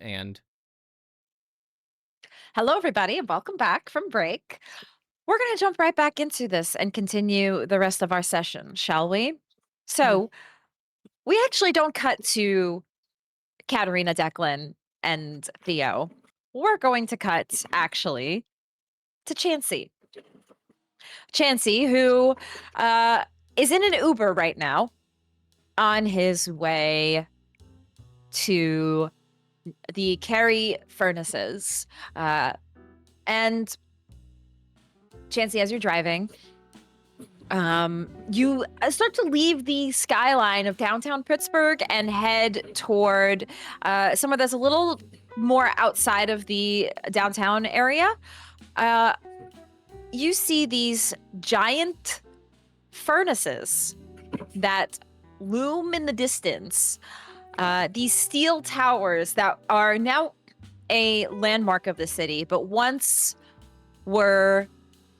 and Hello, everybody, and welcome back from break. We're going to jump right back into this and continue the rest of our session, shall we? So, we actually don't cut to Katerina, Declan, and Theo. We're going to cut, actually, to Chancie. Chancie, who is in an Uber right now on his way to the Carry Furnaces. And Chancie, as you're driving, you start to leave the skyline of downtown Pittsburgh and head toward somewhere that's a little more outside of the downtown area. You see these giant furnaces that loom in the distance. These steel towers that are now a landmark of the city, but once were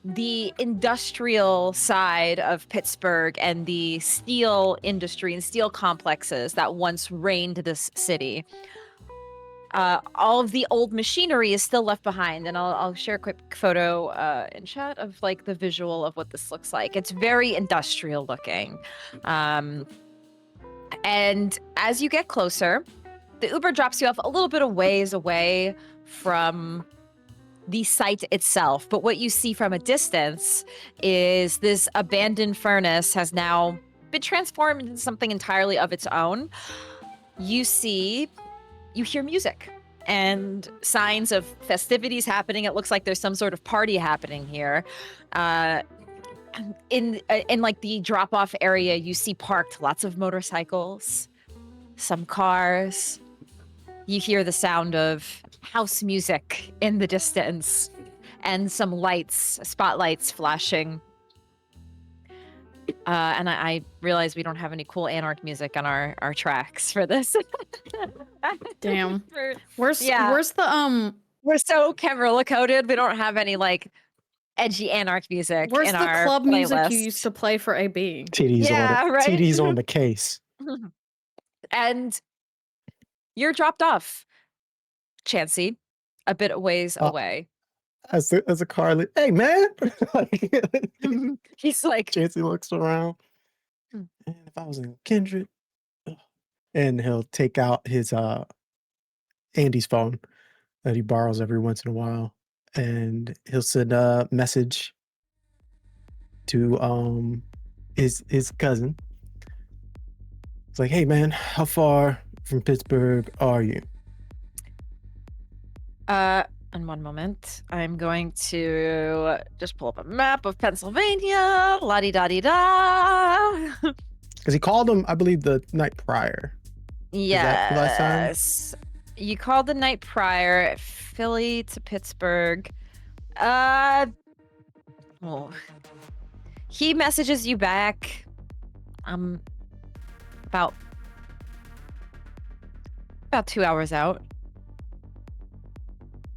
the industrial side of Pittsburgh and the steel industry and steel complexes that once reigned this city. All of the old machinery is still left behind, and I'll share a quick photo in chat of like the visual of what this looks like. It's very industrial looking. And as you get closer, the Uber drops you off a little bit of ways away from the site itself. But what you see from a distance is this abandoned furnace has now been transformed into something entirely of its own. You hear music and signs of festivities happening. It looks like there's some sort of party happening here. In like the drop-off area, you see parked lots of motorcycles, some cars. You hear the sound of house music in the distance and some lights, spotlights flashing. And I realize we don't have any cool Anarch music on our tracks for this. Damn. Where's the We're so Camarilla coded. We don't have any like edgy Anarch music. Where's in the our club playlist. music you used to play for AB? TD's Yeah, on it. right? TD's on the case. And you're dropped off, Chancie, a bit a ways away. As a car, hey man, like, He's like, Chancie looks around. And if I was in Kindred, and he'll take out his Andy's phone that he borrows every once in a while, and he'll send a message to his cousin. It's like, hey man, how far from Pittsburgh are you? in one moment, I'm going to just pull up a map of Pennsylvania. La-di-da-di-da. Because he called him, I believe, the night prior. Yes. the last time? You called the night prior, Philly to Pittsburgh. Well, he messages you back. About 2 hours out.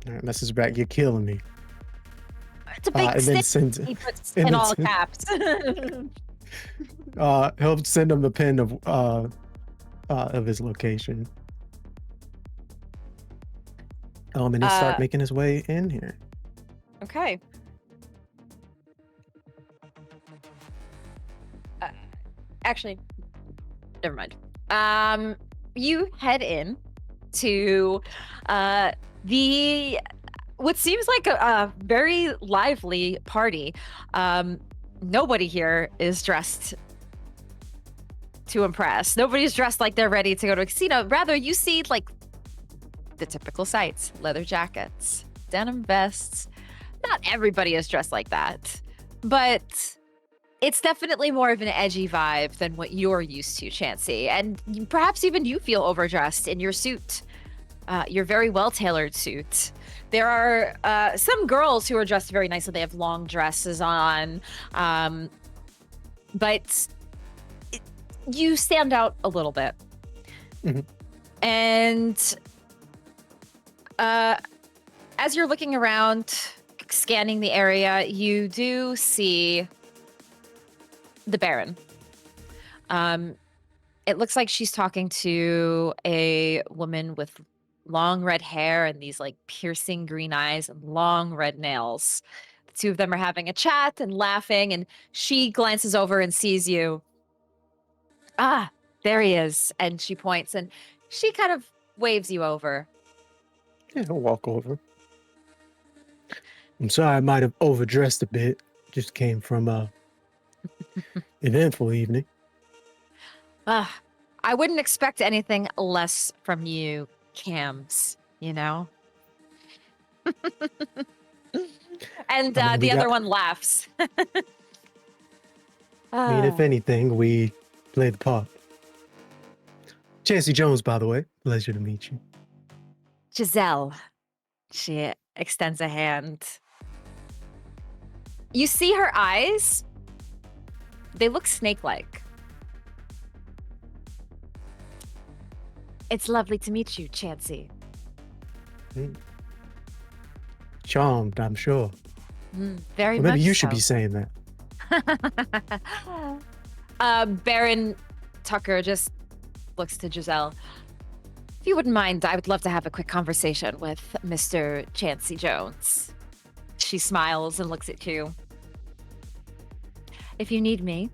All right, message back, you're killing me. It's a big and then stick. sends He puts and in then all send- caps. He'll send him the pin of his location. And he'll start making his way in here. Okay. Actually, never mind. You head in to what seems like a very lively party. Nobody here is dressed to impress. Nobody's dressed like they're ready to go to a casino. Rather, you see like the typical sights: leather jackets, denim vests. Not everybody is dressed like that, but it's definitely more of an edgy vibe than what you're used to, Chancie. And perhaps even you feel overdressed in your suit, your very well-tailored suit. There are some girls who are dressed very nicely. They have long dresses on, but you stand out a little bit. Mm-hmm. And as you're looking around, scanning the area, you do see the Baron. It looks like she's talking to a woman with long red hair and these like piercing green eyes and long red nails. The two of them are having a chat and laughing, and she glances over and sees you. Ah, there he is. And she points and she kind of waves you over. Yeah, I'll walk over. I'm sorry I might have overdressed a bit. Just came from a eventful evening. I wouldn't expect anything less from you, Cams, you know? And I mean, the other one laughs. I mean, if anything, we played the part. Chancie Jones, by the way. Pleasure to meet you. Giselle. She extends a hand. You see her eyes? They look snake-like. It's lovely to meet you, Chancie. Charmed, I'm sure. Very Well, maybe much you should so. be saying that. Baron Tucker just looks to Giselle. If you wouldn't mind, I would love to have a quick conversation with Mr. Chancie Jones. She smiles and looks at you. If you need me,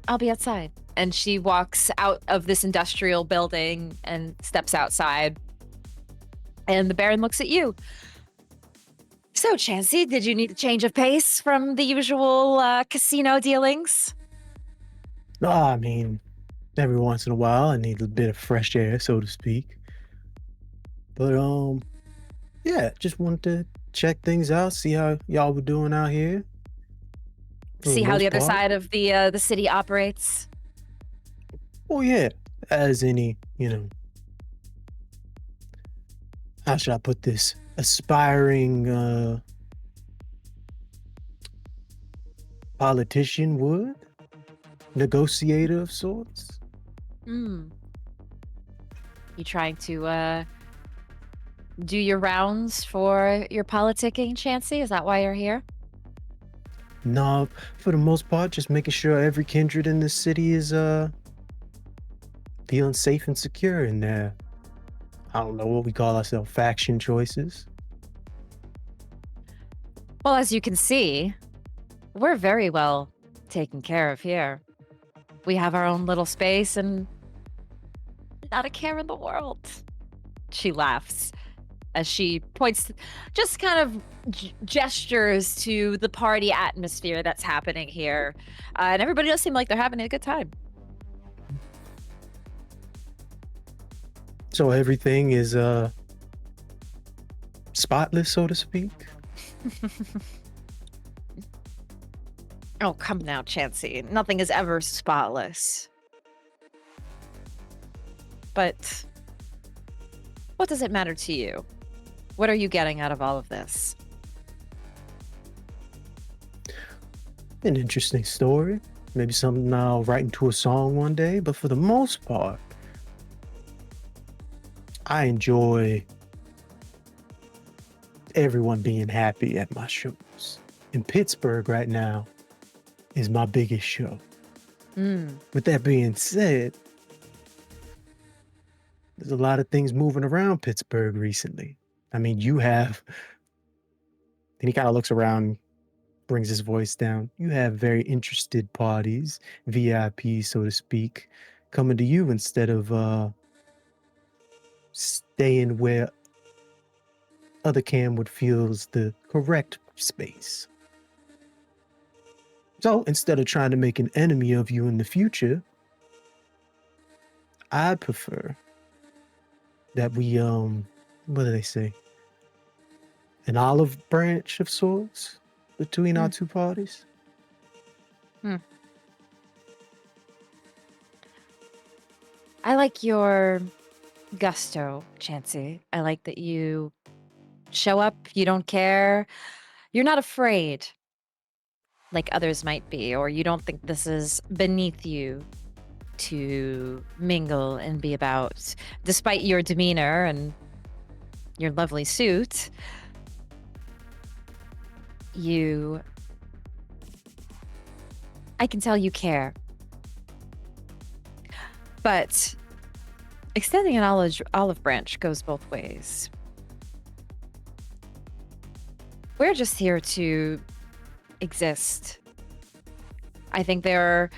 I'll be outside. And she walks out of this industrial building and steps outside. And the Baron looks at you. So, Chancie, did you need a change of pace from the usual casino dealings? No, I mean, every once in a while, I need a bit of fresh air, so to speak. But, yeah, just wanted to check things out, see how y'all were doing out here. See how the other side of the city operates? Oh, yeah, as any, how should I put this? Aspiring politician would? Negotiator of sorts? You trying to do your rounds for your politicking, Chancie? Is that why you're here? No, for the most part, just making sure every kindred in this city is feeling safe and secure in their, I don't know what we call ourselves, faction choices. Well, as you can see, we're very well taken care of here. We have our own little space and not a care in the world. She laughs as she points, just kind of gestures to the party atmosphere that's happening here. And everybody does seem like they're having a good time. So everything is spotless, so to speak? Oh, come now, Chancie. Nothing is ever spotless. But what does it matter to you? What are you getting out of all of this? An interesting story. Maybe something I'll write into a song one day, but for the most part, I enjoy everyone being happy at my shows. In Pittsburgh right now is my biggest show. With that being said, there's a lot of things moving around Pittsburgh recently. I mean, you have, and he kind of looks around, brings his voice down. You have very interested parties, VIP, so to speak, coming to you instead of staying where other Camwood feels the correct space. So instead of trying to make an enemy of you in the future, I prefer that we, what do they say? An olive branch of sorts between our two parties. I like your gusto, Chancie. I like that you show up, you don't care, you're not afraid like others might be, or you don't think this is beneath you to mingle and be about. Despite your demeanor and your lovely suit, I can tell you care. But Extending an olive branch goes both ways. We're just here to exist. I think there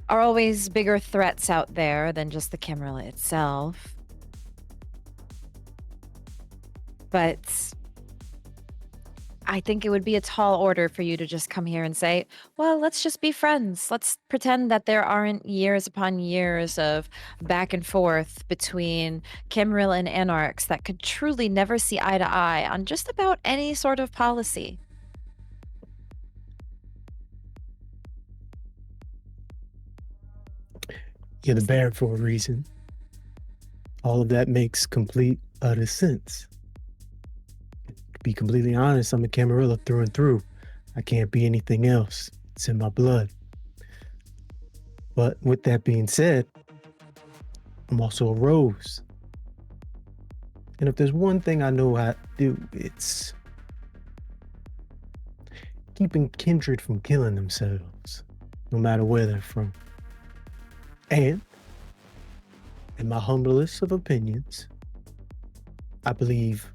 are always bigger threats out there than just the Camarilla itself. But I think it would be a tall order for you to just come here and say, well, let's just be friends. Let's pretend that there aren't years upon years of back and forth between Camarilla and Anarchs that could truly never see eye to eye on just about any sort of policy. You're the Baron for a reason. All of that makes complete, utter sense. To be completely honest, I'm a Camarilla through and through. I can't be anything else. It's in my blood. But with that being said, I'm also a rose. And if there's one thing I know how to do, it's keeping kindred from killing themselves, no matter where they're from. And, in my humblest of opinions, I believe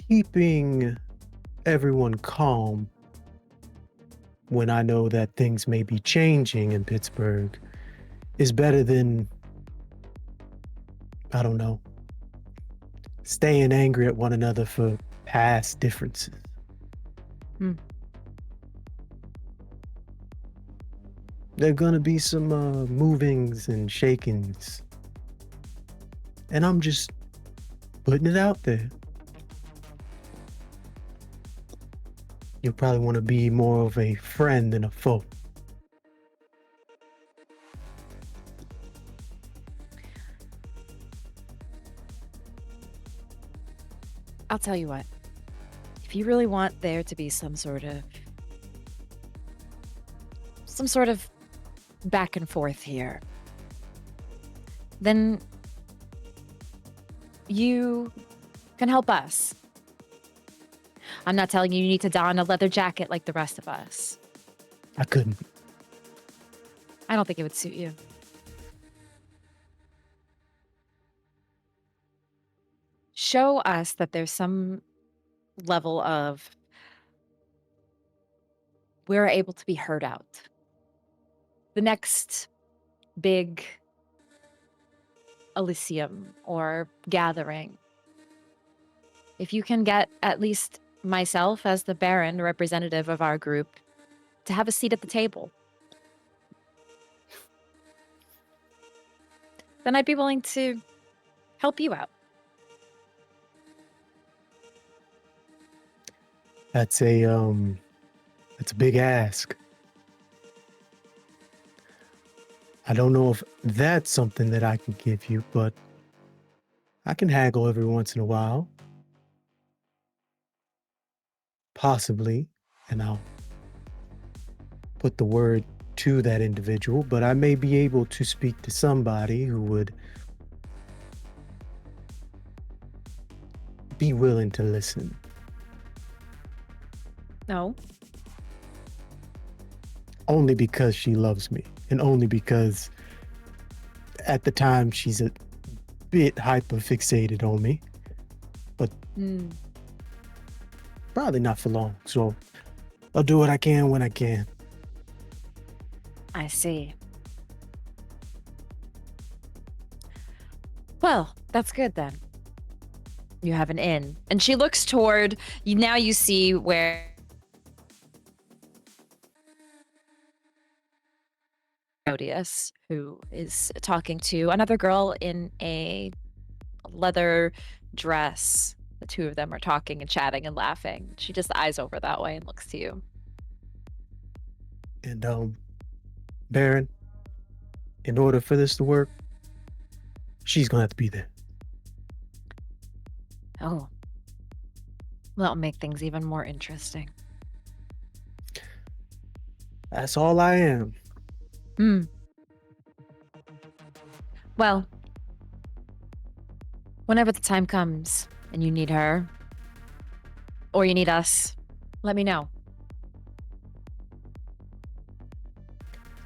keeping everyone calm when I know that things may be changing in Pittsburgh is better than, I don't know, staying angry at one another for past differences. There are gonna be some movings and shakings. And I'm just putting it out there. You'll probably want to be more of a friend than a foe. I'll tell you what. If you really want there to be some sort of back and forth here, then you can help us. I'm not telling you need to don a leather jacket like the rest of us. I couldn't. I don't think it would suit you. Show us that there's some level of we're able to be heard out. The next big Elysium or gathering. If you can get at least myself as the Baron, representative of our group, to have a seat at the table, then I'd be willing to help you out. That's a big ask. I don't know if that's something that I can give you, but I can haggle every once in a while. Possibly, and I'll put the word to that individual, but I may be able to speak to somebody who would be willing to listen. No. Only because she loves me, and only because at the time she's a bit hyper-fixated on me, but probably not for long, so I'll do what I can when I can. I see. Well, that's good then. You have an inn. And she looks toward you. Now you see where Odious, who is talking to another girl in a leather dress. The two of them are talking and chatting and laughing. She just eyes over that way and looks to you. And Baron, in order for this to work, she's gonna have to be there. Oh. That'll make things even more interesting. That's all I am. Well, whenever the time comes and you need her, or you need us, let me know.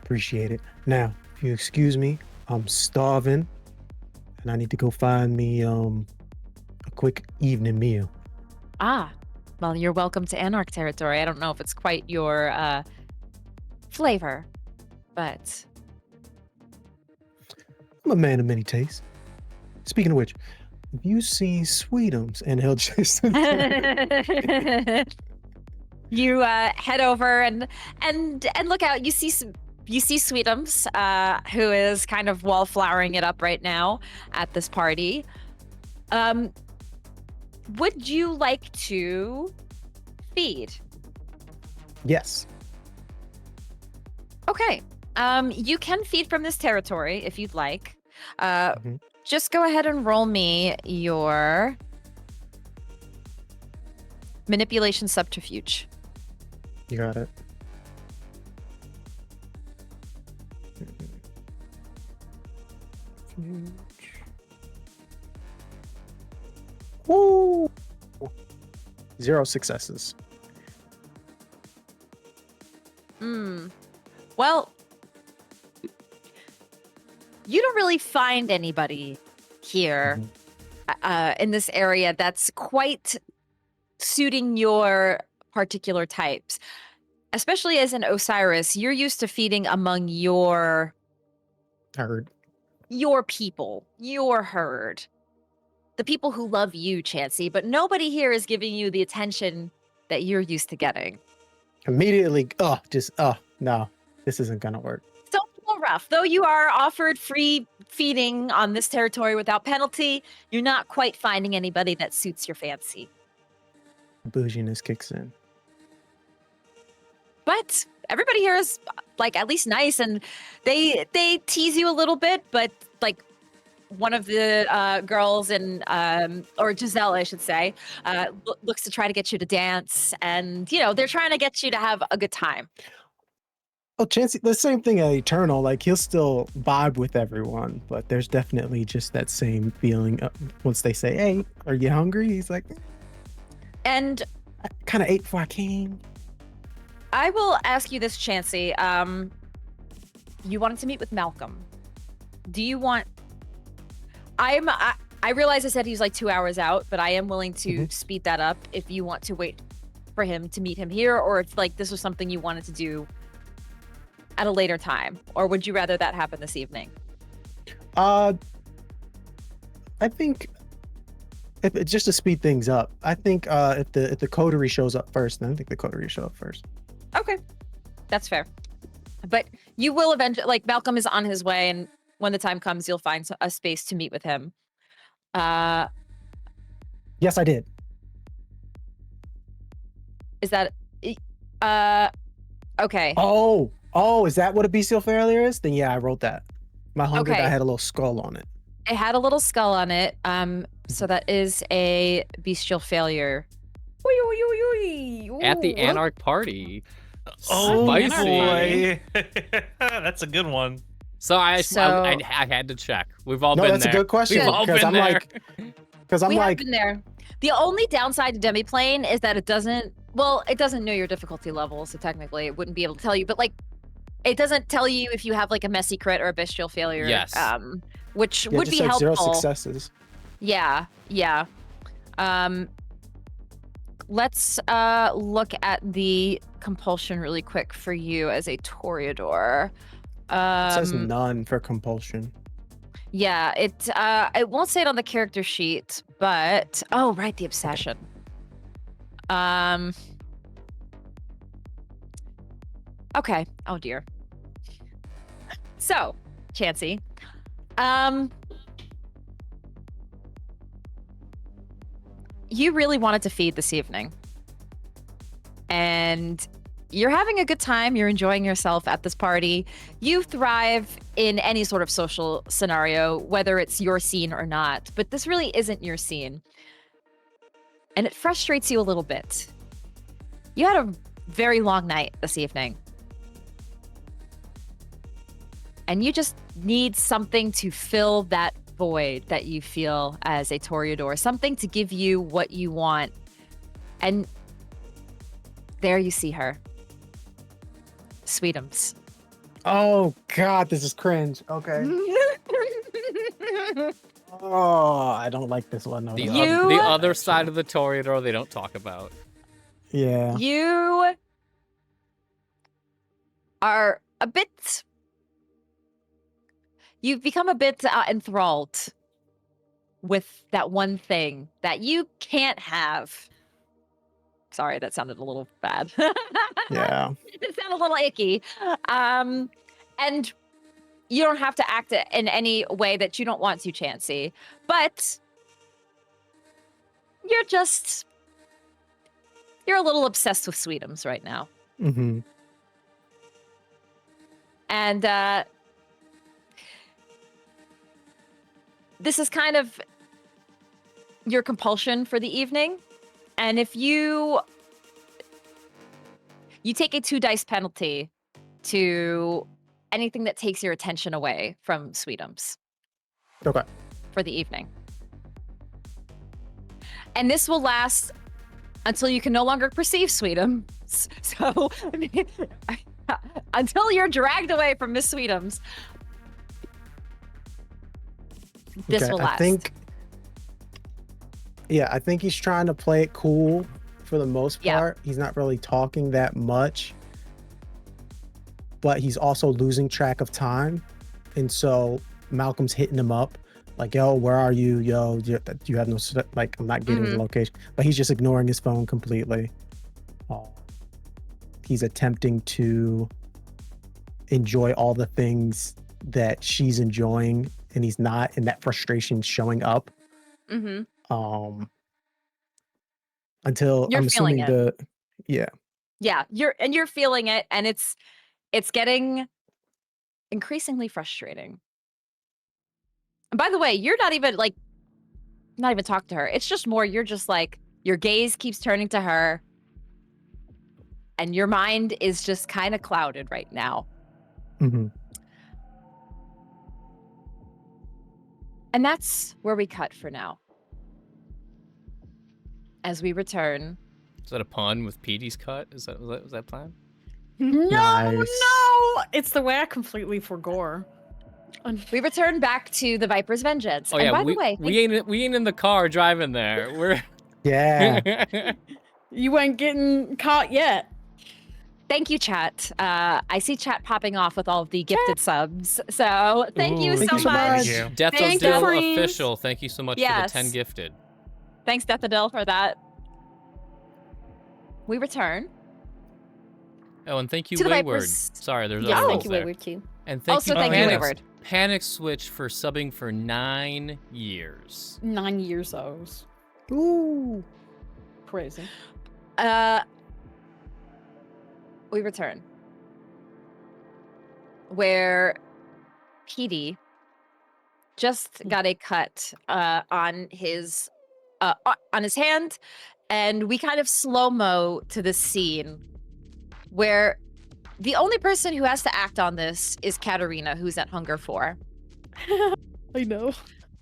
Appreciate it. Now, if you excuse me, I'm starving, and I need to go find me a quick evening meal. Ah, well, you're welcome to Anarch territory. I don't know if it's quite your flavor, but I'm a man of many tastes. Speaking of which, have you seen Sweetums? And he'll just you head over and look out. You see Sweetums, who is kind of wallflowering it up right now at this party. Would you like to feed? Yes. Okay. You can feed from this territory if you'd like. Mhm. Just go ahead and roll me your manipulation subterfuge. You got it. Woo! 0 successes. Well, you don't really find anybody here in this area that's quite suiting your particular types. Especially as an Osiris, you're used to feeding among your Heard. people, your herd. The people who love you, Chancie, but nobody here is giving you the attention that you're used to getting. Immediately, no, this isn't gonna work. So a little rough. Though you are offered free feeding on this territory without penalty, you're not quite finding anybody that suits your fancy. Bouginess kicks in. But everybody here is like at least nice, and they tease you a little bit, but like one of the girls and or Giselle, I should say, looks to try to get you to dance, and they're trying to get you to have a good time. Oh, Chancie, the same thing at Eternal. Like, he'll still vibe with everyone, but there's definitely just that same feeling once they say, "Hey, are you hungry?" He's like, And "I kind of ate before I came." I will ask you this, Chancie. You wanted to meet with Malcolm. Do you want? I realize I said he's like 2 hours out, but I am willing to speed that up if you want to wait for him to meet him here, or if like this was something you wanted to do at a later time, or would you rather that happen this evening? I think just to speed things up, I think if the coterie shows up first, then I think the coterie show up first. Okay, that's fair. But you will eventually, like Malcolm is on his way, and when the time comes, you'll find a space to meet with him. Yes, I did. Is that okay? Oh, is that what a bestial failure is? Then yeah, I wrote that. My hunger Okay. guy had a little skull on it. It had a little skull on it. So that is a bestial failure. At the Ooh. Anarch party. Oh Spicy. boy, that's a good one. So I had to check. We've all been there. No, that's a good question We've all because been I'm there. like, because I'm We have like, been there. The only downside to Demiplane is that it doesn't know your difficulty level, so technically it wouldn't be able to tell you, but like it doesn't tell you if you have like a messy crit or a bestial failure. Yes. Which yeah, would just be like helpful. 0 successes. Yeah. Let's look at the compulsion really quick for you as a Toreador. It says none for compulsion. Yeah, it won't say it on the character sheet, but oh right, the obsession. Okay. Oh dear. So, Chancie, you really wanted to feed this evening, and you're having a good time. You're enjoying yourself at this party. You thrive in any sort of social scenario, whether it's your scene or not, but this really isn't your scene. And it frustrates you a little bit. You had a very long night this evening. And you just need something to fill that void that you feel as a Toreador, something to give you what you want. And there you see her. Sweetums. Oh God, this is cringe. Okay. Oh, I don't like this one. No, The, no. the other side of the Toreador they don't talk about. Yeah. You are a bit. You've become a bit enthralled with that one thing that you can't have. Sorry, that sounded a little bad. Yeah. It sounded a little icky. And you don't have to act in any way that you don't want to, Chancie. But you're a little obsessed with Sweetums right now. Mm-hmm. And this is kind of your compulsion for the evening. And if you take a 2 dice penalty to anything that takes your attention away from Sweetums. Okay. For the evening. And this will last until you can no longer perceive Sweetums. So, until you're dragged away from Miss Sweetums, this will last. I think he's trying to play it cool for the most part. He's not really talking that much, but he's also losing track of time. And so Malcolm's hitting him up like, yo, where are you? Yo, you have no, like, I'm not getting the location, but he's just ignoring his phone completely. He's attempting to enjoy all the things that she's enjoying, and he's not, and that frustration showing up. Mm-hmm. Until you're I'm assuming you're feeling it, and it's getting increasingly frustrating. And by the way, you're not even talking to her. It's just more, you're just like, your gaze keeps turning to her, and your mind is just kind of clouded right now. Mm-hmm. And that's where we cut for now. As we return. Is that a pun with Petey's cut? Was that plan? No, Nice. no! It's the way I completely forgore. We return back to the Viper's Vengeance. Oh and yeah, by the way, we ain't in the car driving there. We're You ain't getting caught yet. thank you, chat. I see chat popping off with all of the gifted subs. So thank you so much. Death official. Thank you so much for the 10 gifted. Thanks, Deathadil, for that. We return. Oh, and thank you, to Wayward. Vipers. Sorry, there's Yeah, other thank rolls you, there. Wayward, too. And thank you, Wayward. Panic Switch for subbing for 9 years. 9 years old. Ooh. Crazy. We return. Where Petey just got a cut on his hand, and we kind of slow-mo to the scene where the only person who has to act on this is Katerina, who's at Hunger 4. I know.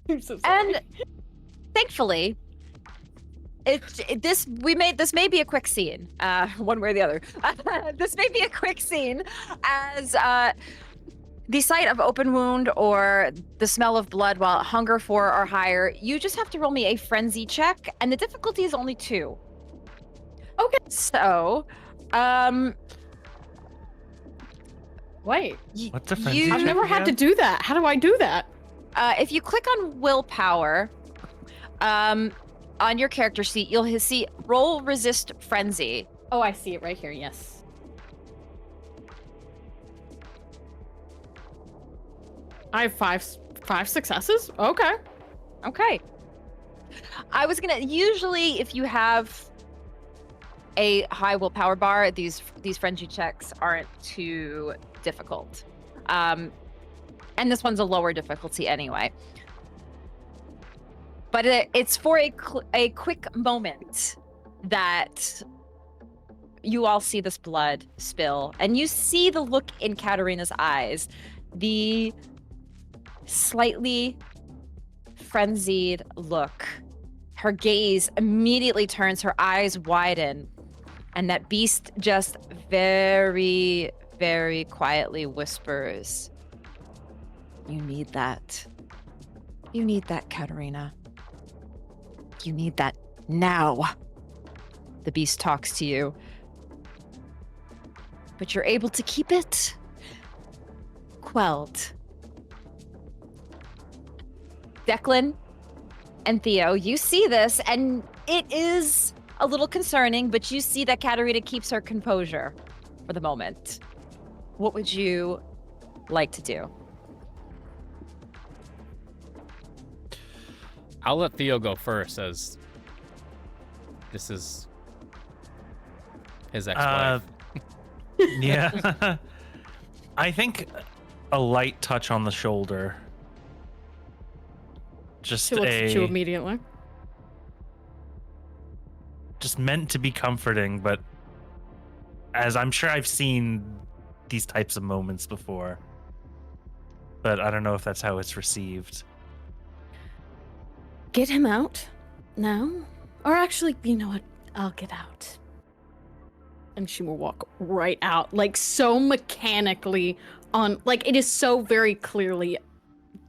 I'm so sorry. And thankfully, this may be a quick scene, one way or the other. This may be a quick scene, as the sight of open wound or the smell of blood while at Hunger 4 or higher, you just have to roll me a frenzy check, and the difficulty is only 2. Okay. So, wait. What's a frenzy I've check never had to again? do that. How do I do that? If you click on willpower, on your character sheet, you'll see roll resist frenzy. Oh, I see it right here. Yes. I have five successes. Okay. Okay. I was gonna usually, if you have a high willpower bar, these frenzy checks aren't too difficult, and this one's a lower difficulty anyway. But it's for a quick moment that you all see this blood spill, and you see the look in Katerina's eyes, the slightly frenzied look. Her gaze immediately turns, her eyes widen, and that beast just very, very quietly whispers, "You need that. You need that, Katerina. You need that now." The beast talks to you, but you're able to keep it quelled. Declan and Theo, you see this, and it is a little concerning, but you see that Katerina keeps her composure for the moment. What would you like to do? I'll let Theo go first, as this is his ex-wife. Yeah. I think a light touch on the shoulder. Just She looks at you immediately. just meant to be comforting, but as I'm sure I've seen these types of moments before. But I don't know if that's how it's received. Get him out now. Or actually, you know what? I'll get out. And she will walk right out, like so mechanically on, like it is so very clearly,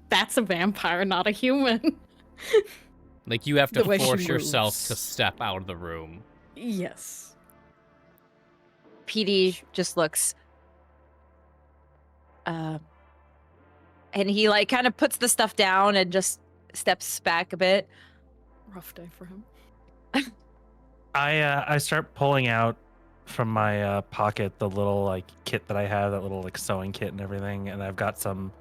that's a vampire, not a human. Like you have to The way she force yourself moves. to step out of the room. Yes. PD just looks, and he like kind of puts the stuff down and just steps back a bit. Rough day for him. I start pulling out from my pocket the little like kit that I have, that little like sewing kit and everything, and I've got some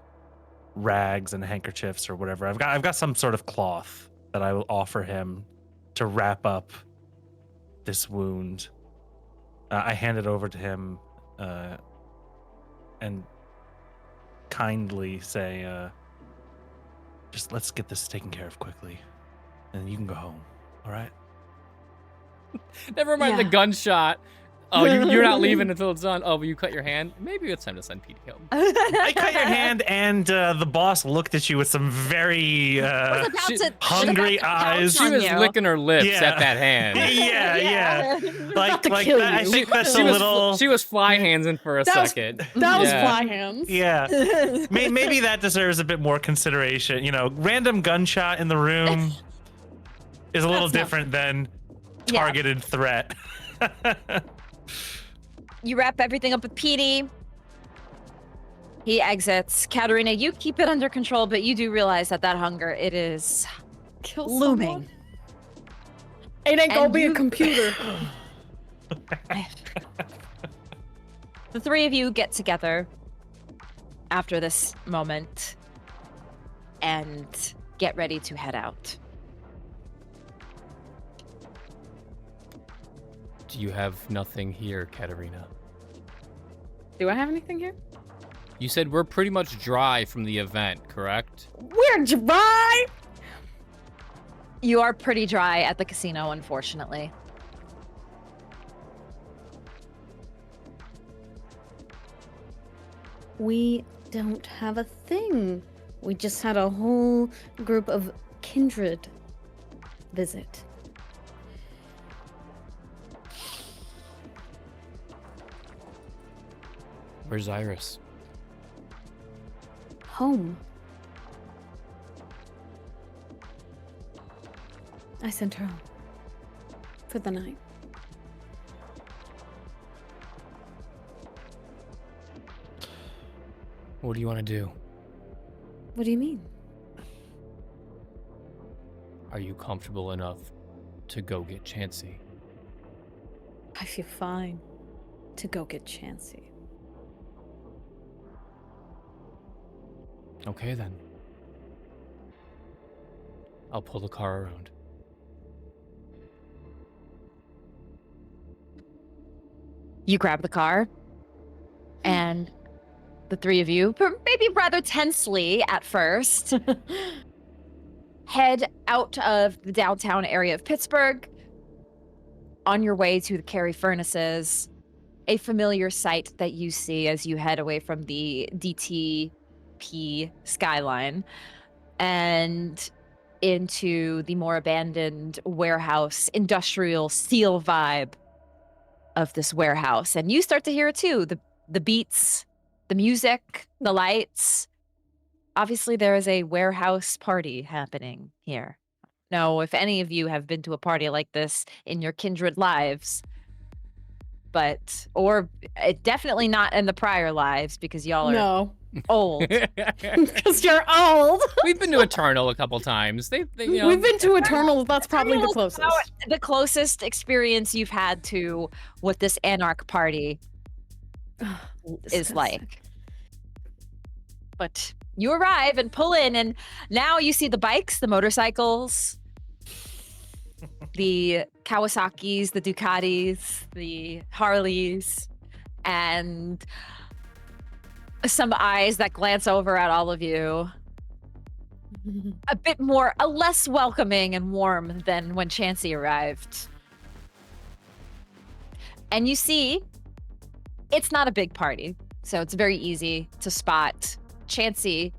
rags and handkerchiefs or whatever. I've got some sort of cloth that I will offer him to wrap up this wound. I hand it over to him and kindly say, just let's get this taken care of quickly, and you can go home. All right? Never mind the Yeah. gunshot. Oh, you're not leaving until it's done. Oh, but you cut your hand? Maybe it's time to send PD home. I cut your hand, and the boss looked at you with some very Was about she- to- hungry was about to pounce eyes. She on was you. licking her lips Yeah. at that hand. yeah. Like to kill that, I you. think that's She a was, little. she was fly handsing for a That was- second. That was Yeah. fly hands. Yeah, maybe that deserves a bit more consideration. You know, random gunshot in the room is a little That's not- different than Yeah. targeted threat. You wrap everything up with PD. He exits. Katerina, you keep it under control, but you do realize that hunger, it is Kill looming. someone. It ain't gonna And be you- a computer. The three of you get together after this moment and get ready to head out. Do you have nothing here, Katerina? Do I have anything here? You said we're pretty much dry from the event, correct? We're dry. You are pretty dry at the casino, unfortunately. We don't have a thing. We just had a whole group of kindred visit. Where's Iris? Home. I sent her home. For the night. What do you want to do? What do you mean? Are you comfortable enough to go get Chancie? I feel fine to go get Chancie. Okay then. I'll pull the car around. You grab the car, and the three of you, maybe rather tensely at first, head out of the downtown area of Pittsburgh on your way to the Carry Furnaces, a familiar sight that you see as you head away from the DTP skyline and into the more abandoned warehouse, industrial steel vibe of this warehouse. And you start to hear it too, the the beats, the music, the lights. Obviously, there is a warehouse party happening here. Know if any of you have been to a party like this in your kindred lives, or definitely not in the prior lives because y'all are old. Because you're old. We've been to Eternal a couple times. We've been to Eternal. That's probably the closest. The closest experience you've had to what this Anarch party is like. But you arrive and pull in, and now you see the bikes, the motorcycles, the Kawasaki's, the Ducatis, the Harleys, and some eyes that glance over at all of you. A less welcoming and warm than when Chancie arrived. And you see, it's not a big party, so it's very easy to spot Chancie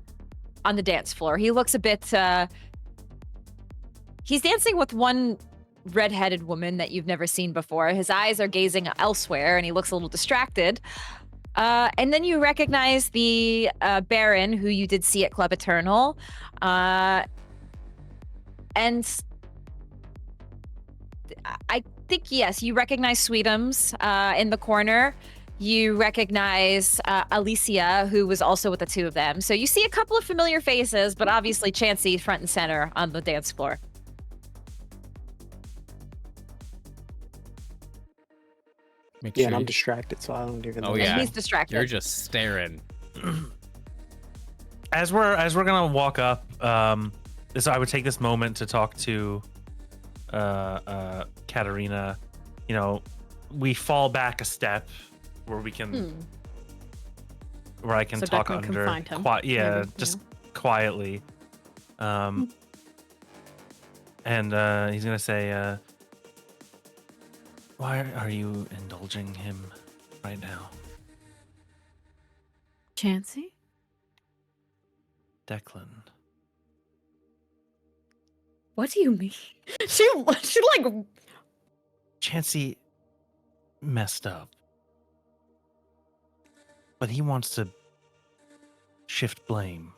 on the dance floor. He looks a bit, he's dancing with one redheaded woman that you've never seen before. His eyes are gazing elsewhere and he looks a little distracted. And then you recognize the Baron who you did see at Club Eternal. And I think, yes, you recognize Sweetums in the corner. You recognize Alicia, who was also with the two of them. So you see a couple of familiar faces, but obviously Chancie front and center on the dance floor. And I'm distracted, so I don't even know. Oh, yeah. And he's distracted. You're just staring. As we're gonna walk up, so I would take this moment to talk to Katerina. You know, we fall back a step where we can, where I can So talk Declan can under, find him, just quietly. And he's gonna say, "Why are you indulging him right now, Chancie? Declan?" What do you mean? She like Chancie messed up, but he wants to shift blame.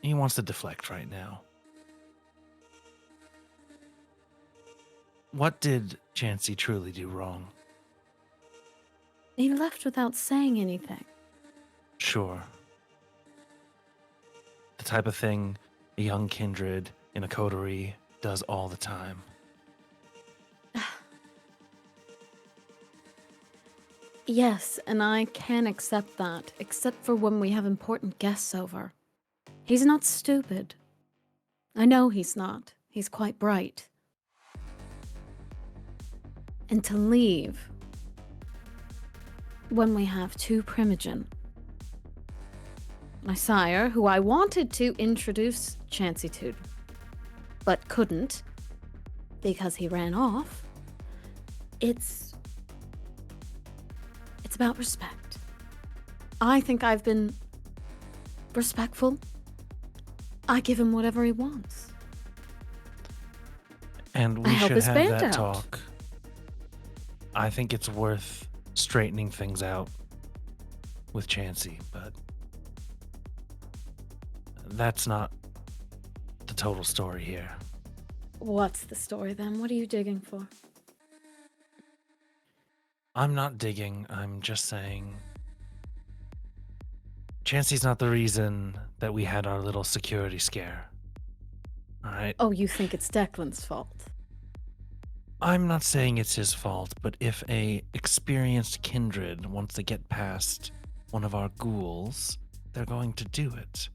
He wants to deflect right now. What did Chancie truly do wrong? he left without saying anything. Sure. The type of thing a young kindred in a coterie does all the time. Yes, and I can accept that, except for when we have important guests over. He's not stupid. I know he's not. He's quite bright. And to leave when we have two Primogen. My sire, who I wanted to introduce Chancie to, but couldn't because he ran off. It's about respect. I think I've been respectful. I give him whatever he wants. And we I help should his have band that out. talk. I think it's worth straightening things out with Chancie, but that's not the total story here. What's the story then? What are you digging for? I'm not digging, I'm just saying Chancie's not the reason that we had our little security scare. All right? Oh, you think it's Declan's fault? I'm not saying it's his fault, but if a experienced kindred wants to get past one of our ghouls, they're going to do it.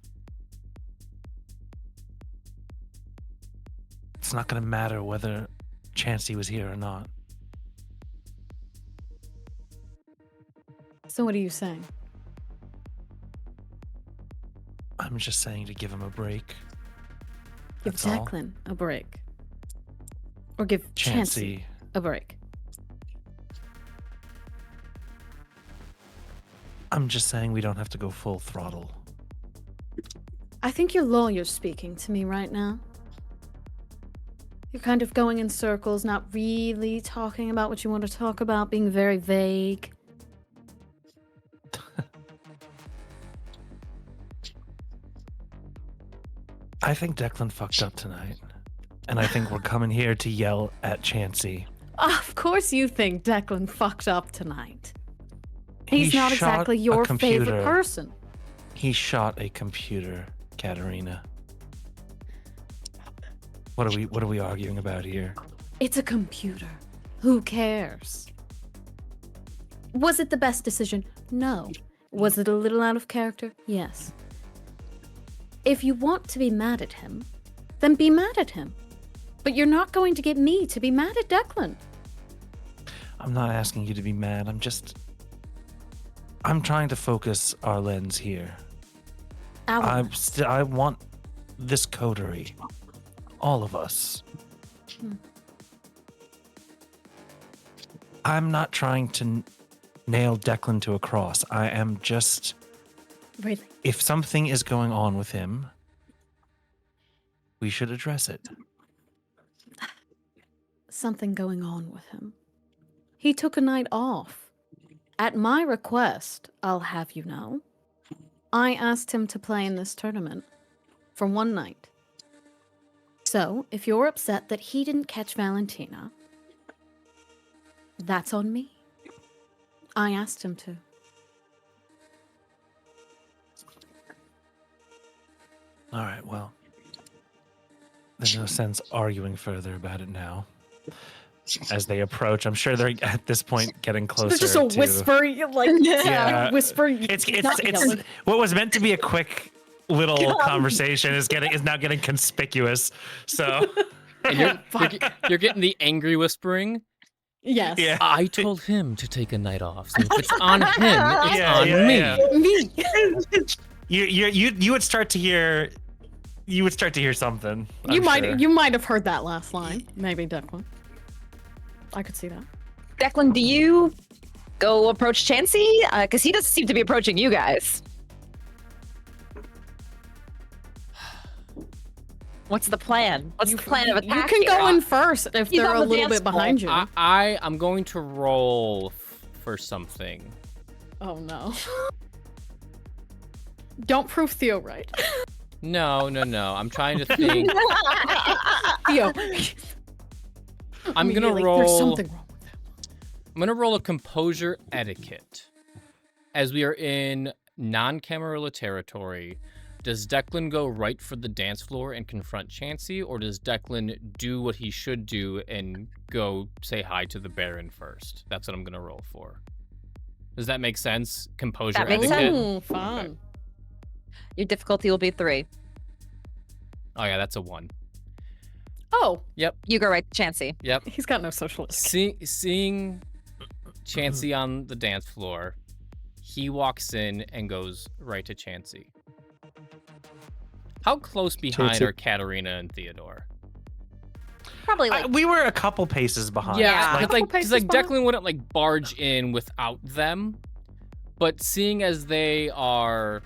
It's not going to matter whether Chancie was here or not. So what are you saying? I'm just saying to give him a break. Give That's all. Declan a break. Or give Chancie a break. I'm just saying we don't have to go full throttle. I think your lawyer's speaking to me right now. You're kind of going in circles, not really talking about what you want to talk about, being very vague. I think Declan fucked up tonight. And I think we're coming here to yell at Chancie. Of course you think Declan fucked up tonight. He's He not shot exactly a your computer. favorite person. He shot a computer, Katerina. What are we arguing about here? It's a computer. Who cares? Was it the best decision? No. Was it a little out of character? Yes. If you want to be mad at him, then be mad at him. But you're not going to get me to be mad at Declan. I'm not asking you to be mad. I'm trying to focus our lens here. I want this coterie. All of us. I'm not trying to nail Declan to a cross. I am just... Really? If something is going on with him, we should address it. Something going on with him. He took a night off. At my request, I'll have you know, I asked him to play in this tournament for one night. So, if you're upset that he didn't catch Valentina, that's on me. I asked him to. All right, well, there's no sense arguing further about it now. As they approach, I'm sure they're at this point getting closer. There's just a to... whisper, like Yeah. whisper. It's what was meant to be a quick little conversation is now getting conspicuous. So And you're getting the angry whispering. Yes. yeah. I told him to take a night off. So if it's on him, it's on me. Yeah. Me. You would start to hear. You would start to hear something. You I'm might have heard that last line. Maybe Declan. I could see that. Declan, do you go approach Chancie? Because he doesn't seem to be approaching you guys. What's the plan? What's the plan of attack? You can go here? in first if He's they're on a the little dance bit behind you. I'm going to roll for something. Oh no. Don't prove Theo right. No. I'm trying to think. Theo. I'm gonna There's roll. something wrong with him. I'm gonna roll a composure etiquette. As we are in non-Camarilla territory, does Declan go right for the dance floor and confront Chancie, or does Declan do what he should do and go say hi to the Baron first? That's what I'm gonna roll for. Does that make sense? Composure That makes etiquette. Ooh, fun. Your difficulty will be 3. Oh yeah, that's a 1. Oh, You go right to Chancie. Yep. he's got no social etiquette. Seeing Chancie on the dance floor, he walks in and goes right to Chancie. How close behind Chancie. are Katerina and Theodore? Probably like we were a couple paces behind. Yeah. because Couple paces Declan wouldn't like barge in without them, but seeing as they are,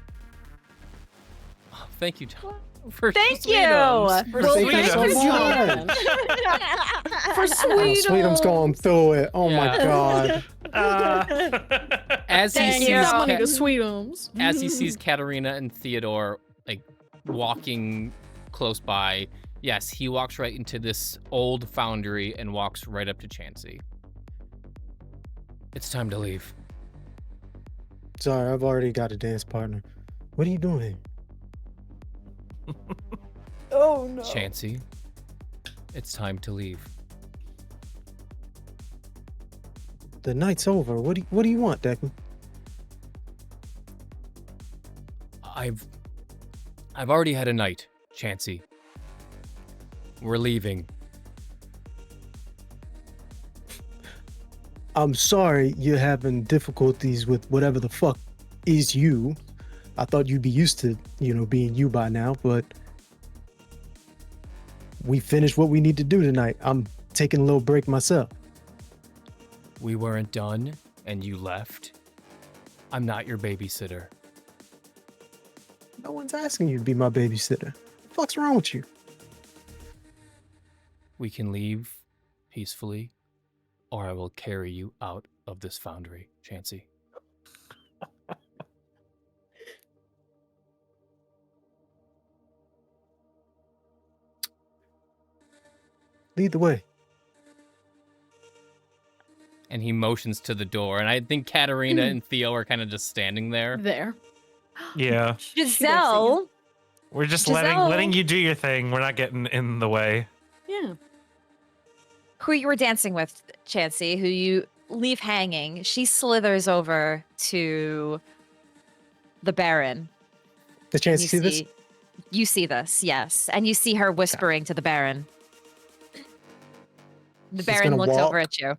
thank you, Tom. For Thank Sweetums. you. For Well, thank you so Sweetums. much. For Oh, sweet. Sweetum's going through it. Oh my Yeah. god. As he Dang, sees you money Ka- to Sweetums. as he sees Katerina and Theodore like walking close by, yes, he walks right into this old foundry and walks right up to Chancie. It's time to leave. Sorry, I've already got a dance partner. What are you doing here? Oh no. Chancie, it's time to leave. The night's over. What do you want, Declan? I've already had a night, Chancie. We're leaving. I'm sorry you're having difficulties with whatever the fuck is you. I thought you'd be used to, being you by now, but we finished what we need to do tonight. I'm taking a little break myself. We weren't done and you left. I'm not your babysitter. No one's asking you to be my babysitter. What the fuck's wrong with you? We can leave peacefully, or I will carry you out of this foundry, Chancie. Lead the way. And he motions to the door, and I think Katerina and Theo are kind of just standing there. There. Yeah. Giselle, We're just Giselle. letting you do your thing. We're not getting in the way. Yeah. who you were dancing with, Chancie, who you leave hanging, she slithers over to the Baron. The chance to see this? You see this, yes. And you see her whispering to the Baron. The She's Baron gonna looks over walk. at you.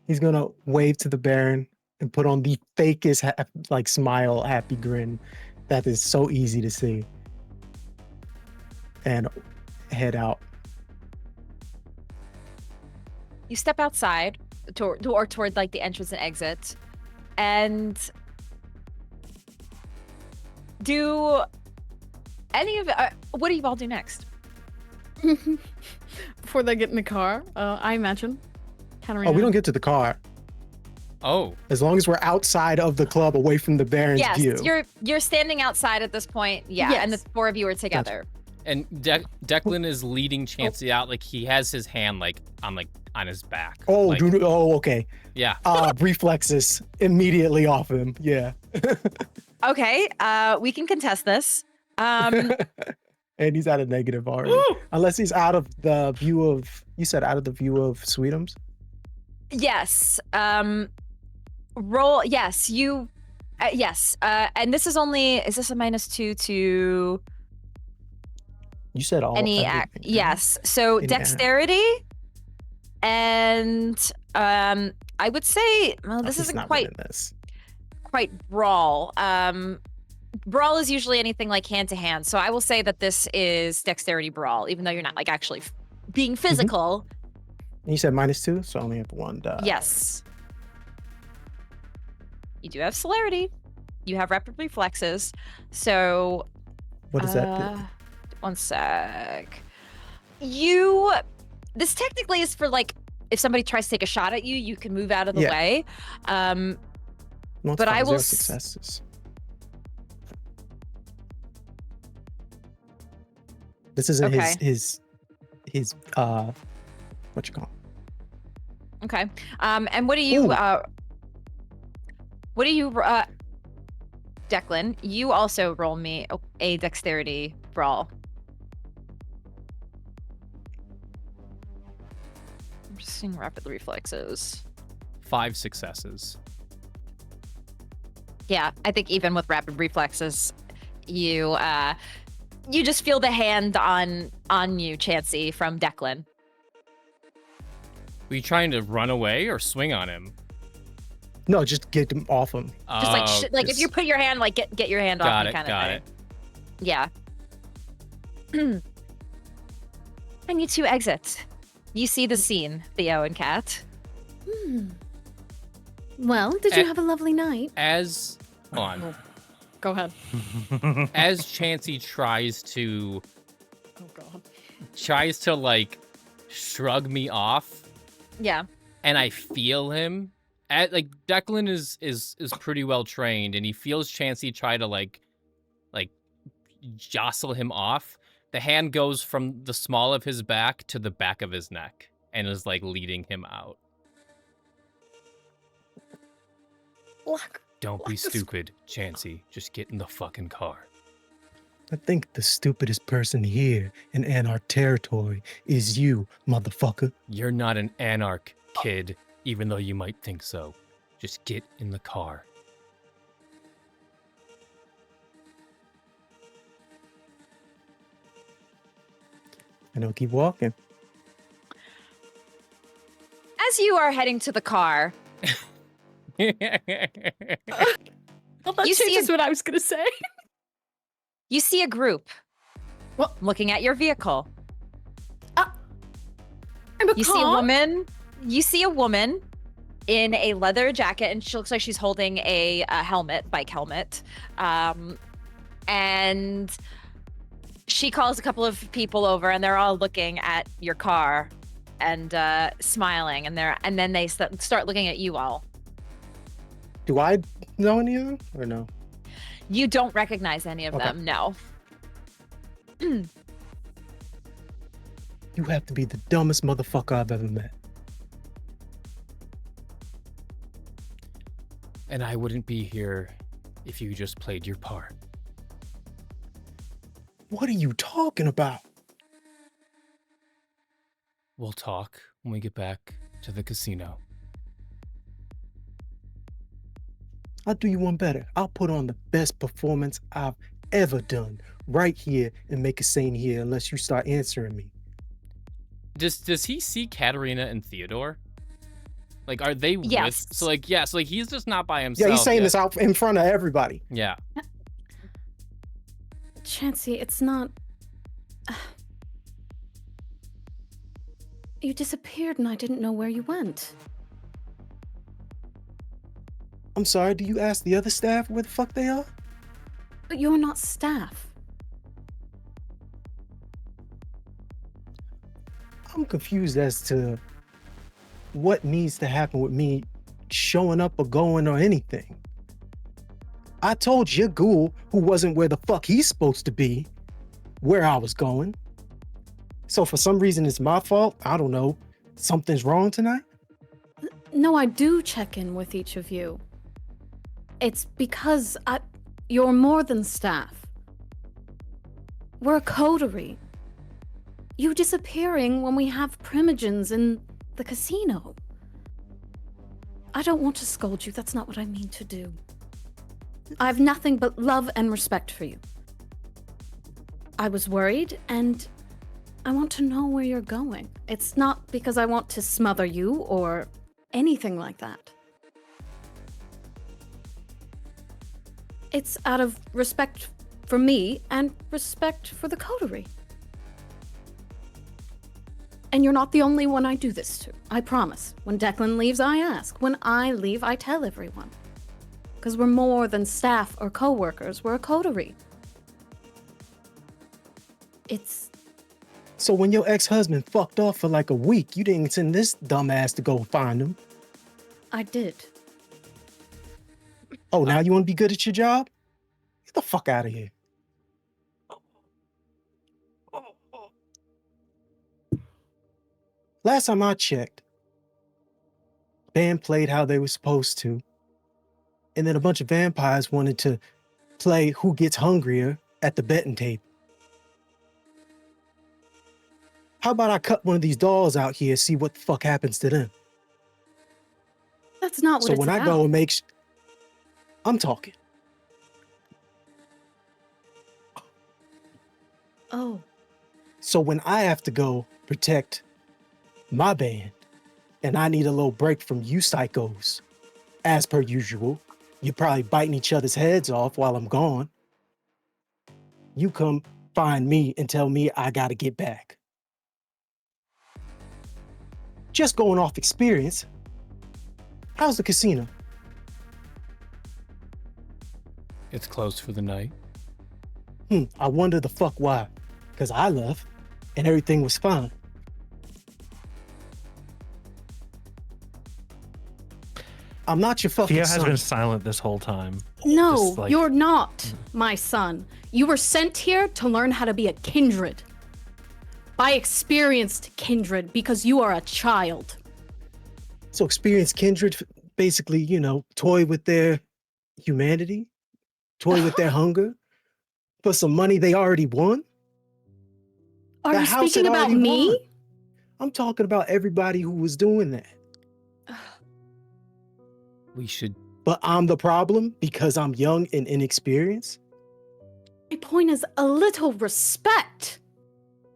He's gonna wave to the Baron and put on the fakest smile, happy grin that is so easy to see, and head out. You step outside toward like the entrance and exit, and do any of what do you all do next? Before they get in the car, I imagine. Katerina. Oh, we don't get to the car Oh, as long as we're outside of the club, away from the Baron's Yes, view. you're standing outside at this point. Yeah, and the Yes. four of you are together. and Declan is leading Chancie out. Like he has his hand on his back. Oh, like, dude. Oh, okay. yeah. Reflexes immediately off him. Yeah. Okay, we can contest this. And he's at a negative already. Unless he's out of the view of, you said out of the view of Sweetums? Yes. Roll. Yes, you. Yes. And this is only. Is this a -2 to You said all. any act? everything, right? Yes. So Any dexterity, and I would say, well, this He's isn't not quite winning this. brawl. Brawl is usually anything like hand to hand. So I will say that this is dexterity brawl, even though you're not like actually being physical. And you said -2, so I only have one die. Yes. You do have celerity. You have rapid reflexes. So What does that do? one sec. This technically is for like if somebody tries to take a shot at you, you can move out of the Yeah. way. No, it's but I fine, will 0 s- successes. This isn't Okay. his what you call it? Okay. And what do you Ooh. Declan, you also roll me a dexterity brawl. I'm just seeing rapid reflexes. 5 successes. Yeah, I think even with rapid reflexes, you just feel the hand on you, Chancie, from Declan. Were you trying to run away or swing on him? No, just get him off him. Just like Oh, like if 'cause- you put your hand like get your hand off Got me it, kind of got thing. it. Yeah. And you two exit. You see the scene, Theo and Kat. Well, did you have a lovely night? As hold on. Go ahead. As Chancie tries to Oh god. like shrug me off, Yeah. and I feel him. Like Declan is pretty well trained, and he feels Chancie try to like jostle him off. The hand goes from the small of his back to the back of his neck, and is like leading him out. Don't be stupid, Chancie. Just get in the fucking car. I think the stupidest person here in Anarch territory is you, motherfucker. You're not an anarch, kid, even though you might think so. Just get in the car. And he'll keep walking. As you are heading to the car, Well, that You see changes what I was gonna say. you see a group What? looking at your vehicle. I'm a You see a woman. You see a woman in a leather jacket, and she looks like she's holding a helmet, bike helmet. And she calls a couple of people over, and they're all looking at your car and smiling, and then they start looking at you all. Do I know any of them or no? You don't recognize any of Okay. them, no. You have to be the dumbest motherfucker I've ever met. And I wouldn't be here if you just played your part. What are you talking about? We'll talk when we get back to the casino. I'll do you one better. I'll put on the best performance I've ever done right here and make a scene here unless you start answering me. Does he see Katerina and Theodore? Like, are they Yes. with? So he's just not by himself. Yeah, he's saying yet. this out in front of everybody. Yeah. Chancie, it's not... You disappeared and I didn't know where you went. I'm sorry, do you ask the other staff where the fuck they are? But you're not staff. I'm confused as to what needs to happen with me showing up or going or anything. I told your ghoul, who wasn't where the fuck he's supposed to be, where I was going. So for some reason it's my fault. I don't know. Something's wrong tonight? No, I do check in with each of you. It's because you're more than staff. We're a coterie. You disappearing when we have primogens in the casino. I don't want to scold you. That's not what I mean to do. I have nothing but love and respect for you. I was worried, and I want to know where you're going. It's not because I want to smother you or anything like that. It's out of respect for me and respect for the coterie. And you're not the only one I do this to. I promise. When Declan leaves, I ask. When I leave, I tell everyone. Because we're more than staff or co-workers. We're a coterie. It's... So when your ex-husband fucked off for like a week, you didn't send this dumbass to go find him. I did. Oh, now you want to be good at your job? Get the fuck out of here. Last time I checked, band played how they were supposed to, and then a bunch of vampires wanted to play who gets hungrier at the betting table. How about I cut one of these dolls out here and see what the fuck happens to them? That's not what So it's when about. I go and make... I'm talking. Oh. So when I have to go protect my band, and I need a little break from you psychos, as per usual, you're probably biting each other's heads off while I'm gone. You come find me and tell me I gotta get back. Just going off experience, how's the casino? It's closed for the night. I wonder the fuck why. Because I left, and everything was fine. I'm not your fucking Theo has son. been silent this whole time. No, Just like- you're not my son. You were sent here to learn how to be a kindred. By experienced kindred, because you are a child. So experienced kindred basically, toy with their humanity, toy with their hunger, for some money they already won. Are The you house speaking had about already me? won. I'm talking about everybody who was doing that. We should... But I'm the problem because I'm young and inexperienced. My point is a little respect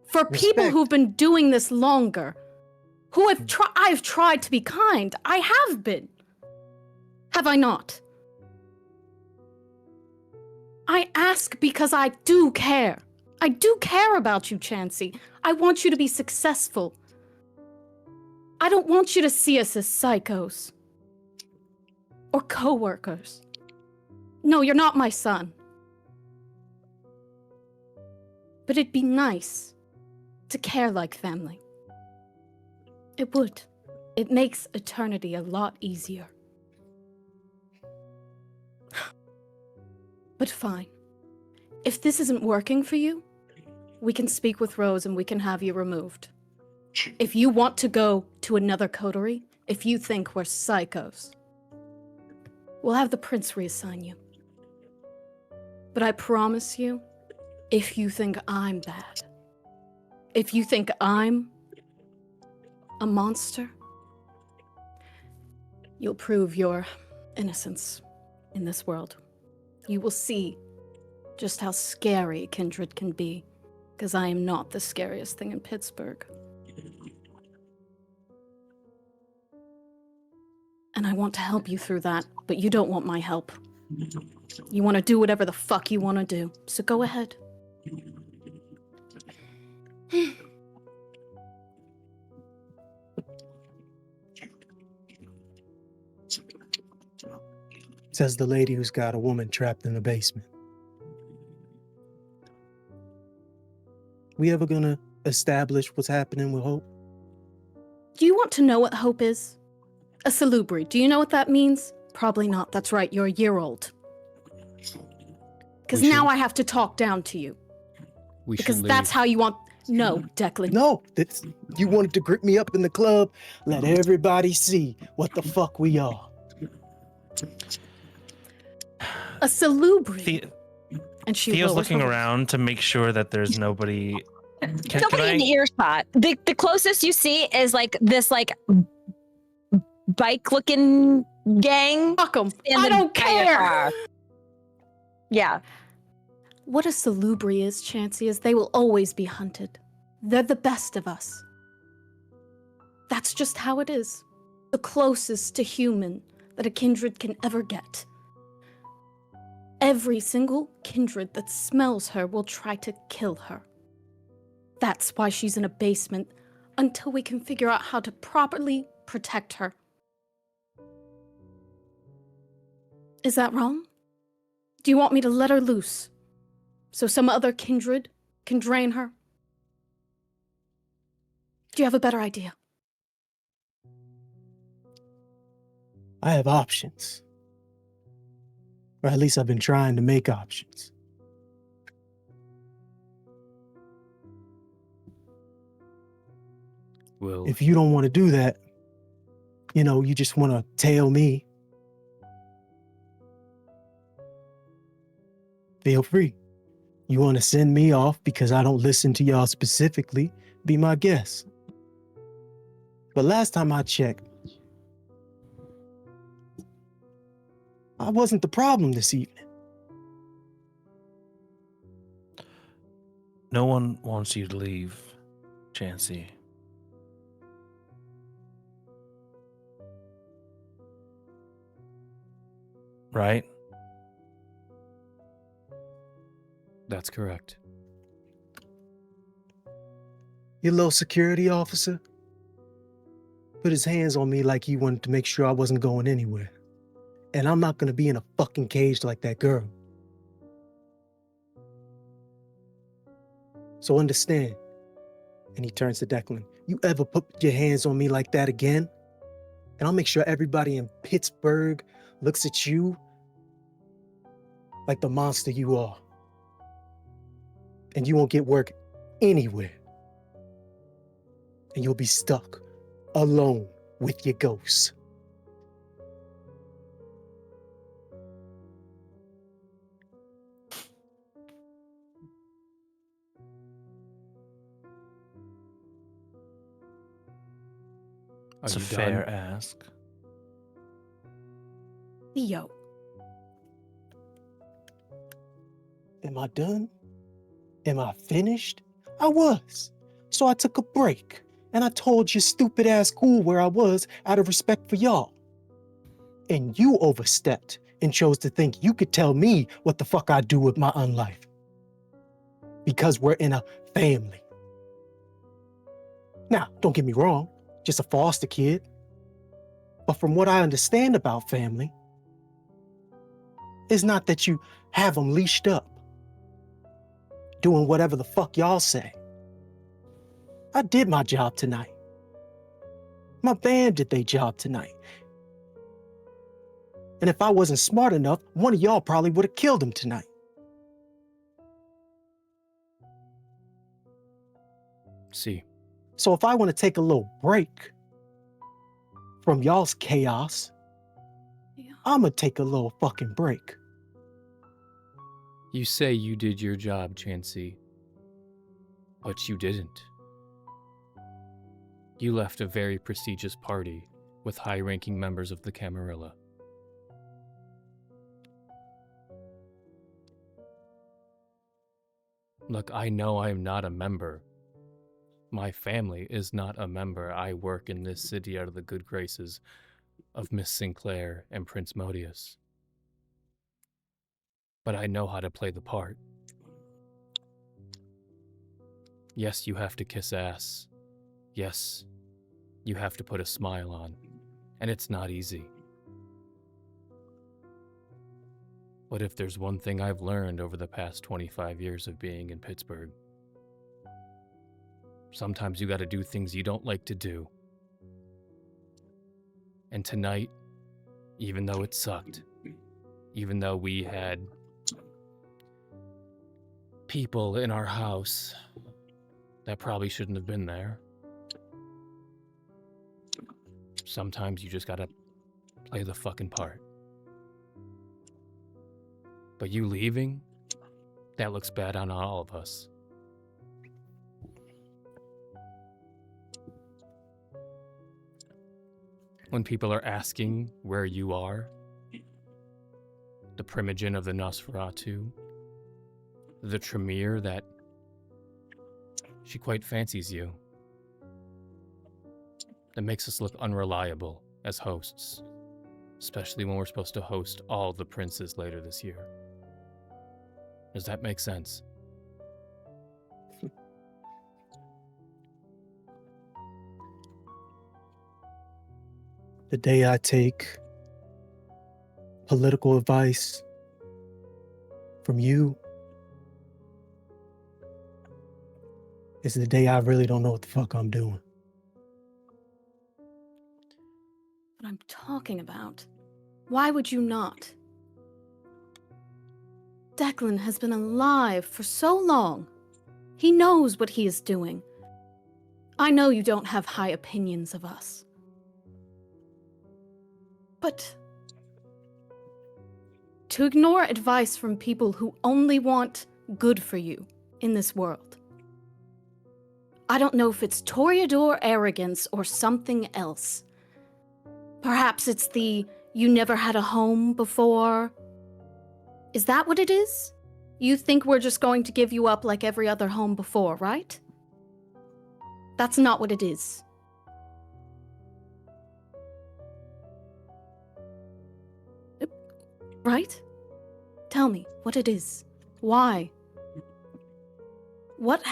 for people Respect. who've been doing this longer. I've tried to be kind. I have been. Have I not? I ask because I do care. I do care about you, Chancie. I want you to be successful. I don't want you to see us as psychos. Or co-workers. No, you're not my son. But it'd be nice to care like family. It would. It makes eternity a lot easier. But fine. If this isn't working for you, we can speak with Rose and we can have you removed. If you want to go to another coterie, if you think we're psychos, we'll have the prince reassign you. But I promise you, if you think I'm bad, if you think I'm a monster, you'll prove your innocence in this world. You will see just how scary kindred can be, because I am not the scariest thing in Pittsburgh. And I want to help you through that, but you don't want my help. You want to do whatever the fuck you want to do, so go ahead. Says the lady who's got a woman trapped in the basement. We ever gonna establish what's happening with Hope? Do you want to know what hope is? A salubri. Do you know what that means? Probably not. That's right, you're a year old. Because now I have to talk down to you. Because that's how you want... No, Declan. No, you wanted to grip me up in the club. Let everybody see what the fuck we are. A salubri. And she Theo's lowers looking her voice. around to make sure that there's nobody. Nobody in earshot. The closest you see is like this bike-looking gang. Fuck 'em. I standing don't by a care. car. Yeah. What a salubri is, Chancie, is they will always be hunted. They're the best of us. That's just how it is. The closest to human that a kindred can ever get. Every single kindred that smells her will try to kill her. That's why she's in a basement, until we can figure out how to properly protect her. Is that wrong? Do you want me to let her loose, so some other kindred can drain her? Do you have a better idea? I have options. Or at least I've been trying to make options. Well, If you don't want to do that, you just want to tail me, feel free. You want to send me off because I don't listen to y'all specifically, be my guest. But last time I checked, I wasn't the problem this evening. No one wants you to leave, Chancie. Right? that's correct. Your little security officer put his hands on me like he wanted to make sure I wasn't going anywhere. And I'm not gonna be in a fucking cage like that girl. So understand. And he turns to Declan. You ever put your hands on me like that again? And I'll make sure everybody in Pittsburgh looks at you like the monster you are. And you won't get work anywhere. And you'll be stuck alone with your ghosts. It's a you fair done? ask. Theo. Am I done? Am I finished? I was. So I took a break. And I told your stupid ass school where I was out of respect for y'all. And you overstepped and chose to think you could tell me what the fuck I do with my unlife. Because we're in a family. Now, don't get me wrong, just a foster kid. But from what I understand about family, it's not that you have them leashed up, doing whatever the fuck y'all say. I did my job tonight. My band did their job tonight. And if I wasn't smart enough, one of y'all probably would have killed him tonight. See. So if I want to take a little break from y'all's chaos, I'm going to take a little fucking break. You say you did your job, Chancie, but you didn't. You left a very prestigious party with high-ranking members of the Camarilla. Look, I know I am not a member. My family is not a member. I work in this city out of the good graces of Miss Sinclair and Prince Modius. But I know how to play the part. Yes, you have to kiss ass. Yes, you have to put a smile on. And it's not easy. But if there's one thing I've learned over the past 25 years of being in Pittsburgh, sometimes you gotta do things you don't like to do. And tonight, even though it sucked, even though we had people in our house that probably shouldn't have been there, sometimes you just gotta play the fucking part. But you leaving, that looks bad on all of us. When people are asking where you are, the primogen of the Nosferatu, the Tremere that she quite fancies you, that makes us look unreliable as hosts, especially when we're supposed to host all the princes later this year. Does that make sense? The day I take political advice from you is the day I really don't know what the fuck I'm doing. What I'm talking about. Why would you not? Declan has been alive for so long. He knows what he is doing. I know you don't have high opinions of us. But to ignore advice from people who only want good for you in this world. I don't know if it's Toreador arrogance or something else. Perhaps it's the you never had a home before. Is that what it is? You think we're just going to give you up like every other home before, right? That's not what it is. Right? Tell me what it is. Why? What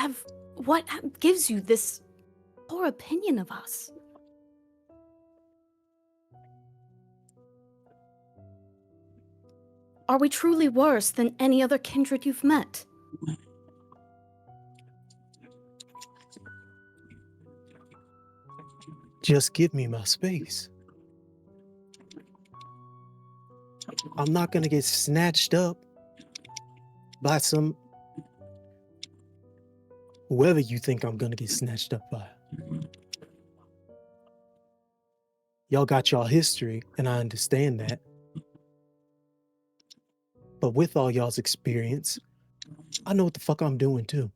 gives you this poor opinion of us? Are we truly worse than any other kindred you've met? Just give me my space. I'm not gonna get snatched up by whoever you think I'm gonna get snatched up by. Y'all got y'all history, and I understand that. But with all y'all's experience, I know what the fuck I'm doing too.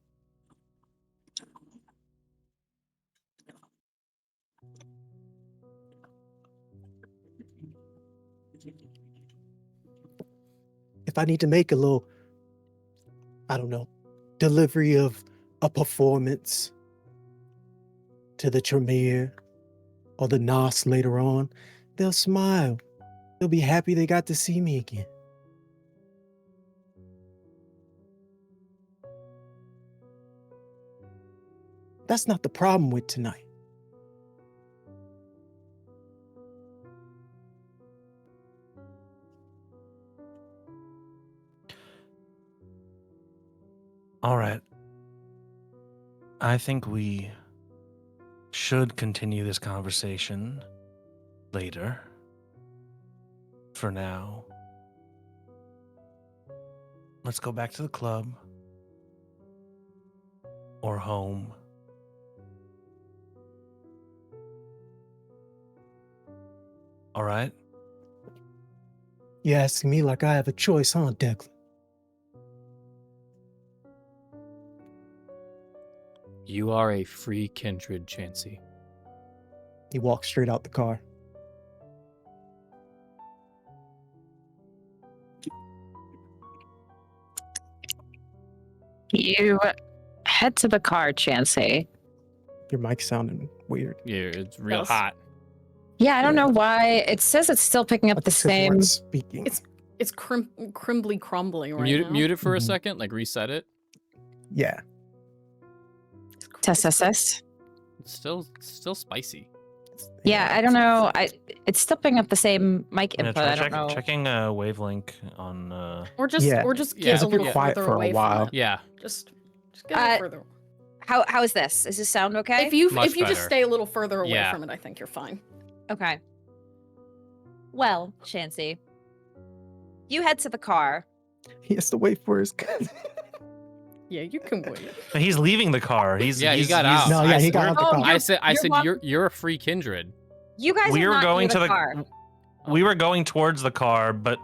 If I need to make a little, I don't know, delivery of a performance to the Tremere or the Nos later on, they'll smile. They'll be happy they got to see me again. That's not the problem with tonight. All right. I think we should continue this conversation later. For now, let's go back to the club or home All right. You asking me like I have a choice, huh, Declan? You are a free kindred, Chancie. He walks straight out the car. You head to the car, Chancie. Your mic's sounding weird. Yeah, it's real Yes. hot. Yeah, I don't know why. It says it's still picking up the That's 'cause you same. weren't speaking. It's crimbly crumbling right now. Mute it for a Mhm. second, like reset it. Yeah. Test, test, test. It's still spicy. Yeah, I don't know. It's still picking up the same mic I'm input. gonna I try don't know. checking wavelength on. Or just Yeah. get Yeah, a little you're quiet further for a away while. from it. Yeah. Just get a little further. How is this? Is this sound okay? If you Much just better. stay a little further away Yeah. from it, I think you're fine. Okay. Well, Chancie, you head to the car. He has to wait for his. Yeah, you can wait. He's leaving the car. He got out. No, yeah, I he s- got out the Oh, car. I said You're you're a free kindred. You guys We are were not going near to the car. We were going towards the car, but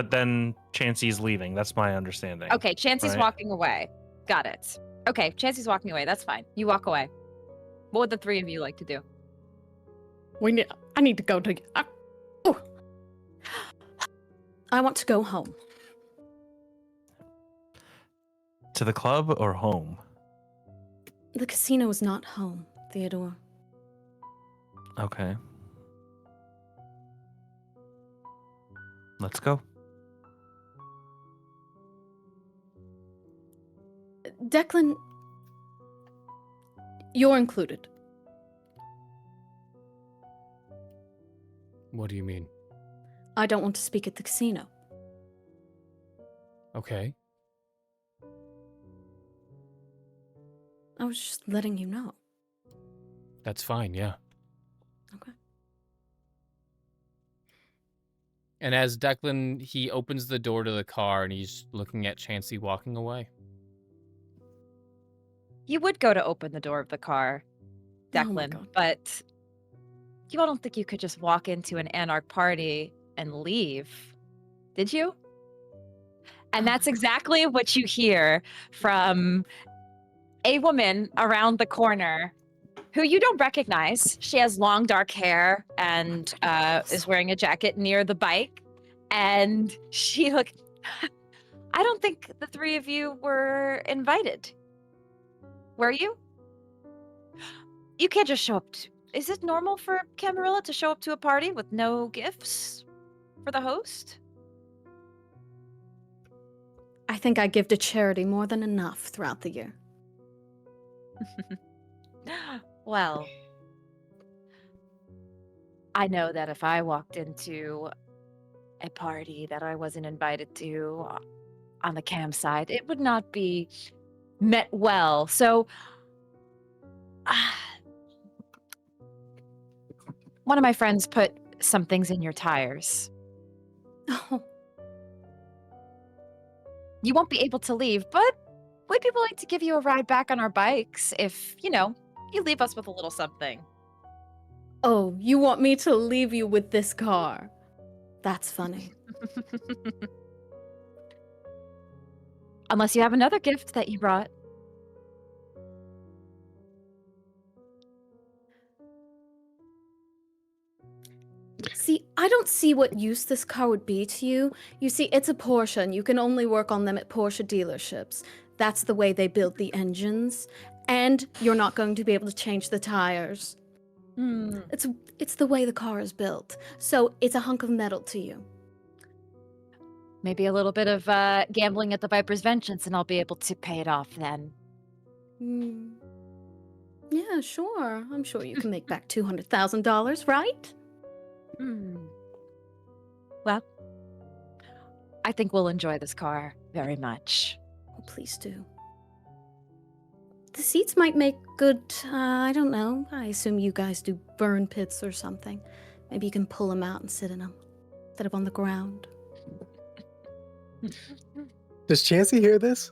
then Chancey's leaving. That's my understanding. Okay, Chancey's Right. walking away. Got it. Okay, Chancey's walking away. That's fine. You walk away. What would the three of you like to do? I need to go to. Oh. I want to go home. To the club or home? The casino is not home, Theodore. Okay. Let's go. Declan, you're included. What do you mean? I don't want to speak at the casino. Okay. I was just letting you know. That's fine, yeah. Okay. And as Declan, he opens the door to the car and he's looking at Chancie walking away. You would go to open the door of the car, Oh my Declan, God. but you all don't think you could just walk into an Anarch party and leave, did you? And Oh that's my God. exactly what you hear from a woman around the corner who you don't recognize. She has long dark hair and is wearing a jacket near the bike. And she I don't think the three of you were invited. Were you? You can't just show up. Is it normal for Camarilla to show up to a party with no gifts for the host? I think I give to charity more than enough throughout the year. Well, I know that if I walked into a party that I wasn't invited to on the cam side, it would not be met well. So, one of my friends put some things in your tires. Oh, You won't be able to leave, but we'd be willing to give you a ride back on our bikes if, you leave us with a little something. oh, you want me to leave you with this car? That's funny. Unless you have another gift that you brought. See, I don't see what use this car would be to you. You see, it's a Porsche, and you can only work on them at Porsche dealerships. That's the way they build the engines. And you're not going to be able to change the tires. Hmm. It's the way the car is built. So it's a hunk of metal to you. Maybe a little bit of gambling at the Viper's Vengeance, and I'll be able to pay it off then. Hmm. Yeah, sure. I'm sure you can make back $200,000, right? Hmm. Well, I think we'll enjoy this car very much. Oh, please do. The seats might make good, I don't know. I assume you guys do burn pits or something. Maybe you can pull them out and sit in them instead of on the ground. Does Chancie hear this?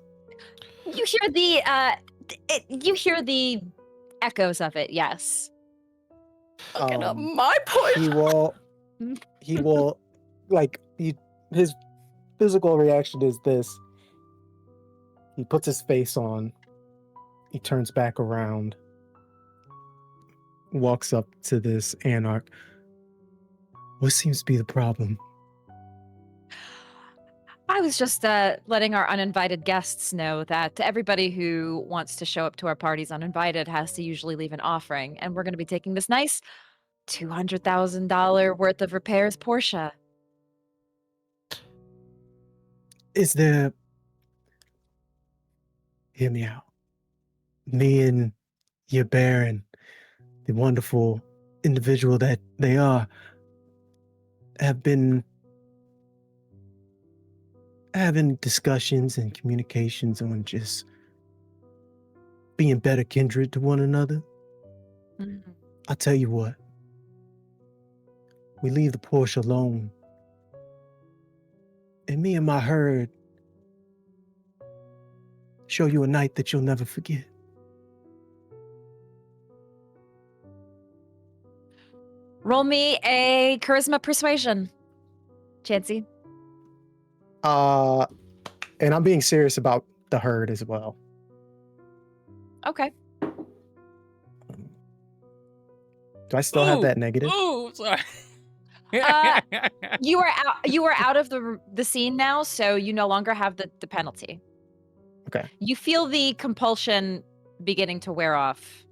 You hear the echoes of it, yes. Fucking up Um, my point. He will he will, his physical reaction is this. He puts his face on. He turns back around. Walks up to this anarch. What seems to be the problem? I was just letting our uninvited guests know that everybody who wants to show up to our parties uninvited has to usually leave an offering, and we're going to be taking this nice $200,000 worth of repairs Porsche. Is there... Hear me out. Me and your Baron, the wonderful individual that they are, have been having discussions and communications on just being better kindred to one another. Mm-hmm. I'll tell you what. We leave the Porsche alone. And me and my herd show you a night that you'll never forget. Roll me a charisma persuasion, Chancie. And I'm being serious about the herd as well. Okay. Do I still have that negative? Oh, sorry. You are out. You are out of the scene now, so you no longer have the penalty. Okay. You feel the compulsion beginning to wear off.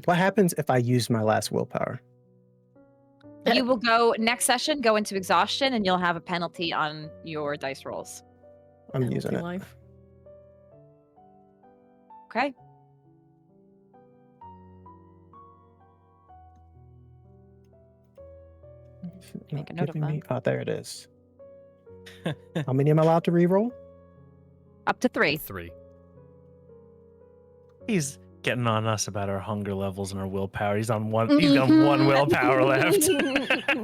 What happens if I use my last willpower? You will go next session, go into exhaustion, and you'll have a penalty on your dice rolls. I'm using it. Life. Okay. Make a note of that. Oh, there it is. How many am I allowed to reroll? Up to 3. 3. He's getting on us about our hunger levels and our willpower. He's on one. He's got one willpower left.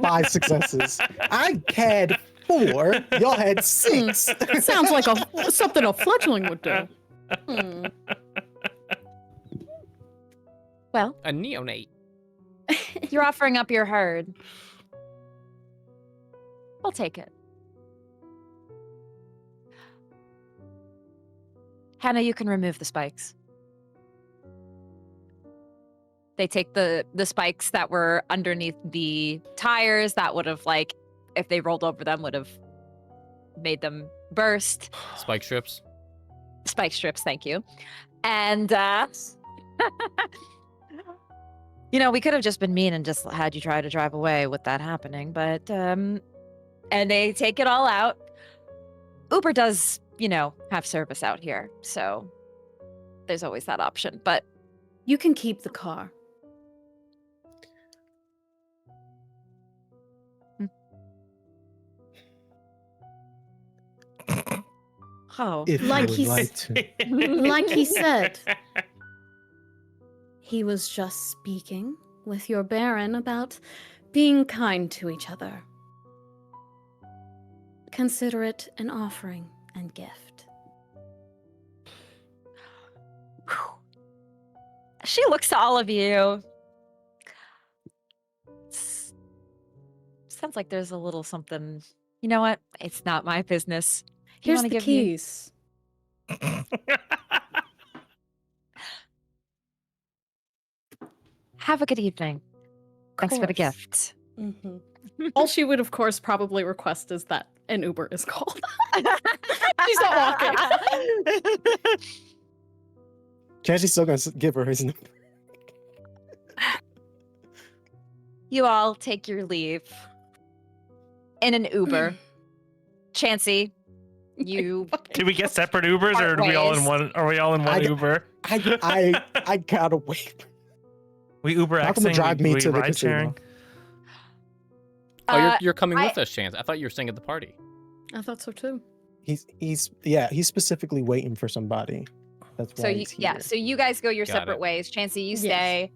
5 successes. I had 4. Y'all had 6. Sounds like something a fledgling would do. Well, A neonate. you're offering up your herd. I'll take it. Hannah, you can remove the spikes. They take the spikes that were underneath the tires that would have, like, if they rolled over them, would have made them burst. Spike strips. Spike strips, thank you. And, you know, we could have just been mean and just had you try to drive away with that happening, but, and they take it all out. Uber does, you know, have service out here, so there's always that option, but... You can keep the car. Oh, If Like I would he's- like to. Like he said, he was just speaking with your Baron about being kind to each other. Consider it an offering and gift. she looks to all of you. Sounds like there's a little something. You know what? It's not my business. You Here's wanna the give me- keys. Have a good evening. Thanks for the Course. gift. Mhm. All she would, of course, probably request is that an Uber is called. She's not walking. Chancie's still going to give her his number. You all take your leave in an Uber. Chancie, you Did we get separate Ubers, or are Part we all in ways. one? Are we all in one I- Uber? I gotta wait. We Uber How come to Xing, drive me we to the ride casino? sharing? Oh, you're coming I- with us, Chance. I thought you were staying at the party. I thought so too. He's specifically waiting for somebody. That's why so he's here. so you guys go your Got separate it. ways. Chancie, you Yes. stay.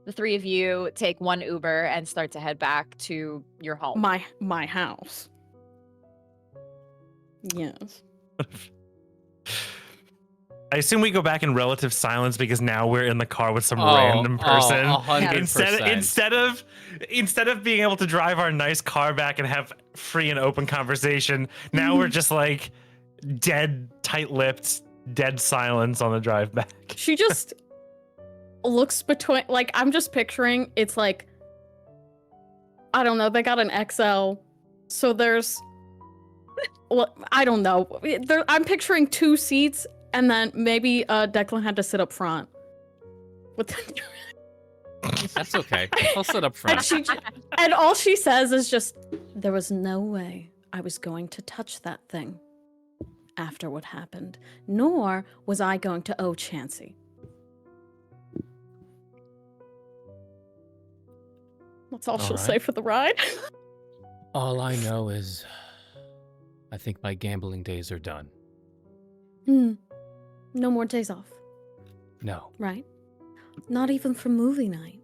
The 3 of you take one Uber and start to head back to your home. My house. Yes. I assume we go back in relative silence because now we're in the car with some random person. 100%. Instead of being able to drive our nice car back and have free and open conversation, now we're just like dead, tight-lipped, dead silence on the drive back. She just looks between, like, I'm just picturing, it's like, I don't know, they got an XL, so there's, well, I don't know. I'm picturing 2 seats, and then maybe Declan had to sit up front. That's okay. I'll sit up front. And all she says is just, there was no way I was going to touch that thing after what happened, nor was I going to owe Chancie. That's all she'll say for the ride. All I know is I think my gambling days are done. No more days off. No. Right? Not even for movie night.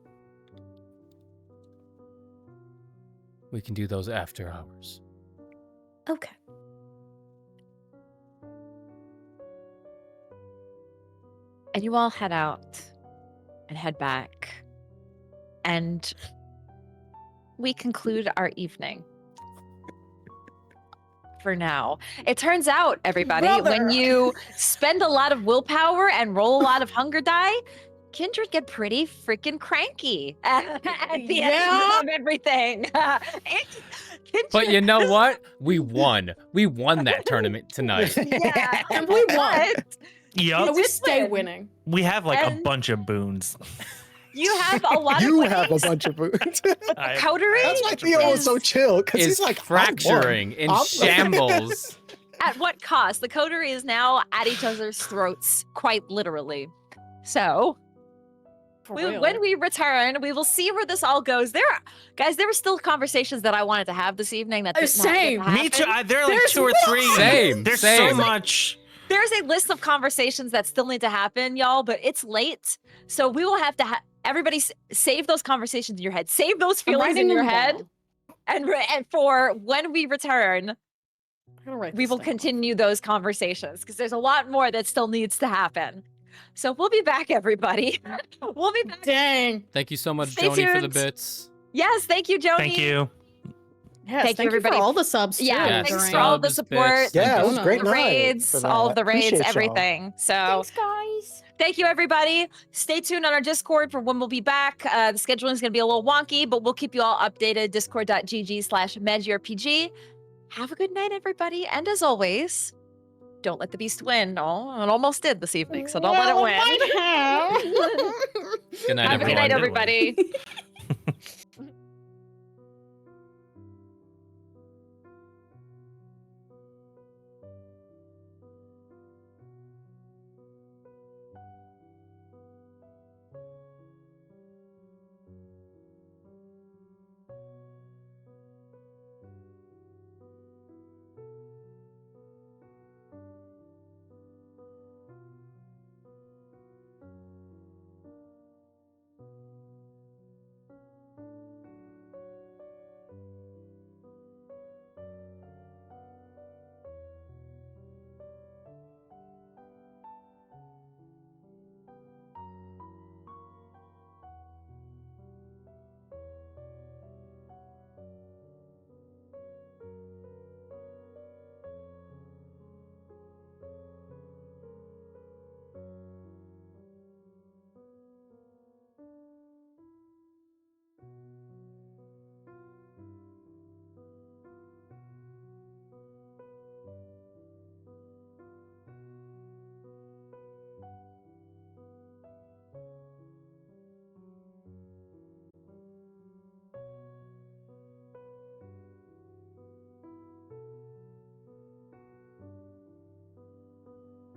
We can do those after hours. Okay. And you all head out and head back. And we conclude our evening. For now. It turns out, everybody, when you spend a lot of willpower and roll a lot of hunger die, Kindred get pretty freaking cranky at the end of everything. But you know what? We won. We won that tournament tonight. Yeah, And we won. Yep. We stay winning. We have like a bunch of boons. You have a lot of You ways. have a bunch of boots. Coterie That's why Theo was so chill, because he's like fracturing in shambles. At what cost? The coterie is now at each other's throats, quite literally. So, when we return, we will see where this all goes. There were still conversations that I wanted to have this evening. That did not get to happen. Me too. There are like 2 or 3. Same. There's same. so much. There's a list of conversations that still need to happen, y'all, but it's late. So we will have to everybody save those conversations in your head. Save those feelings in your head. And for when we return, we will continue those conversations because there's a lot more that still needs to happen. So we'll be back, everybody. We'll be back. Dang. Thank you so much, Stay Joni, for the tuned. bits. Yes, thank you, Joni. Thank you. Yes, Thank you, thank you everybody. for all the subs, too. Yeah, Yes, thanks for all the subs, support. bits, Yeah, it was Donut. great The night. raids, for all of that. the raids, Appreciate y'all. everything. So guys. thank you, everybody. Stay tuned on our Discord for when we'll be back. The scheduling is going to be a little wonky, but we'll keep you all updated. Discord.gg/MagRPG. Have a good night, everybody. And as always, don't let the beast win. Oh, it almost did this evening, so don't let it win. Good night, Have a good everyone. night, everybody.